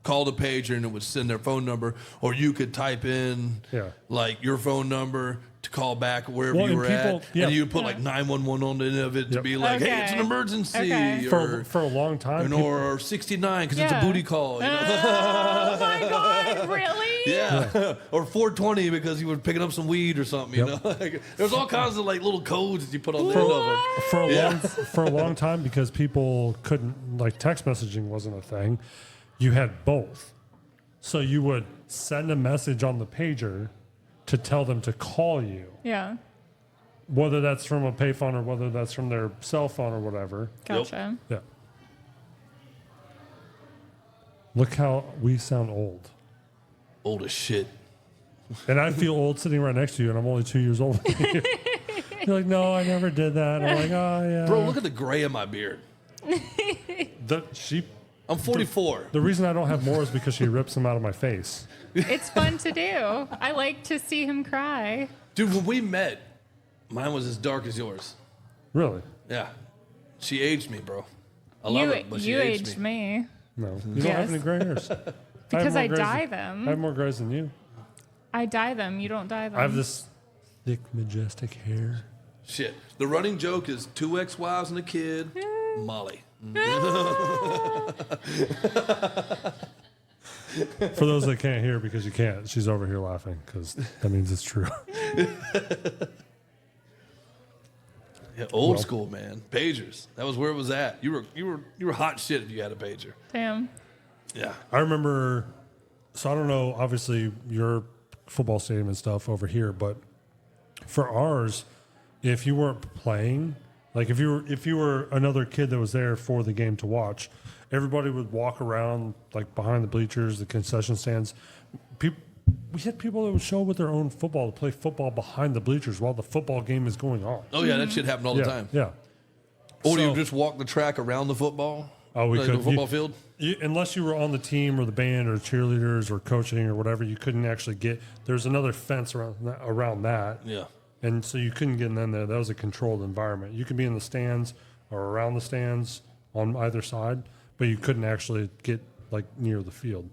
call the pager and it would send their phone number, or you could type in Yeah. like your phone number to call back wherever Well, you and were people- at, yeah. and you put like 911 on the end of it to Yep. be like, hey, it's an Okay. emergency, Okay. or For a long time, people- or 69 because it's a Yeah. booty call. You know? Oh my God, really? Yeah, or 420 because you were picking up some weed or something. You Yep. know, like, there's all kinds of like little codes that you put on the end of them. for a long time, because people couldn't, like, text messaging wasn't a thing, you had both. So you would send a message on the pager to tell them to call you, Yeah. whether that's from a payphone or whether that's from their cell phone or whatever. Gotcha. Yeah. Look how we sound old. Old as shit. And I feel old sitting right next to you, and I'm only 2 years old. You're like, "No, I never did that." I'm like, "Oh, yeah." Bro, look at the gray in my beard. I'm 44. The reason I don't have more is because she rips them out of my face. It's fun to do. I like to see him cry. Dude, when we met, mine was as dark as yours. Really? Yeah. She aged me, bro. I love it, but she You aged aged me. me. No. You don't Yes. have any gray hairs. Because have I more grays dye than- them. I have more grays than you. I dye them. You don't dye them. I have this thick, majestic hair. Shit. The running joke is 2 ex-wives and a kid, Molly. For those that can't hear, because you can't, she's over here laughing because that means it's true. Yeah, old school, man. Pagers. That was where it was at. You were hot shit if you had a pager. Damn. Yeah. I remember, so I don't know, obviously your football stadium and stuff over here, but for ours, if you weren't playing, like if you were another kid that was there for the game to watch, everybody would walk around like behind the bleachers, the concession stands. We had people that would show up with their own football to play football behind the bleachers while the football game is going on. Oh, yeah, that shit happened all the time. Yeah. Or do So- you just walk the track around the football? Oh, we like could. the football field? Unless you were on the team or the band or cheerleaders or coaching or whatever, you couldn't actually get. There's another fence around that. Yeah. And so you couldn't get in there. That was a controlled environment. You could be in the stands or around the stands on either side, but you couldn't actually get like near the field.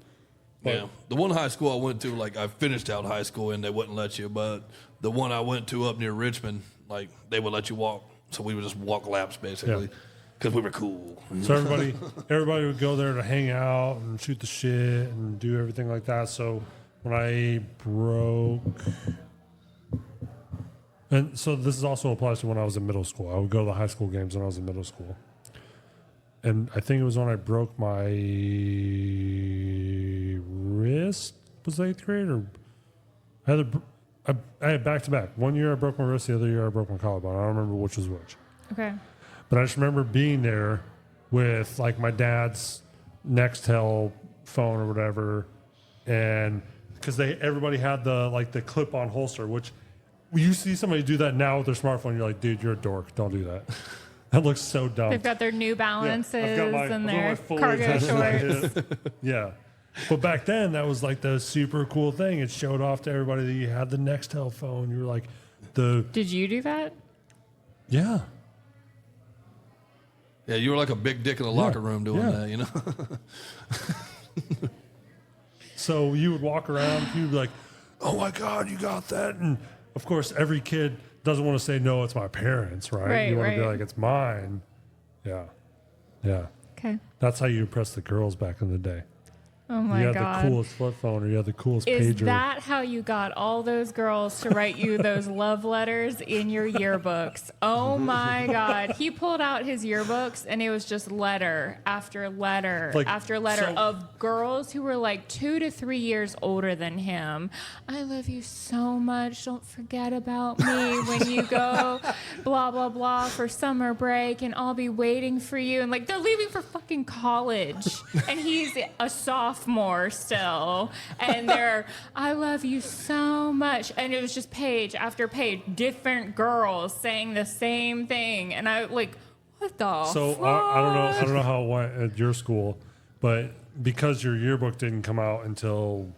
Yeah. The one high school I went to, like I finished out high school and they wouldn't let you, but the one I went to up near Richmond, like they would let you walk. So we would just walk laps basically because we were cool. So everybody would go there to hang out and shoot the shit and do everything like that. So when I broke, and so this also applies to when I was in middle school. I would go to the high school games when I was in middle school. And I think it was when I broke my wrist. Was it 8th grade? Or I had back to back. One year I broke my wrist. The other year I broke my collarbone. I don't remember which was which. Okay. But I just remember being there with like my dad's Nextel phone or whatever, and because everybody had the clip-on holster, which when you see somebody do that now with their smartphone, you're like, dude, you're a dork. Don't do that. That looks so dumb. They've got their New Balances I've got my and their fully cargo attached to my shorts. hip. Yeah. But back then, that was like the super cool thing. It showed off to everybody that you had the Nextel phone. You were like, Did you do that? yeah. Yeah, you were like a big dick in the locker room doing that, you know? So you would walk around, you'd be like, oh my God, you got that. And of course, every kid doesn't want to say, no, it's my parents, right? Right, You want to be right. like, it's mine. Yeah. Yeah. Okay. That's how you impress the girls back in the day. Oh my you had God. the coolest flip phone or you had the coolest Is pager. that how you got all those girls to write you those love letters in your yearbooks? Oh my God. He pulled out his yearbooks and it was just letter after letter Like, after letter so- of girls who were like 2 to 3 years older than him. I love you so much. Don't forget about me when you go blah, blah, blah for summer break and I'll be waiting for you. And like they're leaving for fucking college and he's a sophomore still. And they're, I love you so much. And it was just page after page, different girls saying the same thing. And I like, what the So fuck? I don't know how it went at your school, but because your yearbook didn't come out until,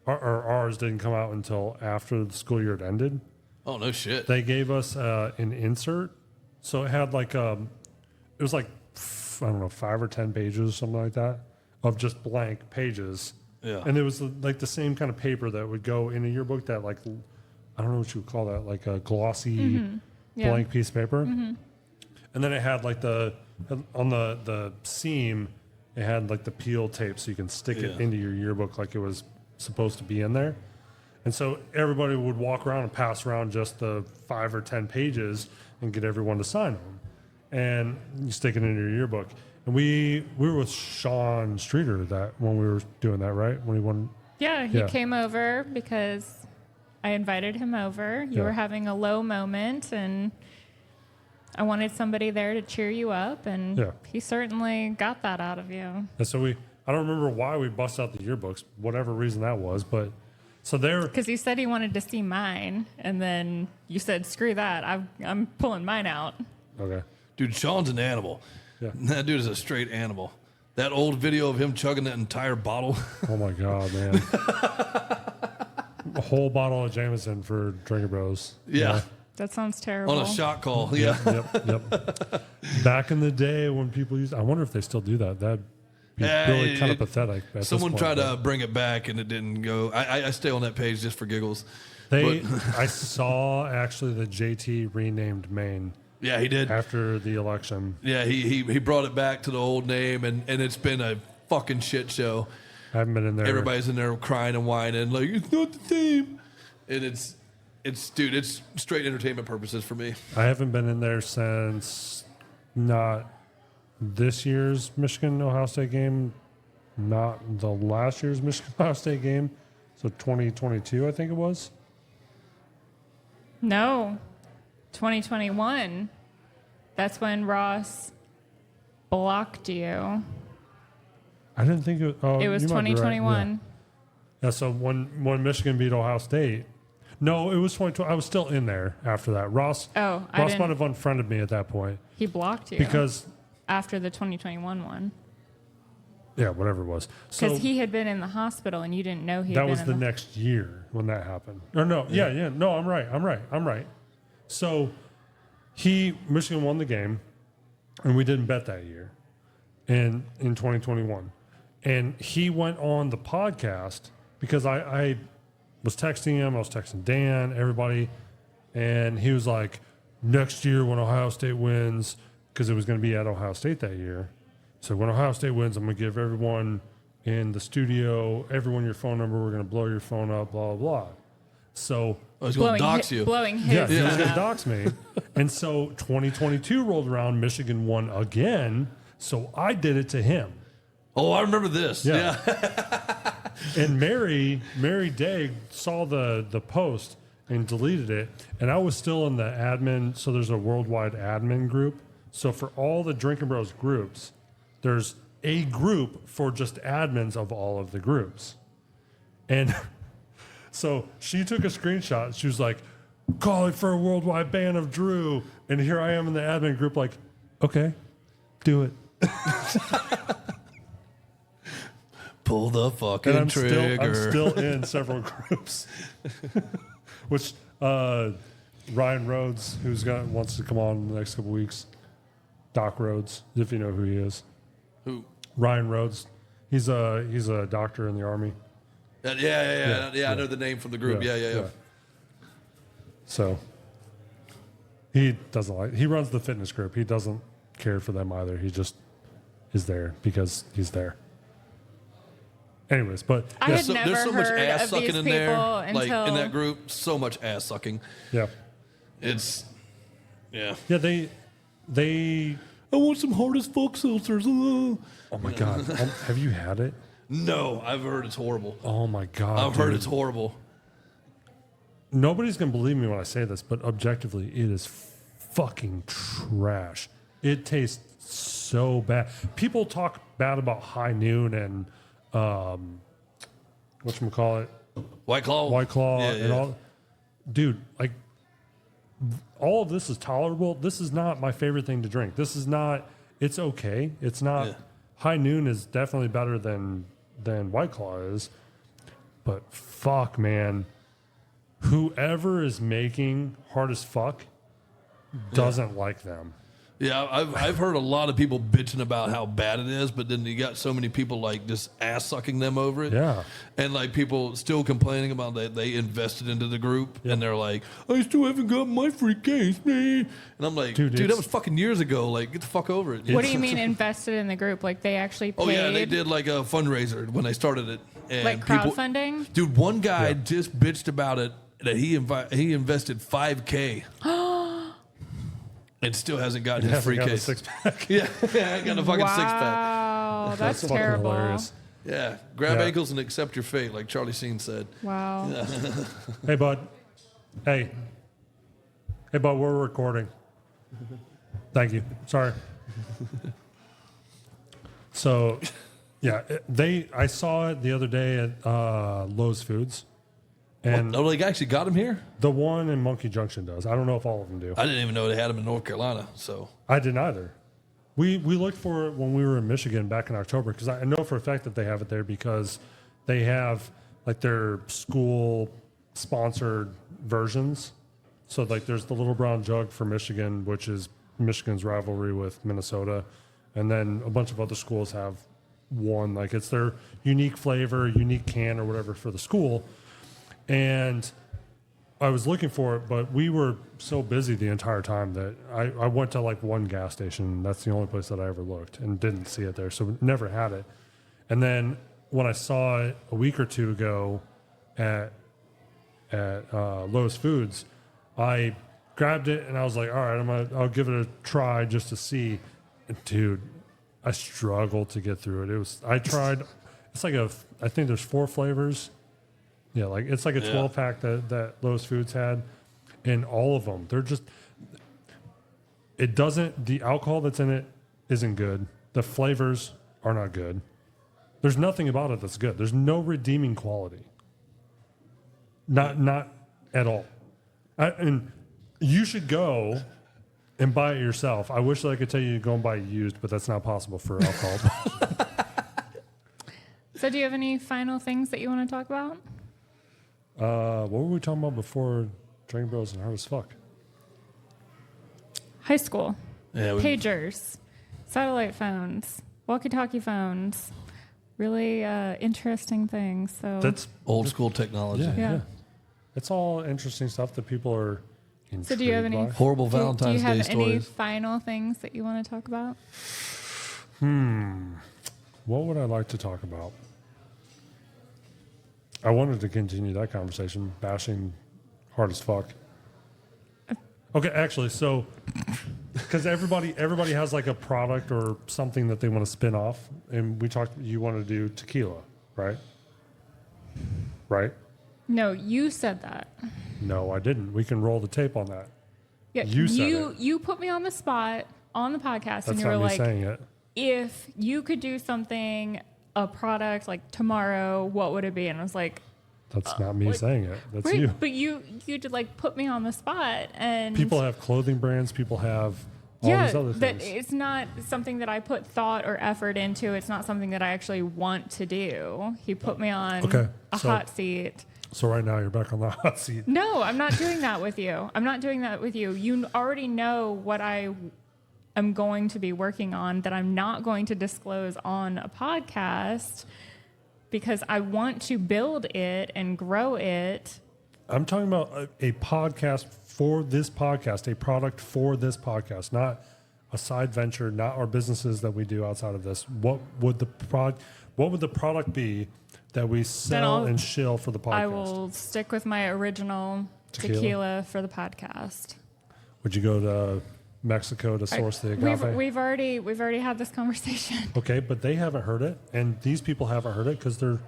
or ours didn't come out until after the school year had ended, Oh, no shit. they gave us an insert. So it had like it was like I don't know 5 or 10 pages, something like that, of just blank pages. Yeah. And it was like the same kind of paper that would go in a yearbook that like I don't know what you would call that, like a glossy Yeah. blank piece of paper. And then it had like on the seam, it had like the peel tape so you can stick it Yeah. into your yearbook like it was supposed to be in there. And so everybody would walk around and pass around just the 5 or 10 pages and get everyone to sign them. And you stick it into your yearbook. And we were with Sean Streeter that when we were doing that, right? When he won. Yeah, he Yeah. came over because I invited him over. You Yeah. were having a low moment, and I wanted somebody there to cheer you up, and Yeah. he certainly got that out of you. And so I don't remember why we bust out the yearbooks, whatever reason that was, but so they're, Because he said he wanted to see mine, and then you said, screw that, I'm pulling mine out. okay. Dude, Sean's an animal. Yeah. That dude is a straight animal. That old video of him chugging that entire bottle. Oh my God, man. A whole bottle of Jameson for Drinker Bros. Yeah. That sounds terrible. On a shot call. Yeah. Yep. Back in the day when people used, I wonder if they still do that. That'd be really kind of pathetic. At this Someone point, tried but to bring it back and it didn't go. I stay on that page just for giggles. I saw actually that JT renamed Maine Yeah, he did. after the election. Yeah, he brought it back to the old name, and it's been a fucking shit show. I haven't been in there. Everybody's in there crying and whining like it's not the same, and it's dude, it's straight entertainment purposes for me. I haven't been in there since not this year's Michigan Ohio State game, not the last year's Michigan Ohio State game. So 2022, I think it was. No, 2021. That's when Ross blocked you. I didn't think it. Oh, It was you might be right. 2021. Yeah. So when Michigan beat Ohio State, no, it was 2020. I was still in there after that. Ross. Oh, I Ross didn't. might have unfriended me at that point He blocked you because after the 2021 one. yeah, whatever it was. So Because he had been in the hospital and you didn't know he had that been was in the next year when that happened. Or no, yeah. No, I'm right. So Michigan won the game, and we didn't bet that year, and in 2021, and he went on the podcast because I was texting him, I was texting Dan, everybody, and he was like, next year when Ohio State wins, because it was going to be at Ohio State that year. So when Ohio State wins, I'm going to give everyone in the studio, everyone your phone number. We're going to blow your phone up, blah, blah, blah. So, I was going to dox you. Blowing his yeah, he was phone going to up. dox me. And so 2022 rolled around, Michigan won again. So I did it to him. Oh, I remember this. Yeah. Yeah. And Mary Day saw the post and deleted it. And I was still in the admin. So there's a worldwide admin group. So for all the Drinking Bros groups, there's a group for just admins of all of the groups. And so she took a screenshot. She was like, calling for a worldwide ban of Drew. And here I am in the admin group like, okay, do it. Pull the fucking And I'm trigger. still in several groups. Which Ryan Rhodes, wants to come on in the next couple weeks. Doc Rhodes, if you know who he is. Who? Ryan Rhodes. He's a doctor in the Army. Yeah. I know the name from the group. Yeah. So he runs the fitness group. He doesn't care for them either. He just is there because he's there. Anyways, but I had So, never there's so much heard ass of sucking these in people there, until like in that group. So much ass sucking. yeah, It's yeah. they. I want some hard as fuck seltzers. Oh my god, have you had it? No, I've heard it's horrible. Oh my god, I've heard dude. it's horrible. Nobody's gonna believe me when I say this, but objectively, it is fucking trash. It tastes so bad. People talk bad about High Noon and whatchamacallit, White Claw. White Claw, Yeah, and yeah. all. Dude, like, all of this is tolerable. This is not my favorite thing to drink. This is not. It's okay. It's not. Yeah. High Noon is definitely better than White Claw is, but fuck, man. Whoever is making Hard as Fuck doesn't like them. Yeah, I've heard a lot of people bitching about how bad it is, but then you got so many people like just ass sucking them over it. Yeah. And like people still complaining about that they invested into the group and they're like, I still haven't got my free case, man. And I'm like, dude, that was fucking years ago. Like, get the fuck over it. What do you mean invested in the group? Like they actually paid? Oh yeah, they did like a fundraiser when they started it. And Like people- crowdfunding? Dude, one guy just bitched about it that he invested $5K. And still hasn't gotten his free Hasn't got a case. six-pack. Yeah, I got a fucking six pack. Wow, that's fucking terrible. hilarious. Yeah, grab Yeah. ankles and accept your fate, like Charlie Sheen said. Wow. Hey, bud. Hey, bud, we're recording. Thank you. Sorry. So, yeah, I saw it the other day at Lowe's Foods. And Oh, they actually got him here? the one in Monkey Junction does. I don't know if all of them do. I didn't even know they had him in North Carolina. So I didn't either. We looked for it when we were in Michigan back in October because I know for a fact that they have it there because they have like their school sponsored versions. So like there's the Little Brown Jug for Michigan, which is Michigan's rivalry with Minnesota, and then a bunch of other schools have one, like it's their unique flavor, unique can or whatever for the school. And I was looking for it, but we were so busy the entire time that I went to like one gas station. That's the only place that I ever looked and didn't see it there. So never had it. And then when I saw it a week or two ago at Lowe's Foods, I grabbed it and I was like, all right, I'll give it a try just to see. And dude, I struggled to get through it. I tried, it's like I think there's 4 flavors. Yeah, like it's like a 12-pack that Lowe's Foods had, and all of them, they're just, the alcohol that's in it isn't good. The flavors are not good. There's nothing about it that's good. There's no redeeming quality. Not at all. And you should go and buy it yourself. I wish that I could tell you to go and buy it used, but that's not possible for alcohol. So do you have any final things that you want to talk about? What were we talking about before Dragon Bros and Hard as Fuck? High school. yeah, Pagers. Satellite phones. Walkie-talkie phones. Really interesting things. So That's old school technology. Yeah. It's all interesting stuff that people are intrigued So do you have any by. Horrible do you Valentine's have Day any stories. final things that you want to talk about? What would I like to talk about? I wanted to continue that conversation, bashing Hard as Fuck. Okay, actually, so because everybody has like a product or something that they want to spin off, and we talked. You want to do tequila, right? Right? No, you said that. No, I didn't. We can roll the tape on that. Yeah, You said it. you put me on the spot on the podcast, That's and you not were me like, saying it. if you could do something, a product like tomorrow, what would it be? And I was like, That's not me saying it. That's wait, you. but you did like put me on the spot, and People have clothing brands. People have all these other that things. it's not something that I put thought or effort into. It's not something that I actually want to do. He put me on Okay, a so- hot seat. So right now you're back on the hot seat. No, I'm not doing that with you. I'm not doing that with you. You already know what I am going to be working on that I'm not going to disclose on a podcast because I want to build it and grow it. I'm talking about a podcast for this podcast, a product for this podcast, not a side venture, not our businesses that we do outside of this. What would the product be that we sell I'll- and shill for the podcast? I will stick with my original tequila for the podcast. Would you go to Mexico to source the agave? We've already had this conversation. Okay, but they haven't heard it, and these people haven't heard it because the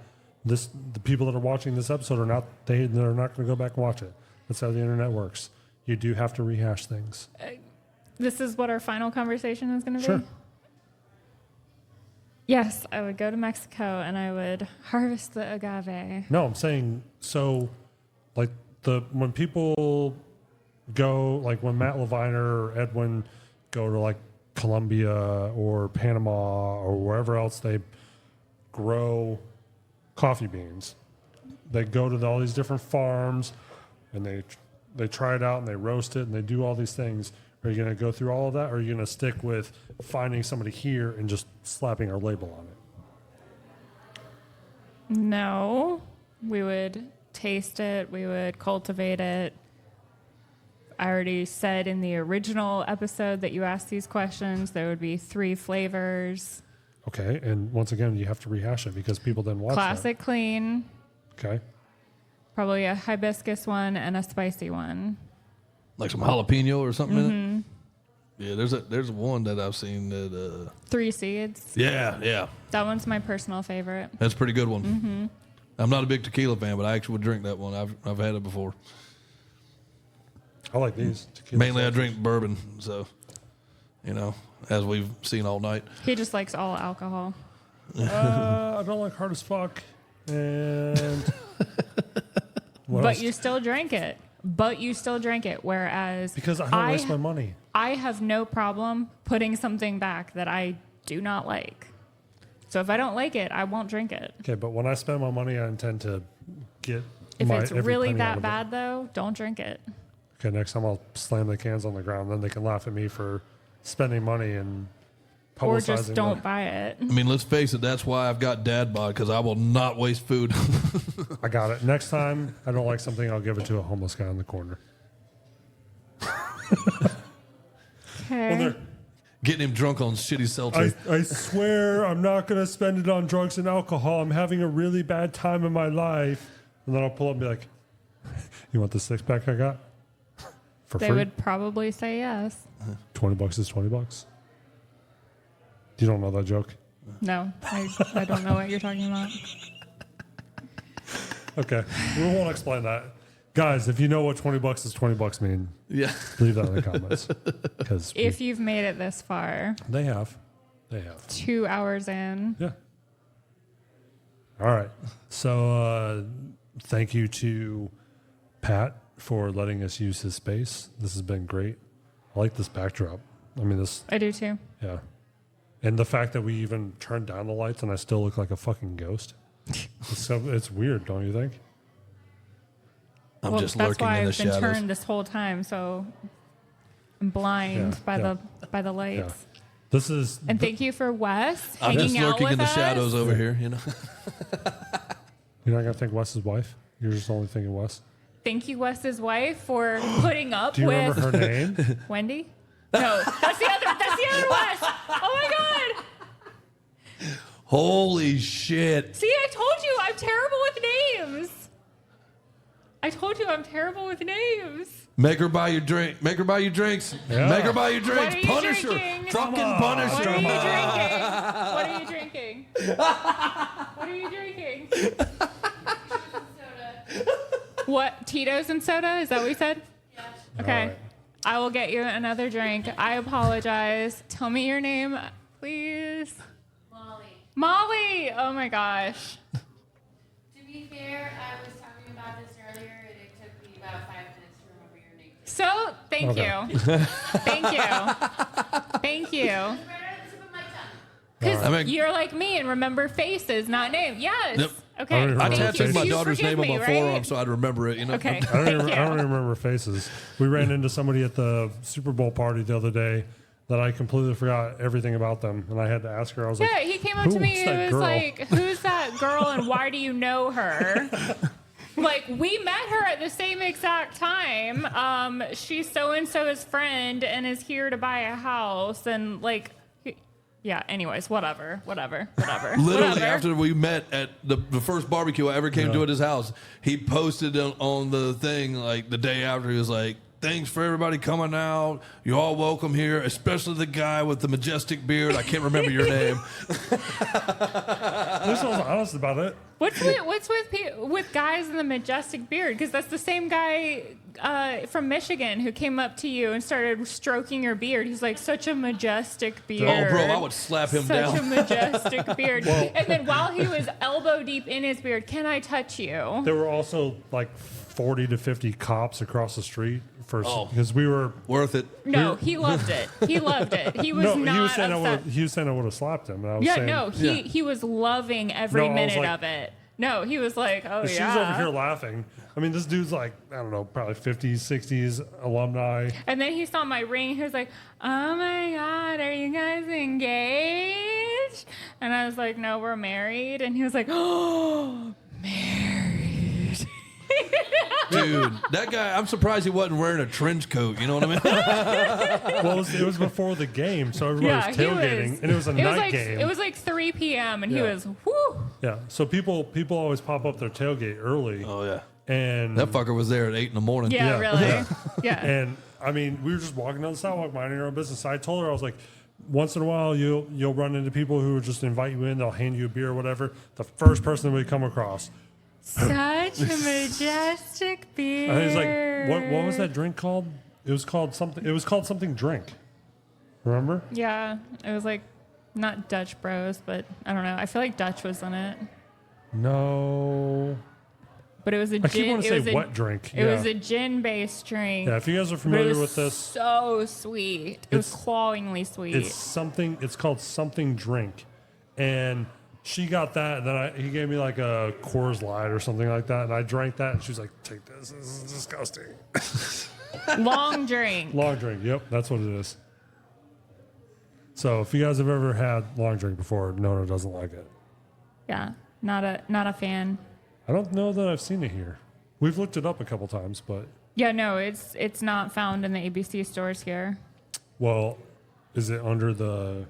people that are watching this episode they're not going to go back and watch it. That's how the internet works. You do have to rehash things. This is what our final conversation is going to be? Sure. Yes, I would go to Mexico and I would harvest the agave. No, I'm saying so. Like when people go, like when Matt Leviner or Edwin go to like Colombia or Panama or wherever else they grow coffee beans, they go to all these different farms and they try it out and they roast it and they do all these things. Are you going to go through all of that, or are you going to stick with finding somebody here and just slapping our label on it? No, we would taste it. We would cultivate it. I already said in the original episode that you asked these questions, there would be 3 flavors. Okay, and once again, you have to rehash it because people didn't watch Classic clean, that. Okay. probably a hibiscus one and a spicy one. Like some jalapeno or something in it? Yeah, there's one that I've seen that... 3 seeds. Yeah. That one's my personal favorite. That's a pretty good one. I'm not a big tequila fan, but I actually would drink that one. I've had it before. I like these. Tequila Mainly I seltzers. drink bourbon, so, as we've seen all night. He just likes all alcohol. I don't like hard as fuck. And what But else? you still drank it. Whereas Because I don't waste my money. I have no problem putting something back that I do not like. So if I don't like it, I won't drink it. Okay, but when I spend my money, I intend to get If my it's every really penny out that of it. bad, though, don't drink it. Okay, next time I'll slam the cans on the ground. Then they can laugh at me for spending money and publicizing. Or just don't the- buy it. I mean, let's face it, that's why I've got dad bod, because I will not waste food. I got it. Next time I don't like something, I'll give it to a homeless guy in the corner. Okay. Getting him drunk on shitty seltzer. I swear I'm not going to spend it on drugs and alcohol. I'm having a really bad time in my life. And then I'll pull up and be like, you want the 6-pack I got? For They free? would probably say yes. $20 is $20. You don't know that joke? No, I don't know what you're talking about. Okay. We won't explain that. Guys, if you know what $20 is $20 mean, Yeah. leave that in the comments. Because If you've made it this far, they have. 2 hours in. Yeah. All right. So thank you to Pat for letting us use his space. This has been great. I like this backdrop. I mean, I do too. yeah. And the fact that we even turned down the lights and I still look like a fucking ghost. It's weird, don't you think? I'm Well, just that's lurking why in the I've been shadows. turned this whole time, so I'm blind Yeah, by the Yeah. lights. This is And thank you for Wes I'm hanging just out lurking with in the us. shadows over here, you're not gonna think Wes's wife. You're just only thinking Wes. Thank you, Wes's wife, for putting up Do you with remember her name? Wendy. No, that's the other Wes. Oh my God! Holy shit. See, I told you I'm terrible with names. Make her buy your drink. Make her buy your drinks. Yeah. Make her buy your drinks. What are you Punish drinking? her. Fucking Come on. punish What her. are you drinking? What are you drinking? What? Tito's and soda? Is that what we said? Yeah. Okay. All right. I will get you another drink. I apologize. Tell me your name, please. Molly. Oh my gosh. To be fair, I was talking about this earlier, and it took me about 5 minutes to remember your name. So, thank Okay. you. Thank you. Right on the tip of my tongue. Because I mean- you're like me and remember faces, not names. Yes. Yep. Okay. I remember I Thank tattooed you. my You daughter's forgive name on me, my forearm right? so I'd remember it, Okay. I don't, Thank even, you. I don't even remember faces. We ran into somebody at the Super Bowl party the other day that I completely forgot everything about them, and I had to ask her. I was Yeah, like, he came up "Who to me was and that was girl?" like, "Who's that girl and why do you know her?" Like, we met her at the same exact time. She's so and so's friend and is here to buy a house, and like, Yeah, anyways, whatever. Literally, after we met at the first barbecue I ever came to at his house, he posted on the thing like the day after. He was like, "Thanks for everybody coming out. You're all welcome here, especially the guy with the majestic beard. I can't remember your name." At least I was honest about it. What's with guys in the majestic beard? Because that's the same guy from Michigan who came up to you and started stroking your beard. He's like, such a majestic beard. Oh, bro, I would slap him down. Such a majestic beard. And then while he was elbow deep in his beard, can I touch you? There were also like 40 to 50 cops across the street because we were worth it. No, he loved it. He loved it. He was not he was saying upset. he was saying I would have slapped him. And I was saying, he was loving every minute like, of it. No, he was like, oh, she yeah. was over here laughing. I mean, this dude's like, I don't know, probably 50s, 60s alumni. And then he saw my ring. He was like, oh, my God, are you guys engaged? And I was like, no, we're married. And he was like, oh, married. Dude, that guy, I'm surprised he wasn't wearing a trench coat. You know what I mean? Well, it was before the game, so everybody was tailgating, and it was a night game. It was like 3 p.m., and he was, whoo. Yeah, so people always pop up their tailgate early. Oh, yeah. And that fucker was there at 8 in the morning. Yeah, really. Yeah. And, I mean, we were just walking down the sidewalk, minding our own business. I told her, I was like, once in a while, you'll run into people who just invite you in. They'll hand you a beer or whatever. The first person that we come across. Such a majestic beard. And he's like, what was that drink called? It was called something drink. Remember? Yeah, it was like not Dutch Bros, but I don't know. I feel like Dutch was in it. No. But it was a gin. I keep wanting to say wet drink. It was a gin-based drink. Yeah, if you guys are But familiar it was with this, so sweet. It was clawingly sweet. It's called something drink, and she got that, and then he gave me like a Coors Light or something like that, and I drank that, and she was like, "Take this. This is disgusting." Long drink. Long drink. Yep, that's what it is. So if you guys have ever had long drink before, Nona doesn't like it. Yeah, not a fan. I don't know that I've seen it here. We've looked it up a couple times, but yeah, no, it's not found in the ABC stores here. Well, is it under the?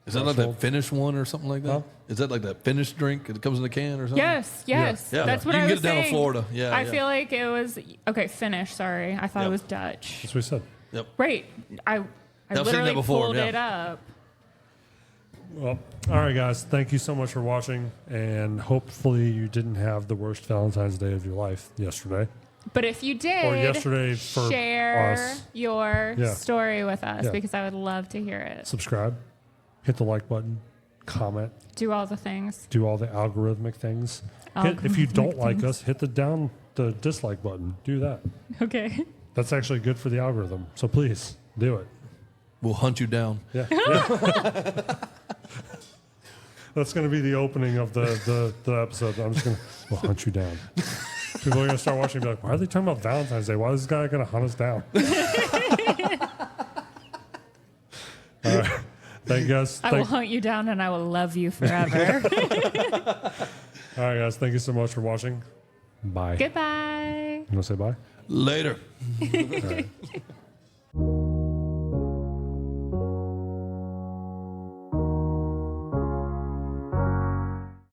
Is that like that Finnish one or something like that? Huh? Is that like that Finnish drink? It comes in a can or something? Yes. Yeah. That's what you I can was get it down saying. in Florida. Yeah. I feel like it was Finnish. Sorry, I thought it was Dutch. That's what we said. Yep. Right. I literally pulled it up. Well, all right, guys. Thank you so much for watching, and hopefully you didn't have the worst Valentine's Day of your life yesterday. But if you did, or yesterday for share us. your story with us because I would love to hear it. Subscribe, hit the like button, comment, do all the things, do all the algorithmic things. If you don't like us, hit the dislike button. Do that. Okay. That's actually good for the algorithm. So please do it. We'll hunt you down. Yeah. That's going to be the opening of the episode. I'm just going to we'll hunt you down. People are going to start watching and be like, why are they talking about Valentine's Day? Why is this guy going to hunt us down? All right. Thank you, guys. I will hunt you down and I will love you forever. All right, guys. Thank you so much for watching. Bye. Goodbye. You want to say bye? Later. All right.